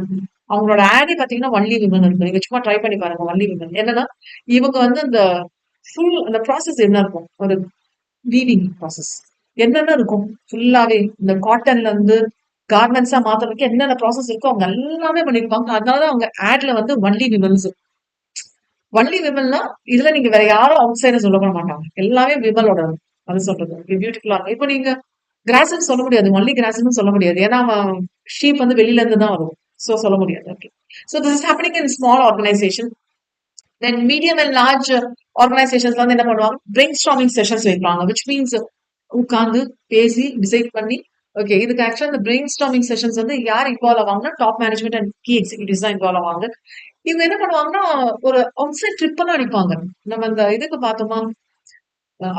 அவங்களோட ஆடே பாத்தீங்கன்னா ஒன்லி விமன் இருக்கு. நீங்க சும்மா ட்ரை பண்ணி பாருங்க. Only women. என்னன்னா இவங்க வந்து அந்த ஃபுல் அந்த ப்ராசஸ் என்ன இருக்கும்? ஒரு வீவிங் ப்ராசஸ். என்னென்ன இருக்கும்? ஃபுல்லாவே இந்த காட்டன்ல இருந்து கார்மெண்ட்ஸா மாத்துறதுக்கு என்னென்ன ப்ராசஸ் இருக்கோ அவங்க எல்லாமே பண்ணிருப்பாங்க. அதனாலதான் அவங்க ஆட்ல வந்து ஒன்லி விமன்ஸ். ஒன்லி விமன்னா இதுல நீங்க வேற யாரும் அவுட் சைடர் சொல்ல மாட்டாங்க. எல்லாமே விமலோட அது சொல்றது. பியூட்டிஃபுல்லா இருக்கும். இப்போ நீங்க கிராஸ்ன்னு சொல்ல முடியாது. ஒன்லி கிராஸ்ன்னு சொல்ல முடியாது. ஏன்னா ஷீப் வந்து வெளியில இருந்து தான் வரும். சோ சொல்ல முடியாது. Okay. So this is happening in small organization. Then medium and large organizations வந்து என்ன பண்ணுவாங்க? brainstorming sessions வைப்பாங்க. Which means உட்கார்ந்து பேசி டிசைட் பண்ணி ஓகே இதுக்கு ஆக்சுவலா இந்த பிரெயின் ஸ்டார்மிங் செஷன்ஸ் வந்து யார் இன்வால்வ் ஆவாங்கன்னா top management and key executives தான் இன்வால்வ் ஆவாங்க. இவங்க என்ன பண்ணுவாங்கன்னா ஒரு அவுட் சைட் ட்ரிப் எல்லாம் அடிப்பாங்க. நம்ம இந்த இதுக்கு பார்த்தோமா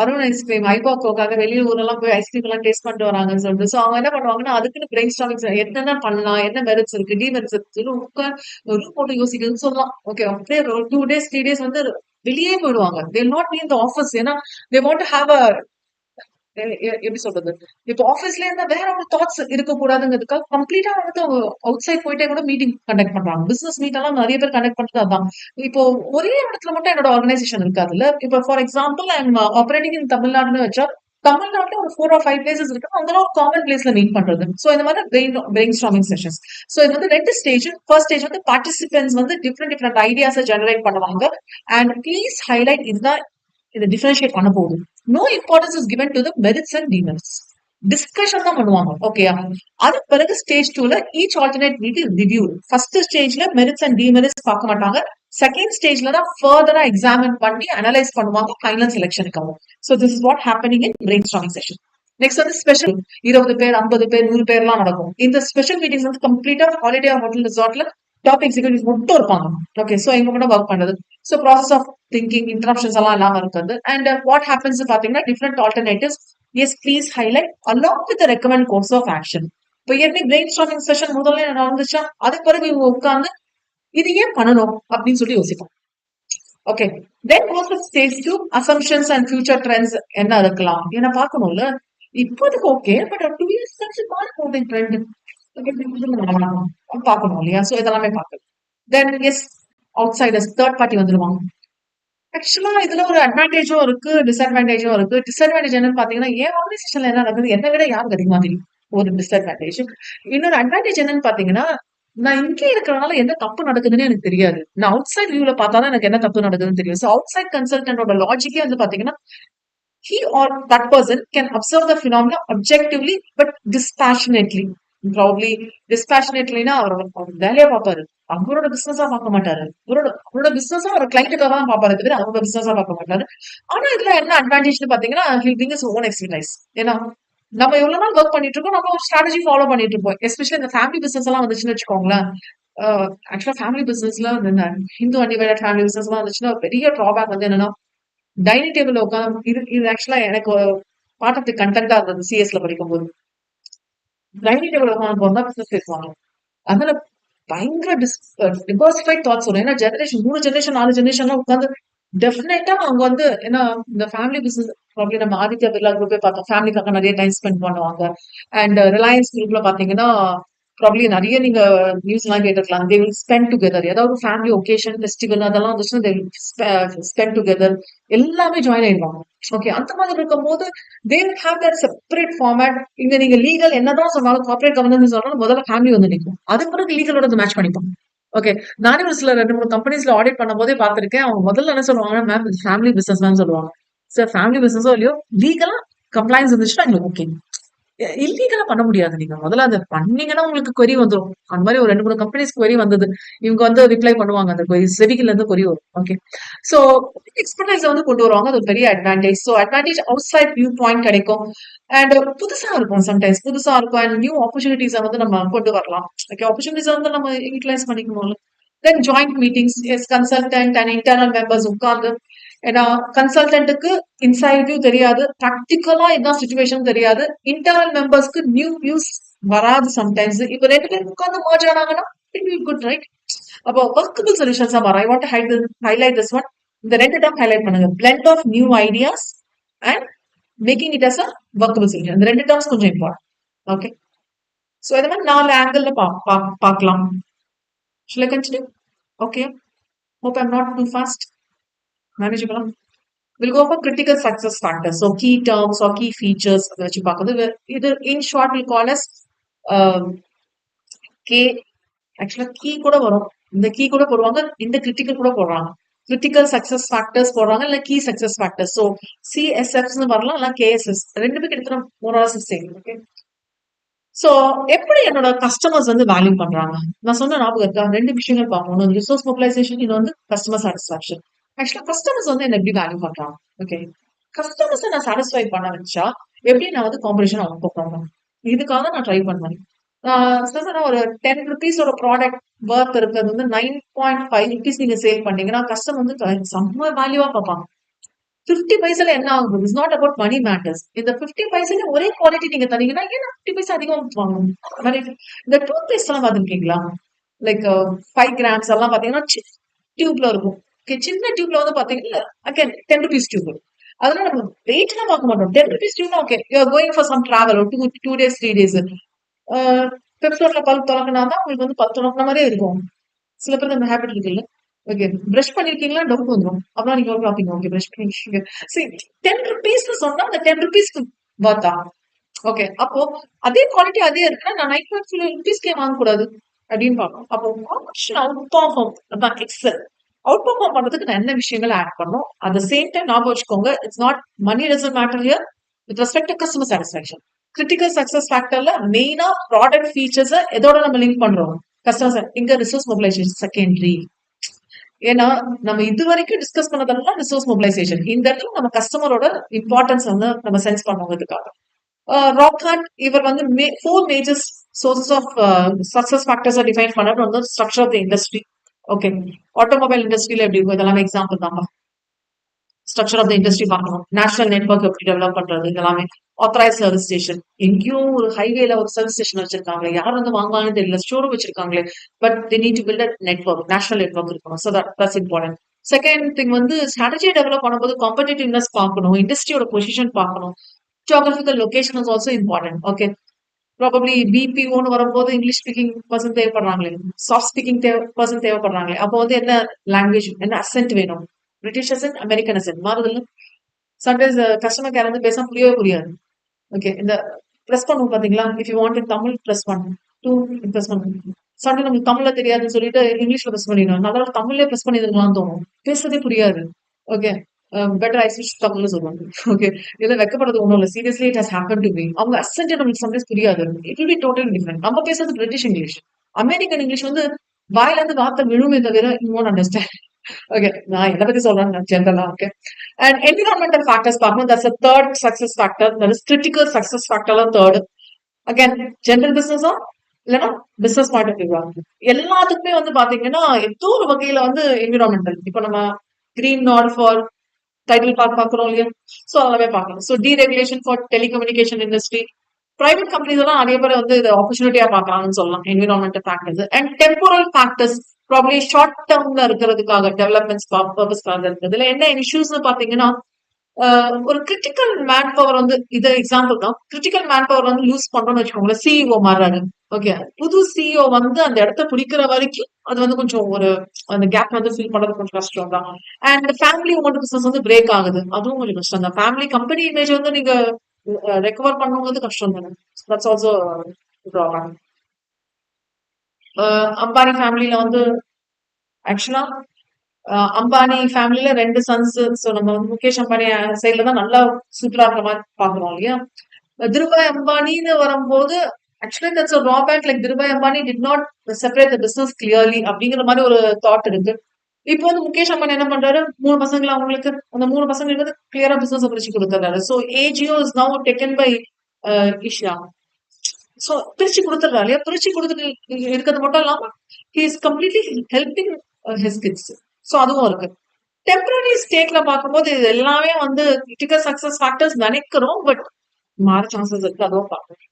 அருண் ஐஸ்கிரீம் ஐபாக்கோக்காக வெளியூர் எல்லாம் போய் ஐஸ்கிரீம் எல்லாம் டேஸ்ட் பண்ணிட்டு வராங்கன்னு சொல்லிட்டு சோ அவங்க என்ன பண்ணுவாங்கன்னா அதுக்குன்னு பிரெயின் ஸ்டார்மிங் என்னென்ன பண்ணலாம், என்ன மெரிட்ஸ் இருக்கு, டிமெரிட்ஸ் இருக்கு ரூம் போட்டு யோசிக்கணும்னு சொல்லலாம். ஓகே அப்படியே ஒரு 2 days 3 days வந்து வெளியே போயிடுவாங்க. They not be in the office. ஏன்னா they want to have a எப்படி சொல்றது, இப்போ ஆபீஸ்ல இருந்தா வேற ஒரு தாட்ஸ் இருக்க கூடாதுங்கிறதுக்காக கம்ப்ளீட்டா வந்து அவுட் சைட் போயிட்டே கூட மீட்டிங் கண்டக்ட் பண்றாங்க. பிசினஸ் மீட் எல்லாம் நிறைய பேர் கண்டக்ட் பண்றது அதான். இப்போ ஒரே இடத்துல மட்டும் என்னோட ஆர்கனைசேஷன் இருக்காதுல்ல. இப்போ for example I am operating in தமிழ்நாடுன்னு வச்சா தமிழ்நாட்டுல ஒரு 4 or 5 பிளேசஸ் இருக்கு. அங்கெல்லாம் ஒரு காமன் பிளேஸ்ல மீட் பண்றது. சோ இந்த மாதிரி பிரெயின் ஸ்டார்மிங் செஷன்ஸ். சோ இது வந்து 2 ஸ்டேஜ். ஃபர்ஸ்ட் ஸ்டேஜ் வந்து பார்ட்டிசிபென்ட்ஸ் வந்து டிஃப்ரெண்ட் ஐடியாஸ் ஜெனரேட் பண்ணுவாங்க. அண்ட் ப்ளீஸ் ஹைலைட் இதுதான் இதை டிஃபரன்ஷியேட் பண்ண போகுது. No importance is given to the merits and demerits. Discussion தான் பண்ணுவாங்க. ஓகேயா? அது பிறகு ஸ்டேஜ் 2ல each alternate need is review. First ஸ்டேஜ்ல மெரிட்ஸ் அண்ட் டிமெரிட்ஸ் பார்க்க மாட்டாங்க. செகண்ட் ஸ்டேஜ்ல தான் ஃபர்தரா எக்ஸாமின் பண்ணி அனலைஸ் பண்ணுவாங்க ஃபைனல் செலெக்ஷனுக்கு ஆகும். So this is what happening in brain storming session. Next வந்து ஸ்பெஷல் 20 பேர் 50 பேர் 100 பேர்லாம் நடக்கும். இந்த ஸ்பெஷல் மீட்டிங்ஸ் வந்து கம்ப்ளீட்டா ஹாலிடே ஹோட்டல் ரிசார்ட்ல டாப் எக்ஸிகூட்டிவ்ஸ் மட்டும் இருப்பாங்க. ஓகே. சோ இவங்க கூட ஒர்க் பண்றது. So process of thinking interruptions எல்லாம் இல்லாம இருக்குது. அண்ட் வாட் ஹேப்பன்ஸ் பாத்தீங்கன்னா different alternatives yes please highlight along with recommend course of action. இப்போ ஏற்கனவே பிரெயின் ஸ்டார்மிங் செஷன் முதல்ல நடந்துச்சா அதுக்கு பிறகு இவங்க உட்கார்ந்து இது ஏன் பண்ணணும் அப்படின்னு சொல்லி யோசிப்போம். Okay. Then course of stage 2 assumptions and future trends என்ன இருக்கலாம் ஏன்னா பார்க்கணும்ல. இப்போதுக்கு ஓகே பட் 2 years கழிச்சு மாறும் ட்ரெண்ட் பார்க்கணும் இல்லையா? சோ இதெல்லாமே பார்க்கணும். தென் எஸ் அவுட் சைடர்ஸ் தேர்ட் பார்ட்டி வந்துருவாங்க. ஆக்சுவலா இதுல ஒரு அட்வான்டேஜும் இருக்கு, டிஸ்அட்வான்டேஜும் இருக்கு. டிஸ்அட்வான்டேஜ் என்னன்னு பாத்தீங்கன்னா என் ஆர்கனைசேஷன்ல என்ன நடக்குது என்னை விட யாருக்கு அதிகமா தெரியும். ஒரு டிஸ்அட்வான்டேஜ். இன்னொரு அட்வான்டேஜ் என்னன்னு பாத்தீங்கன்னா நான் இங்கே இருக்கிறனால என்ன தப்பு நடக்குதுன்னு எனக்கு தெரியாது. நான் அவுட் சைட் வியூல பார்த்தாதான் எனக்கு என்ன தப்பு நடக்குதுன்னு தெரியும். ஸோ அவுட் சைட் கன்சல்டன்டோட லாஜிக்கே வந்து பாத்தீங்கன்னா he or that person can observe the phenomena objectively but dispassionately. Probably dispassionatelyனா அவர் வேலையா பார்ப்பாரு. அவரோட பிசினஸா பார்க்க மாட்டாரு. அவரோட பிசினஸா ஒரு கிளைண்ட்டுக்காக தான் பார்ப்பாரு தவிர அவரோட பிசினஸா பார்க்க மாட்டாரு. ஆனா இதுல என்ன அட்வான்டேஜ்னு பாத்தீங்கன்னா he'll bring his own expertise. ஏன்னா நம்ம எவ்வளவு நாள் ஒர்க் பண்ணிட்டு இருக்கோம், நம்ம ஒரு ஸ்ட்ராட்டஜி ஃபாலோ பண்ணிட்டு இருப்போம். எஸ்பெஷலி இந்த ஃபேமிலி பிசினஸ் எல்லாம் வந்துச்சுன்னு வச்சுக்கோங்களேன். ஆக்சுவலா ஃபேமிலி பிசினஸ்ல இந்த ஹிந்து அன்டிவைடட் ஃபேமிலி பிசினஸ் எல்லாம் வந்துச்சுன்னா பெரிய டிராபேக் வந்து என்னன்னா டைனிங் டேபிள் உட்காந்து இது ஆக்சுவலா எனக்கு பார்ட் ஆஃப் தி கண்டென்ட்டா இருந்தது சிஎஸ்ல படிக்கும்போது. டைனிங் டேபிள் உட்காந்து போனா பிசினஸ் பேசுவாங்க. அதுல பயங்கர டிவர்சிஃபைட் தாட்ஸ் வரும். ஏன்னா ஜெனரேஷன் 3 ஜெனரேஷன் 4 ஜெனரேஷன்லாம் உட்காந்து டெஃபினட்டா அவங்க வந்து ஏன்னா இந்த ஃபேமிலி பிசினஸ் ப்ராப்ளம் நம்ம ஆதித்யா பிர்லா குரூப்பே பார்த்தோம். ஃபேமிலிக்காக நிறைய டைம் ஸ்பெண்ட் பண்ணுவாங்க. அண்ட் ரிலையன்ஸ் குரூப்ல பாத்தீங்கன்னா ப்ராப்ளி நிறைய நீங்க நியூஸ் எல்லாம் கேட்டிருக்கலாம். They will spend together. ஏதாவது ஃபேமிலி ஒகேஷன் ஃபெஸ்டிவல் அதெல்லாம் வந்துச்சுன்னா தே வில் ஸ்பெண்ட் டுகெதர். எல்லாமே ஜாயின் ஆயிடுவாங்க. ஓகே. அந்த மாதிரி இருக்கும் போது தே will have that separate format. இங்க நீங்க லீகல் என்னதான் சொன்னாலும் கார்பரேட் கவர்னன்ஸ் சொன்னாலும் முதல்ல ஃபேமிலி வந்து நிற்கும். அது பிறகு லீகலோட மேட்ச் பண்ணிப்போம். ஓகே. நானே ஒரு சில 2-3 கம்பெனிஸ்ல ஆடிட் பண்ணும் போதே பார்த்திருக்கேன். அவங்க முதல்ல என்ன சொல்லுவாங்கன்னா மேம் இது ஃபேமிலி பிசினஸ் தான் சொல்லுவாங்க. சார் ஃபேமிலி பிசினஸோ இல்லையோ லீகலா கம்ப்ளைன்ஸ் இருந்துச்சுன்னா எங்களுக்கு ஓகே. இல்லீகலா பண்ண முடியாது. நீங்க முதல்ல அதை பண்ணீங்கன்னா உங்களுக்கு query வந்துரும். அந்த மாதிரி ஒரு 2-3 கம்பெனிஸ் query வந்தது. இவங்க வந்து ரிப்ளை பண்ணுவாங்க அந்த query. செபிகில இருந்து query வரும். ஓகே. சோ எக்ஸ்பர்டைஸ் வந்து கொண்டு வருவாங்க. அது ஒரு பெரிய advantage. So advantage outside view point கிடைக்கும். அண்ட் புதுசா இருக்கும். சம்டைம்ஸ் புதுசா இருக்கும். அண்ட் நியூ ஆப்பர்ச்சுனிட்டிஸை வந்து நம்ம கொண்டு வரலாம். ஓகே. ஆப்பர்ச்சுனிட்டிஸை வந்து நம்ம utilise பண்ணிக்கணும்ல. Then joint meetings, yes, consultant and internal members உட்கார்ந்து ஏன்னா கன்சல்டன்ட்டுக்கு இன்சைட் வியூ தெரியாது, ப்ராக்டிக்கலா இதான் சுச்சுவேஷன் தெரியாது, இன்டர்னல் மெம்பர்ஸ்க்கு நியூ வியூஸ் வராது சம்டைம்ஸ். இப்ப ரெண்டு பேரும் உட்கார்ந்து மர்ஜ் ஆனாங்கன்னா இட் வில் குட், ரைட்? அப்போ ஒர்க்கபிள் சொல்யூஷன்ஸா வரும். I want highlight this one. இந்த ரெண்டு டம் ஹைலைட் பண்ணுங்க, blend of new ideas and making it as a workable solution. இந்த ரெண்டு டர்ம்ஸ் கொஞ்சம் இம்பார்ட்டன்ட். ஓகே, சோ இந்த மாதிரி 4 ஆங்கிள் பார்க்கலாம். Shall I continue? Okay. Hope I'm not too fast. Manageable. We'll go for critical success factors. So key terms or key features. Either in short we'll call as K. Actually key கூட வரும். இந்த key கூட போடுவாங்க, இந்த critical கூட போடுறாங்க. Critical success factors போடுறாங்க இல்ல key success factors. So CSFs னு வரலாம் இல்ல KSS. ரெண்டுமே கிட்டத்தட்ட more or less same. Okay. So எப்படி என்னோட கஸ்டமர்ஸ் வந்து வேல்யூ பண்றாங்க? நான் சொன்ன ஞாபகம் இருக்கா? ரெண்டு விஷயங்கள் பார்க்கணும். ஒன்று ரிசோர்ஸ் மொபிலைசேஷன், இன்னொன்று வந்து கஸ்டமர் சாட்டிஸ்பாக்சன். ஆக்சுவலா கஸ்டமர்ஸ் வந்து என்ன எப்படி வேல்யூ பண்றாங்க? ஓகே, கஸ்டமர்ஸ் நான் சாட்டிஸ்ஃபை பண்ண வச்சா எப்படி நான் வந்து காம்படிஷன் அவங்க போகணும், இதுக்காக நான் ட்ரை பண்ணுவேன். ஒரு 10 rupees ஒரு ப்ராடக்ட் ஒர்த் இருக்கிறது வந்து 9.5 rupees நீங்க சேல் பண்ணீங்கன்னா கஸ்டமர் வந்து செம்ம வேல்யூவா பார்ப்பாங்க. 50 பைசால என்ன ஆகுது? It's not about money matters. இந்த 50 பைசால ஒரே குவாலிட்டி நீங்க தரீங்கன்னா ஏன்னா 50 பைசா அதிகமா வாங்கணும். இந்த டூத் பேஸ்ட் எல்லாம் பாத்துருக்கீங்களா? லைக் 5 grams எல்லாம் பாத்தீங்கன்னா டியூப்ல இருக்கும். சின்ன டியூப்ல வந்து பாத்தீங்கன்னா அகேன் 10 rupees டியூப். அதனால நம்ம வெயிட் எல்லாம் பார்க்க மாட்டோம். 10 rupees tube okay, you are going for some travel, 2 days 3 days. பெப்சோட்ல பல் திறக்கினா தான் உங்களுக்கு வந்து பல் திறக்கிற மாதிரியே இருக்கும். சில பேருக்கு அந்த ஹேபிட் இருக்குல்ல. ஓகே, பிரஷ் பண்ணிருக்கீங்களா டவுட் வந்துடும். அப்புறம் நீங்க பாப்பீங்க, ஓகே பிரஷ் பண்ணிருக்கீங்க. சரி, 10 rupees சொன்னா அந்த 10 rupeesக்கு வர்த்தா? ஓகே, அப்போ அதே குவாலிட்டி அதே இருக்குன்னா நான் 9.5 rupeesக்கே வாங்கக்கூடாது அப்படின்னு பார்க்கணும். அப்போ அவுட் பர்ஃபார்ம் அதான் எக்ஸல். அவுட் பர்ஃபார்ம் பண்றதுக்கு நான் என்ன விஷயங்கள் ஆட் பண்ணணும்? அட் த சேம் டைம் ஞாபகம் வச்சுக்கோங்க, it's not money doesn't matter here with respect to customer satisfaction. Critical success ஃபேக்டர்ல மெயினா ப்ராடக்ட் ஃபீச்சர்ஸ் எதோட நம்ம லிங்க் பண்றோம்? கஸ்டமர். இங்க ரிசோர்ஸ் மொபிலைசேஷன் செகண்டரி. ஏன்னா நம்ம இது வரைக்கும் டிஸ்கஸ் பண்ணதெல்லாம் ரிசோர்ஸ் மொபிலைசேஷன். இந்த இடத்துல நம்ம கஸ்டமரோட இம்பார்ட்டன்ஸ் வந்து நம்ம சென்ஸ் பண்ணுவதுக்காக ராக்ஹார்ட் இவர் வந்து 4 major sources of success factors define பண்ணது வந்து structure of the industry. Okay, automobile இண்டஸ்ட்ரியில எப்படி இருக்கும் இதெல்லாமே எக்ஸாம்பிள் தான். ஸ்ட்ரக்சர் ஆஃப் த இண்டஸ்ட்ரி பார்க்கணும், நேஷனல் நெட்வொர்க் எப்படி டெவலப் பண்றது, இதெல்லாமே ஆத்தரைஸ் சர்வீஸ் ஸ்டேஷன். எங்கேயும் ஒரு ஹைவேல ஒரு சர்வீஸ் ஸ்டேஷன் வச்சிருக்காங்களே, யார் வந்து வாங்குவாங்கன்னு தெரியல, ஸ்டோர் வச்சிருக்காங்களே, but they need to build a network, national network இருக்கணும். So that's important. Second thing வந்து ஸ்ட்ராட்டஜி டெவலப் பண்ணும்போது காம்படிட்டிவ்னஸ் பார்க்கணும், இண்டஸ்ட்ரியோட பொசிஷன் பார்க்கணும், geographical location is also important. Okay, probably பிபிஓன்னு வரும்போது இங்கிலீஷ் ஸ்பீக்கிங் பர்சன் தேவைப்படுறாங்களே, சாஃப்ட் ஸ்பீக்கிங் பர்சன் தேவைப்படுறாங்களே, அப்போ வந்து என்ன லாங்குவேஜ், என்ன அசென்ட் வேணும்? பிரிட்டிஷ் அசென்ட், அமெரிக்கன் அசென்ட் மாறுதல். சம்டைம்ஸ் கஸ்டமர் கேர் வந்து பேச புரியாது. ஓகே, இந்த ப்ரெஸ் பண்ணுவோம் பாத்தீங்களா, if you want in Tamil press பண்ணு, டூ ப்ரெஸ் பண்ணு. சண்டை நமக்கு தமிழ்ல தெரியாதுன்னு சொல்லிட்டு இங்கிலீஷ்ல ப்ரெஸ் பண்ணிடுவோம். அதனால தமிழ்லேயே ப்ரெஸ் பண்ணிருக்கலாம்னு தோணும், பேசுறதே புரியாது. ஓகே, பெட்டர் ஐ ஸ்விட்ச் தமிழ்ல சொல்லுவாங்க. ஓகே, இதுல வெக்கப்படுறது ஒன்றும் இல்லை, seriously it has happen to me. அவங்க அசென்ட் நமக்கு சம்டைம்ஸ் புரியாது, it will be totally different. நம்ம பேசுறது பிரிட்டிஷ் இங்கிலீஷ், அமெரிக்கன் இங்கிலீஷ் வந்து வாயில இருந்து வார்த்தை விழுமே தவிர யூ ஒன்ட் அண்டர்ஸ்டாண்ட். ஓகே, நான் எதை பத்தி சொல்றேன் ஜென்ரலா. ஓகே, அண்ட் என்விரான்மெண்டல் ஃபேக்டர்ஸ் பார்க்கணும். That's a third success factor, that is critical success factor. third again general business இல்லைன்னா பிசினஸ் பாயிண்ட் ஆஃப் வியூ எல்லாத்துக்குமே வந்து பாத்தீங்கன்னா ஏதோ ஒரு வகையில வந்து என்விரான்மெண்டல். இப்போ நம்ம green not for title park பாக்குறோம் இல்லையா, சோ அதெல்லாமே பார்க்கணும். So deregulation for telecommunication industry, private companies எல்லாம் நிறைய பேர் வந்து இது ஆப்பர்ச்சுனிட்டியா பாக்குறாங்கன்னு சொல்லலாம். Environmental factors and temporal factors, probably short டேர்ம்ல இருக்கிறதுக்காக டெவலப்மெண்ட்ஸ் பர்பஸ்க்காக இருக்குது. இதுல என்ன இஷ்யூஸ்னு பாத்தீங்கன்னா ஒரு கிரிட்டிக்கல் மேன் பவர் வந்து இது எக்ஸாம்பிள் தான். கிரிட்டிக்கல் மேன் பவர் வந்து யூஸ் பண்றோம்னு வச்சுக்கோங்களேன், சிஇஓ மாறுறாரு. ஓகே, புது சிஇஓ வந்து அந்த இடத்த பிடிக்கிற வரைக்கும் அது வந்து கொஞ்சம் ஒரு அந்த கேப் வந்து ஃபில் பண்றது கொஞ்சம் கஷ்டம் தான். அண்ட் ஃபேமிலி ஓன் பிசினஸ் வந்து பிரேக் ஆகுது, அதுவும் கொஞ்சம் கஷ்டம் தான். ஃபேமிலி கம்பெனி இமேஜ் வந்து நீங்க ரெக்கவர் பண்ணும்போது கஷ்டம் தானே. That's also problem. அம்பானி ஃபேமிலியில வந்து ஆக்சுவலா அம்பானி ஃபேமிலியில 2 சன்ஸ். ஸோ நம்ம வந்து முகேஷ் அம்பானி சைட்ல தான் நல்லா சூப்பரா இருக்கிற மாதிரி பாக்குறோம் இல்லையா. திருபாய் அம்பானின்னு வரும்போது actually that's a drawback, like Dhirubhai Ambani did not separate the business clearly அப்படிங்கிற மாதிரி ஒரு தாட் இருக்கு. இப்போ வந்து முகேஷ் அம்பானி என்ன பண்றாரு, 3 பசங்களை அவங்களுக்கு அந்த 3 பசங்களுக்கு வந்து கிளியரா பிசினஸ் பிரிச்சு கொடுத்துறாரு. So AJIO is now taken by Isha. So பிரிச்சு கொடுத்துடுறா இல்லையா? பிரிச்சு கொடுத்துட்டு இருக்கிறது மட்டும் இல்லாம he is completely helping his kids. So அதுவும் இருக்கு. டெம்பரரி ஸ்டேட்ல பார்க்கும்போது இது எல்லாமே வந்து கிரிட்டிக்கல் சக்சஸ் ஃபேக்டர்ஸ் நினைக்கிறோம். பட் மாற சான்சஸ் இருக்கு. அதுவும் பார்க்கணும்.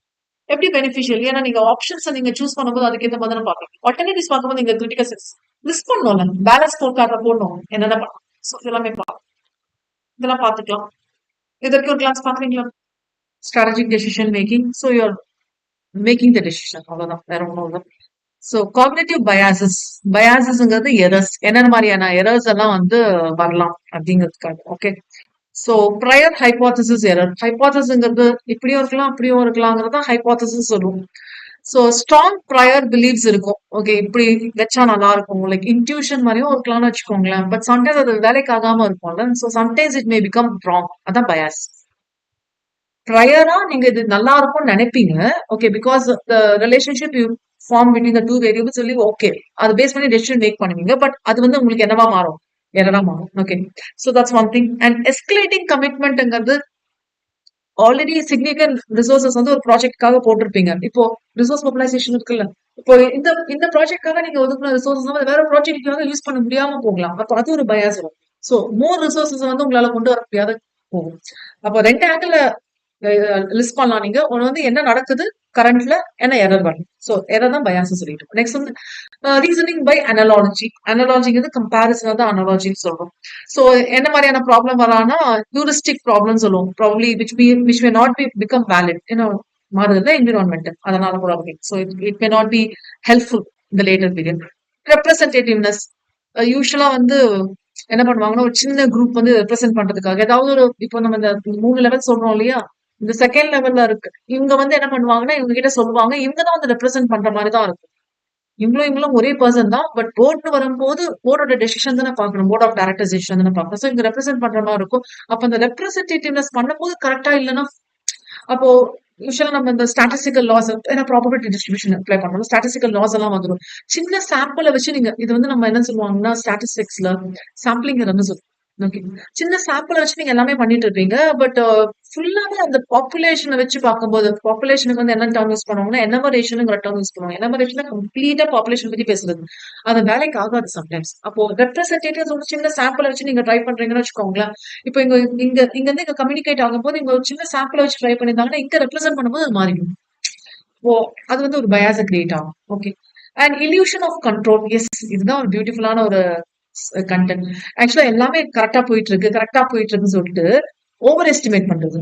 எப்படி பெனிஃபிஷியல்? ஏன்னா நீங்க ஆப்ஷன்ஸ் நீங்க சூஸ் பண்ணும்போது அதுக்கேற்ற மாதிரி தானே பார்க்கணும். ஆல்டர்னேட்டிவ்ஸ் பார்க்கும்போது நீங்க கிரிட்டிக்கல் சக்சஸ் லிஸ்ட் பண்ணணும்ல. பேலன்ஸ் ஸ்கோர் கார்டில் போடணும். என்னென்ன பண்ணலாம். ஸோ இதெல்லாமே இதெல்லாம் பார்த்துக்கலாம். இது வரைக்கும் ஒரு கிளாஸ் பார்க்குறீங்களா? Strategic decision making. So you're making the decision. அவ்வளோதான். வேற ஒன்றும் இல்லை. So cognitive biases. பயாசஸ்ங்கிறது எரர்ஸ். என்னென்ன மாதிரியான எரர்ஸ் எல்லாம் வந்து வரலாம் அப்படிங்கிறதுக்காக. Okay. So prior hypothesis error. ஹைபோதசிஸ்ங்கிறது இப்படியும் இருக்கலாம் அப்படியும் இருக்கலாங்கிறத ஹைபோதசிஸ் சொல்லுவோம். ஸோ ஸ்ட்ராங் ப்ரையர் பிலீவ்ஸ் இருக்கும். ஓகே, இப்படி வச்சா நல்லா இருக்கும். லைக் இன்ட்யூஷன் மாதிரியும் இருக்கலாம்னு வச்சுக்கோங்களேன். பட் சம்டைம்ஸ் அது வேலைக்கு ஆகாம இருக்கும்ல. So sometimes it may become wrong. அதான் பயாஸ். ப்ரையரா நீங்க இது நல்லா இருக்கும்னு நினைப்பீங்க. Okay, because the relationship you form between the two variables சொல்லி ஓகே, அது பேஸ் பண்ணி டெசிஷன் மேக் பண்ணுவீங்க. பட் அது வந்து உங்களுக்கு என்னவா மாறும்? எரரா மாறும். Okay, so that's one thing. And escalating கமிட்மெண்ட்ங்கிறது ஆல்ரெடி சிக்னிஃபிகன்ட் ரிசோர்சஸ் வந்து ஒரு ப்ராஜெக்ட்காக போட்டிருப்பீங்க. இப்போ ரிசோர்ஸ் மொபிலைசேஷன் இருக்குல்ல. இப்போ இந்த இந்த ப்ராஜெக்ட்காக நீங்க ஒதுக்குன ரிசோர்சஸ் வேற ப்ராஜெக்ட்காக யூஸ் பண்ண முடியாம போகலாம். அப்போ அது ஒரு பயாஸ் வரும். ஸோ மோர் ரிசோர்சஸ் வந்து உங்களால கொண்டு வர முடியாத போகும். அப்போ ரெண்டு ஆங்கிள் லிஸ்ட் பண்ணலாம் நீங்க. ஒன்று வந்து என்ன நடக்குது கரண்ட்ல, என்ன எரர் வரும். ஸோ எரர் தான் பயாஸ் சொல்லிட்டு. நெக்ஸ்ட் வந்து ரீசனிங் பை அனாலஜி. அனாலஜிங்கிறது கம்பேரிசன் தான் அனாலஜின்னு சொல்றோம். ஸோ என்ன மாதிரியான ப்ராப்ளம் வரானா ஹியூரிஸ்டிக் ப்ராப்ளம் சொல்லுவோம். Probably which may not be become valid. ஏன்னா மாறுதல் என்விரான்மெண்ட், அதனால problem. So it may not be helpful இந்த லேட்டர் பீரியட். ரெப்ரசன்டேட்டிவ்னஸ். யூஸ்வலா வந்து என்ன பண்ணுவாங்கன்னா ஒரு சின்ன குரூப் வந்து ரெப்ரசென்ட் பண்றதுக்காக ஏதாவது ஒரு, இப்போ நம்ம இந்த 3 லெவல் சொல்றோம் இல்லையா, இந்த செகண்ட் லெவல்ல இருக்கு. இவங்க வந்து என்ன பண்ணுவாங்கன்னா இவங்க கிட்ட சொல்லுவாங்க, இவங்க தான் வந்து ரெப்ரசென்ட் பண்ற மாதிரி தான் இருக்கும். இவங்களும் ஒரே பர்சன் தான். பட் போர்டு வரும்போது போர்டோட டெசிஷன் தானே பார்க்கணும். போர்ட் ஆஃப் டைரக்டர்ஸ் டெசிஷன் தானே பார்க்கணும். ஸோ இவங்க ரெப்ரசென்ட் பண்ற மாதிரி இருக்கும். அப்ப அந்த ரெப்ரசன்டேட்டிவ்னஸ் பண்ணும்போது கரெக்டா இல்லைன்னா அப்போ யூஸ்வலா நம்ம இந்த ஸ்டாட்டிஸ்டிக்கல் லாஸ், ஏன்னா ப்ராபபிலிட்டி டிஸ்ட்ரிபியூஷன் அப்ளை பண்ணணும். ஸ்டாட்டிஸ்டிக்கல் லாஸ் எல்லாம் வந்துடும். சின்ன சாம்பிளை வச்சு நீங்க இது வந்து நம்ம என்ன சொல்லுவாங்கன்னா ஸ்டாட்டிஸ்டிக்ஸ்ல சாம்பிளிங் எரர்னு சொல்லுவோம். ஓகே, சின்ன சாம்பிளை வச்சு நீங்க எல்லாமே பண்ணிட்டு இருப்பீங்க. பட் ஃபுல்லாவே அந்த பாப்புலேஷனை வச்சு பார்க்கும்போது பாப்புலேஷனுக்கு வந்து என்ன டேர்ம் யூஸ் பண்ணுவாங்கன்னா எனமரேஷனுங்கிற டேர்ம் யூஸ் பண்ணுவாங்க. எனமரேஷன் கம்ப்ளீட்டா பாப்புலேஷன் பத்தி பேசுறது. அது வேலைக்கு ஆகாது சம்டைம்ஸ். அப்போ ரெப்ரசன்டேட்டிவ்ஸ் ஒரு சின்ன சாம்பிளை வச்சு நீங்க ட்ரை பண்றீங்கன்னு வச்சுக்கோங்களேன். இப்போ இங்க இங்க இங்க இருந்து இங்க கம்யூனிகேட் ஆகும்போது இங்க ஒரு சின்ன சாம்பிளை வச்சு ட்ரை பண்ணியிருந்தாங்கன்னா இங்க ரெப்ரசென்ட் பண்ணும்போது அது மாறிடும். ஓ, அது வந்து ஒரு பயாஸ கிரியேட் ஆகும். Okay, and illusion of control. Yes, இதுதான் ஒரு பியூட்டிஃபுல்லான ஒரு கண்டென்ட். ஆக்சுவலா எல்லாமே கரெக்டா போயிட்டு இருக்குன்னு சொல்லிட்டு ஓவர் எஸ்டிமேட் பண்றது.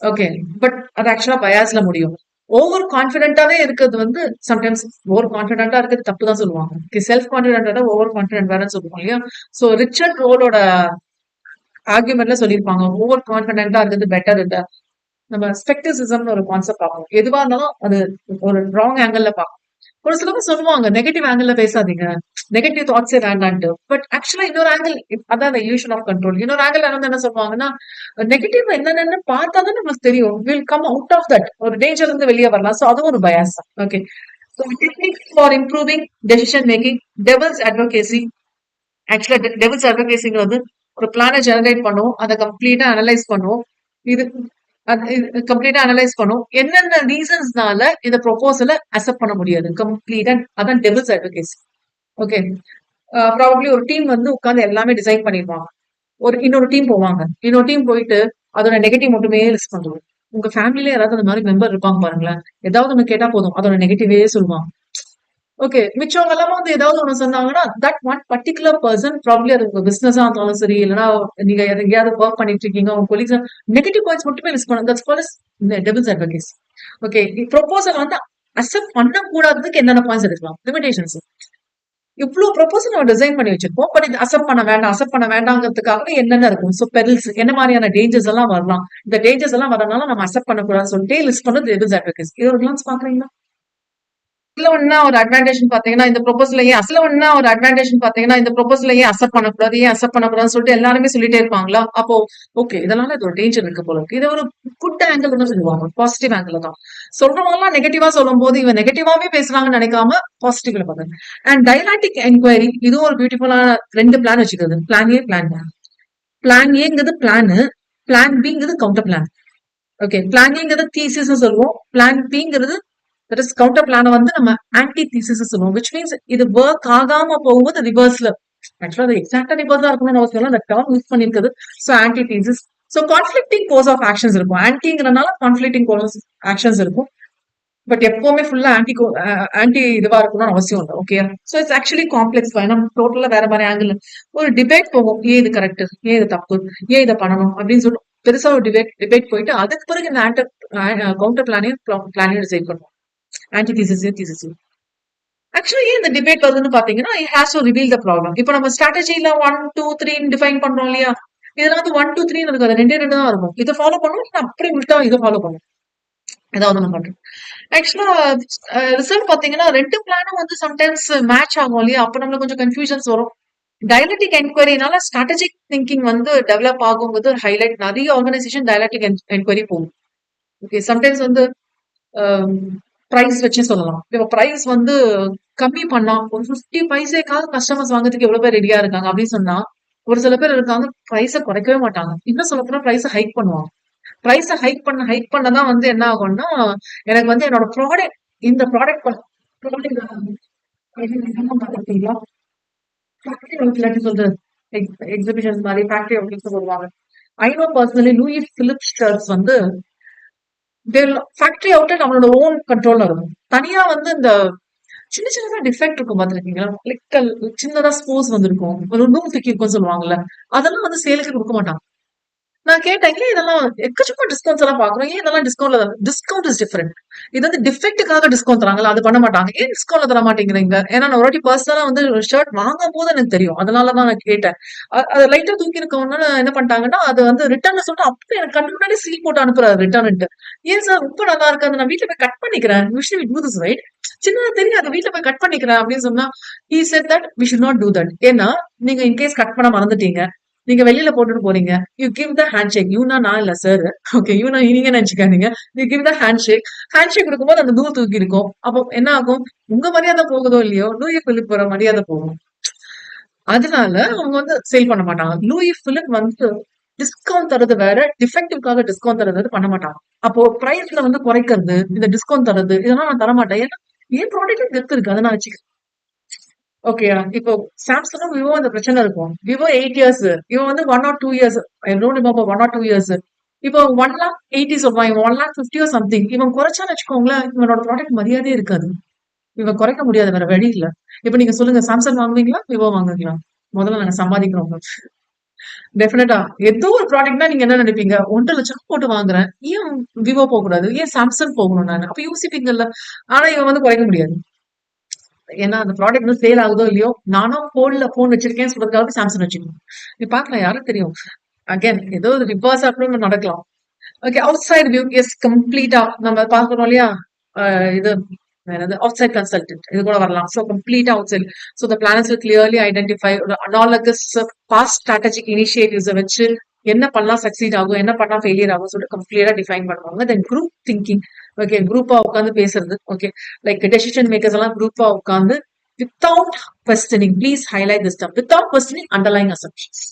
ஓகே, பட் அது ஆக்சுவலா பயாஸ்ல முடியும். ஓவர் கான்பிடென்டாவே இருக்கிறது வந்து சம்டைம்ஸ் ஓவர் கான்பிடென்டா இருக்கிறது தப்பு தான் சொல்லுவாங்க. செல்ஃப் கான்பிடென்டா ஓவர் கான்பிடென்ட் வேறன்னு சொல்லுவாங்க இல்லையா. சோ ரிச்சர்ட் ரோலோட ஆர்குமெண்ட்ல சொல்லியிருப்பாங்க ஓவர் கான்பிடென்டா இருக்கிறது பெட்டர் இல்ல. நம்ம ஸ்பெக்டிசிசம்னு ஒரு கான்செப்ட் பார்ப்போம். எதுவா இருந்தாலும் அது ஒரு ராங் ஆங்கிள் பார்ப்போம். ஒரு சிலவங்க சொல்லுவாங்க நெகட்டிவ் ஆங்கிள் பேசாதீங்க, நெகட்டிவ் தாட்ஸே வேண்டான்ட்டு. பட் ஆக்சுவலா இன்னொரு ஆங்கிள், அதான் இல்யூஷன் ஆஃப் கண்ட்ரோல். இன்னொரு ஆங்கிள் வந்து என்ன சொல்லுவாங்கன்னா நெகட்டிவ் என்னென்னு பார்த்தா தான் நமக்கு தெரியும். Will come out of that, ஒரு டேஞ்சர் இருந்து வெளியே வரலாம். ஸோ அதுவும் ஒரு பயாஸ் தான். Okay, so technique for improving decision making. Devil's advocacy. ஆக்சுவலா டெவல்ஸ் அட்வொகேசிங்கிறது ஒரு பிளானை ஜெனரேட் பண்ணுவோம், அதை கம்ப்ளீட்டா அனலைஸ் பண்ணுவோம். இது கம்ப்ளீட்டா அனலைஸ் பண்ணும் என்னென்ன ரீசன்ஸ்னால இந்த ப்ரொபோசலை அக்செப்ட் பண்ண முடியாது கம்ப்ளீட்டா. அதான் டெவில்ஸ் அட்வொகேசி. ஓகே, ப்ராபப்ளி ஒரு டீம் வந்து உட்கார்ந்து எல்லாமே டிசைன் பண்ணிருவாங்க. இன்னொரு டீம் போவாங்க. இன்னொரு டீம் போயிட்டு அதோட நெகட்டிவ் மட்டுமே லிஸ்ட் பண்றது. உங்க ஃபேமிலில யாராவது அந்த மாதிரி மெம்பர் இருப்பாங்க பாருங்களேன். ஏதாவது ஒண்ணு கேட்டா போதும் அதோட நெகட்டிவே சொல்லுவாங்க. ஓகே, மிச்சவங்க எல்லாமே வந்து ஏதாவது ஒண்ணு சொன்னாங்கன்னா that one particular person probably அது உங்க பிசினஸா இருந்தாலும் சரி, இல்லைன்னா நீங்க எங்கேயாவது ஒர்க் பண்ணிட்டு இருக்கீங்க, உங்க கொலீக்ஸ் நெகட்டிவ் பாயிண்ட்ஸ் மட்டுமே லிஸ்ட் பண்ணுங்க. That's called as devil's advocacy. Okay, proposal வந்து அக்செப்ட் பண்ணக்கூடாததுக்கு என்னென்ன பாயிண்ட்ஸ் எடுக்கலாம், லிமிடேஷன்ஸ். இவ்வளவு ப்ரொபோசல் நம்ம டிசைன் பண்ணி வச்சிருப்போம். பட் இது அக்செப்ட் பண்ண வேண்டாங்கிறதுக்காக என்னென்ன இருக்கும். ஸோ பெரில்ஸ், என்ன மாதிரியான டேஞ்சர்ஸ் எல்லாம் வரலாம், இந்த டேஞ்சர்ஸ் எல்லாம் வரனால நம்ம அக்செப்ட் பண்ணக்கூடாதுன்னு சொல்லிட்டு லிஸ்ட் பண்ணது டெவில்ஸ் அட்வொகேசி. இது ஒரு கிளான்ஸ் பாக்குறீங்களா? ஒரு அட்வான்டேஜ் பாத்தீங்கன்னா இந்த ப்ரொபோசல் ஏன் அக்செப்ட் பண்ணக்கூடாதுன்னு சொல்லிட்டு எல்லாருமே சொல்லிட்டே இருப்பாங்களா. அப்போ ஓகே, இதனால இது ஒரு டேஞ்சர் இருக்கு போல இருக்கு. இது ஒரு குட் ஆங்கிள் தான் சொல்லுவாங்க, பாசிட்டிவ் ஆங்கிள் தான் சொல்றவங்க எல்லாம். நெகட்டிவா சொல்லும் போது இவன் நெகட்டிவாவே பேசுறாங்கன்னு நினைக்காம பாசிட்டிவ்ல பாருங்க. அண்ட் டைலாட்டிக் என்கொயரி, இதுவும் ஒரு பியூட்டிஃபுல்லான ரெண்டு பிளான் வச்சுக்கிறது. பிளான் ஏ, பிளான் ஏங்கிறது பிளானு, பிளான் பிங்கிறது கவுண்டர் பிளான். ஓகே, பிளான் ஏங்கிறது தீசிஸ் சொல்லுவோம், பிளான் பிங்கிறது தட் இஸ் கவுண்டர் பிளான வந்து நம்ம ஆன்டி தீசிஸ் சொல்லுவோம், விச் மீன்ஸ் இது ஒர்க் ஆகாம போகும்போது ரிவர்ஸ்ல, ஆக்சுவலா அது எக்ஸாக்டா ரிவர்ஸா இருக்கணும்னு அவசியம் இல்லை, அந்த டேர்ம் யூஸ் பண்ணிருக்குது. So anti thesis. So conflicting course of actions இருக்கும், ஆன்டிங்கிறனால கான்ஃபிளிக்டிங் கோர்ஸ் ஆக்ஷன்ஸ் இருக்கும். பட் எப்பவுமே ஃபுல்லா ஆன்டி இதுவா இருக்கணும்னு அவசியம் இல்லை. Okay, so it's actually complex. நம்ம டோட்டலா வேற மாதிரி ஆங்கிள் ஒரு டிபேட் போகும், ஏன் இது கரெக்ட், ஏன் இது தப்பு, ஏன் இதை பண்ணணும் அப்படின்னு சொல்லிட்டு பெருசா ஒரு டிபேட் போயிட்டு அதுக்கு பிறகு இந்த கவுண்டர் பிளானையும் டிசைட் பண்ணுவோம், ஆன்டி தீசிஸ். ஆக்சுவலி ஏன் இந்த டிபேட் வருதுன்னு பாத்தீங்கன்னா, it has to reveal the problem. இப்போ நம்ம ஸ்ட்ராட்டஜில 1 2 3 டிஃபைன் பண்றோம் இல்லையா, இதுல வந்து 1 2 3 இருக்காது, ரெண்டே ரெண்டு தான் இருக்கும். இதை ஃபாலோ பண்ணுவோம், அப்படி விட்டா இதை ஃபாலோ பண்ணுவோம், ஏதாவது ஒண்ணு பண்றோம். ஆக்சுவலா ரிசல்ட் பாத்தீங்கன்னா ரெண்டு பிளானும் வந்து சம்டைம்ஸ் மேட்ச் ஆகும் இல்லையா, அப்ப நம்மளுக்கு கொஞ்சம் கன்ஃபியூஷன்ஸ் வரும். டயலக்டிக் என்கொயரினால ஸ்ட்ராட்டஜிக் திங்கிங் வந்து டெவலப் ஆகுங்கிறது ஒரு ஹைலைட். நிறைய ஆர்கனைசேஷன் டயலக்டிக் என்கொயரி போகும். ஓகே, சம்டைம்ஸ் வந்து பிரைஸ் வச்சு சொல்லலாம். இப்போ பிரைஸ் வந்து கம்மி பண்ணா ஒரு 50 பைசேக்காக கஸ்டமர்ஸ் வாங்குறதுக்கு எவ்வளவு பேர் ரெடியா இருக்காங்க அப்படின்னு சொன்னா, ஒரு சில பேர் இருக்காங்க பிரைஸை குறைக்கவே மாட்டாங்க, இன்னும் சொல்ல போனா பிரைஸை ஹைக் பண்ணுவாங்க. பிரைஸை ஹைக் பண்ணதான் வந்து என்ன ஆகும்னா, எனக்கு வந்து என்னோட ப்ராடக்ட், இந்த ப்ராடக்ட் பாத்தீங்களா, ஃபேக்டரி அவுட்லெட் சொல்றது, எக்ஸிபிஷன்ஸ் மாதிரி ஃபேக்டரி அவுட்லெட்ஸ் சொல்லுவாங்க. I know personally Louis Philippe shirts வந்து ஃபேக்டரி அவுட்லெட் நம்மளோட ஓன் கண்ட்ரோல்ல இருக்கும். தனியா வந்து இந்த சின்ன சின்னதா டிஃபெக்ட் இருக்கும் பாத்துருக்கீங்களா, கிளிக்கல் சின்னதா ஸ்போர்ஸ் வந்திருக்கும், ஒரு நூல் தூக்கி இருக்கும்னு சொல்லுவாங்கல்ல, அதெல்லாம் வந்து சேலுக்கு கொடுக்க மாட்டாங்க. நான் கேட்டேன், ஏன் இதெல்லாம் எக்கச்சக்கமா டிஸ்கவுண்ட்ஸ் எல்லாம் பாக்குறோம், ஏன் இதெல்லாம் டிஸ்கவுண்ட்ல, டிஸ்கவுண்ட் இஸ் டிஃபரெண்ட். இது வந்து டிஃபெக்ட்டுக்காக டிஸ்கவுண்ட் தராங்கல்ல, அது பண்ண மாட்டாங்க. ஏன் டிஸ்கவுண்ட்ல தர மாட்டேங்கிறீங்க? ஏன்னா நான் ஒரு வாட்டி பர்சனலா வந்து ஷர்ட் வாங்கும் போது எனக்கு தெரியும், அதனாலதான் நான் கேட்டேன். அதை லைட்டா தூக்கி இருக்கவங்க என்ன பண்ணிட்டாங்கன்னா, அது வந்து ரிட்டர்ன் சொல்லிட்டு அப்படி எனக்கு கண்ணு முன்னாடி சீல் போட்டு அனுப்புறாரு ரிட்டர்ன். ஏன் சார் ரொம்ப நல்லா இருக்கு, அதை நான் வீட்டுல போய் கட் பண்ணிக்கிறேன், usually we do this right, சின்னதா தெரியாது, வீட்டுல போய் கட் பண்ணிக்கிறேன் அப்படின்னு சொன்னா, he said that we should not do that. ஏன்னா நீங்க இன்கேஸ் கட் பண்ண மறந்துட்டீங்க, நீங்க வெளியில போட்டுட்டு போறீங்க, you give the handshake, யூனா நான் இல்ல சார், ஓகே, யூனா நீங்க நினைச்சுக்காதீங்க, you give the handshake. Handshake கொடுக்கும்போது அந்த நூல் தூக்கி இருக்கும், அப்போ என்ன ஆகும், உங்க மரியாதை போகுதோ இல்லையோ, லூயி பிலிப் போற மரியாதை போகும். அதனால அவங்க வந்து சேல் பண்ண மாட்டாங்க. லூயி பிலிப் வந்து டிஸ்கவுண்ட் தரது வேற, டிஃபெக்டிவ்காக டிஸ்கவுண்ட் தரது பண்ண மாட்டாங்க. அப்போ பிரைஸ்ல வந்து குறைக்கிறது, இந்த டிஸ்கவுண்ட் தரது, இதெல்லாம் நான் தர மாட்டேன். ஏன்னா ஏன் ப்ராடக்ட் கெத்து இருக்கு, அதை நான் வச்சுக்கிறேன். ஓகேயா, இப்போ சாம்சங்கும் விவோ அந்த பிரச்சனை இருக்கும். விவோ 8 இயர்ஸ், இவன் வந்து 1 or 2 years, I don't remember 1 or 2 years. இப்போ 1,80,000 சொல்றான், இவன் 1,50,000 சம்திங். இவன் குறைச்சான்னு வச்சுக்கோங்களேன், இவனோட ப்ராடக்ட் மரியாதையே இருக்காது. இவன் குறைக்க முடியாது, வேற வழி இல்ல. இப்ப நீங்க சொல்லுங்க, சாம்சங் வாங்குவீங்களா, விவோ வாங்குவீங்களா? முதல்ல நாங்க சம்பாதிக்கிறோம். டெஃபினட்டா ஏதோ ஒரு ப்ராடக்ட்னா நீங்க என்ன நினைப்பீங்க, 1,00,000 போட்டு வாங்குறேன், ஏன் விவோ போக கூடாது, ஏன் சாம்சங் போகணும், நான் அப்ப யோசிப்பீங்கல்ல. ஆனா இவன் வந்து குறைக்க முடியாது. ஏன்னா அந்த ப்ராடக்ட் வந்து சேல் ஆகுதோ இல்லையோ, நானும் போன் வச்சிருக்கேன் சொல்றதுக்காக சாம்சங் வச்சுக்கணும். நீ பாக்கலாம், யாரும் தெரியும். அகைன் ஏதோ ரிவர்ஸ் அப்படி நடக்கலாம். Okay, outside view yes கம்ப்ளீட்டா நம்ம பாக்குறோம் இல்லையா, இது அவுட் சைட் கன்சல்டன்ட் இது கூட வரலாம். ஸோ கம்ப்ளீட்டா outside. So the planners will clearly identify ஒரு அனாலகஸ் பாஸ்ட் ஸ்ட்ராட்டஜிக் இனிஷியேட்டிவ்ஸை வச்சு என்ன பண்ணலாம் சக்சீட் ஆகும், என்ன பண்ணா ஃபெயிலியர் ஆகும் சொல்லிட்டு கம்ப்ளீட்டா டிஃபைன் பண்ணுவாங்க. தென் குரூப் திங்கிங். ஓகே, குரூப்பா உட்காந்து பேசுறது. ஓகே, லைக் டெசிஷன் மேக்கர்ஸ் எல்லாம் குரூப்பா உட்காந்து without questioning, please highlight this term, without questioning underlying assumptions.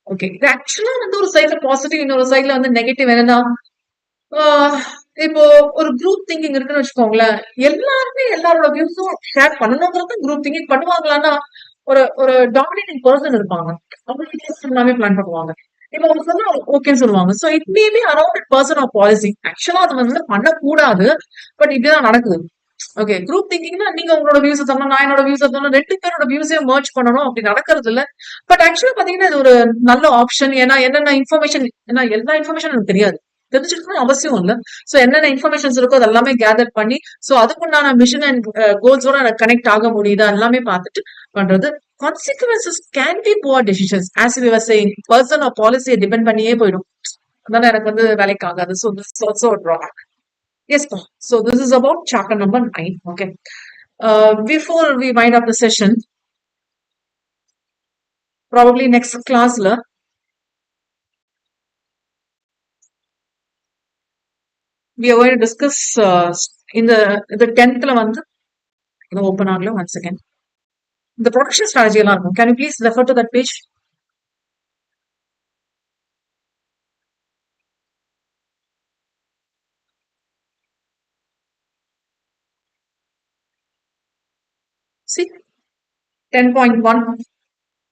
Okay, இது ஆக்சுவலா வந்து ஒரு சைட்ல பாசிட்டிவ், இன்னொரு சைட்ல வந்து நெகட்டிவ். என்னன்னா, ஆஹ் இப்போ ஒரு குரூப் திங்கிங் இருக்குன்னு வச்சுக்கோங்களேன், எல்லாருமே எல்லாரோட வியூஸும் ஷேர் பண்ணணுங்கிறது குரூப் திங்கிங் பண்ணுவாங்களான்னா, ஒரு ஒரு டாமினேட்டிங் பர்சன் இருப்பாங்க, அவங்க எல்லாமே பிளான் பண்ணுவாங்க. இப்ப அவங்க சொன்னா ஓகேன்னு சொல்லுவாங்க. So it may be around person of policy. ஆக்சுவலா அது வந்து பண்ணக்கூடாது, பட் இப்படிதான் நடக்குது. ஓகே, குரூப் திங்கிங்னா நீங்க உங்களோட வியூஸ் தரணும், நான் என்னோட வியூஸ் தரணும், ரெண்டு பேரோட வியூஸையும் மர்ஜ் பண்ணணும், அப்படி நடக்கிறது இல்ல. பட் ஆக்சுவலா பாத்தீங்கன்னா இது ஒரு நல்ல ஆப்ஷன். ஏன்னா என்னென்ன இன்ஃபர்மேஷன், ஏன்னா எல்லா இன்ஃபர்மேஷன் எனக்கு தெரியாது, தெரிஞ்சுக்கணும் அவசியம் இல்ல. சோ என்னென்ன இன்ஃபர்மேஷன்ஸ் இருக்கோ அது எல்லாமே கேதர் பண்ணி, சோ அதுக்குண்டான மிஷன் அண்ட் கோல்ஸோட எனக்கு கனெக்ட் ஆக முடியுது எல்லாமே பார்த்துட்டு பண்றது. Consequences can be poor decisions, as we were saying, person or பாலிசியை டிபெண்ட் பண்ணியே போயிடும். அதனால எனக்கு வந்து வேலைக்கு ஆகாது. So this also drawback. Yes, ma'am. So this is about chapter number 9. Okay. Before we wind up the session, probably next class, we are going to discuss in the 10th வந்து open ஆகல, one second. The production strategy எல்லாம் இருக்கும். Can you please refer to that page? See, 10.1.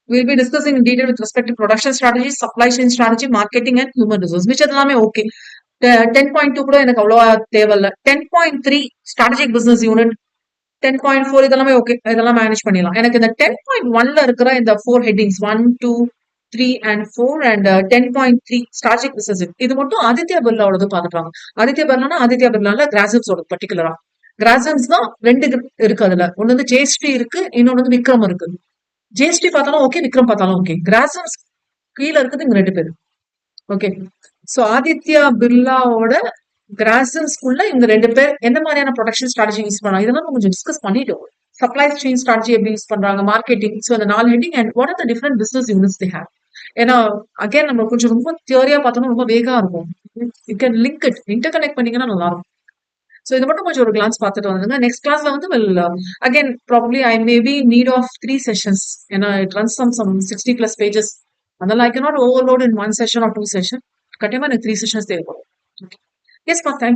We'll be discussing in detail with respect to production strategy, supply chain strategy, marketing and human resource. Which எல்லாமே okay. 10.2 கூட எனக்கு அவ்வளவா தேவையில்ல. 10.3 strategic business unit, 10.4 இதெல்லாமே okay, இதெல்லாம் manage பண்ணிடலாம். எனக்கு இந்த 10.1ல இருக்கிற இந்த 4 headings 1, 2, 3 and 4 and 10.3 strategic business unit இது மட்டும் ஆதித்யா பிர்லாவோடது பார்த்துட்டாங்க. ஆதித்யா பிர்லானா ஆதித்யா பிர்லால கிராசிம்ஸோட பர்டிகுலரா கிராசிம்ஸ் தான் 2 இருக்கு. அதுல ஒன்னு வந்து ஜேஸ்டி இருக்கு, இன்னொன்னு வந்து விக்ரம் இருக்கு. ஜேஎஸ்டி பார்த்தாலும் ஓகே, விக்ரம் பார்த்தாலும் ஓகே. கிராசம்ஸ் கீழே இருக்குது இங்க 2 பேர். ஓகே, சோ ஆதித்யா பிர்லாவோட கிராசம்ஸ்குள்ள இவங்க 2 பேர் என்ன மாதிரியான ப்ரொடக்ஷன் ஸ்ட்ராட்டஜி யூஸ் பண்ணாங்க இதெல்லாம் நம்ம கொஞ்சம் டிஸ்கஸ் பண்ணிட்டோம். சப்ளை செயின் ஸ்ட்ராட்டஜி எப்படி யூஸ் பண்றாங்க, மார்க்கெட்டிங், ஸோ அந்த 4 heading and what are the different business units they have. ஏன்னா அகைன் நம்ம கொஞ்சம் ரொம்ப தியரியா பார்த்தோம்னா ரொம்ப வேகா இருக்கும். You can link it, inter connect பண்ணீங்கன்னா நல்லா இருக்கும். ஸோ இது மட்டும் கொஞ்சம் ஒரு கிளான்ஸ் பார்த்துட்டு வந்துருங்க. நெக்ஸ்ட் கிளாஸ்ல வந்து will again probably I may be need of 3 sessions. ஏன்னா இட் ரன்ஸ் சம் 60+ pages. அதனால I cannot overload in 1 session or 2 session. கண்டிப்பா எனக்கு 3 செஷன்ஸ் தேவைப்படும். எஸ் பா, தேங்க்யூ.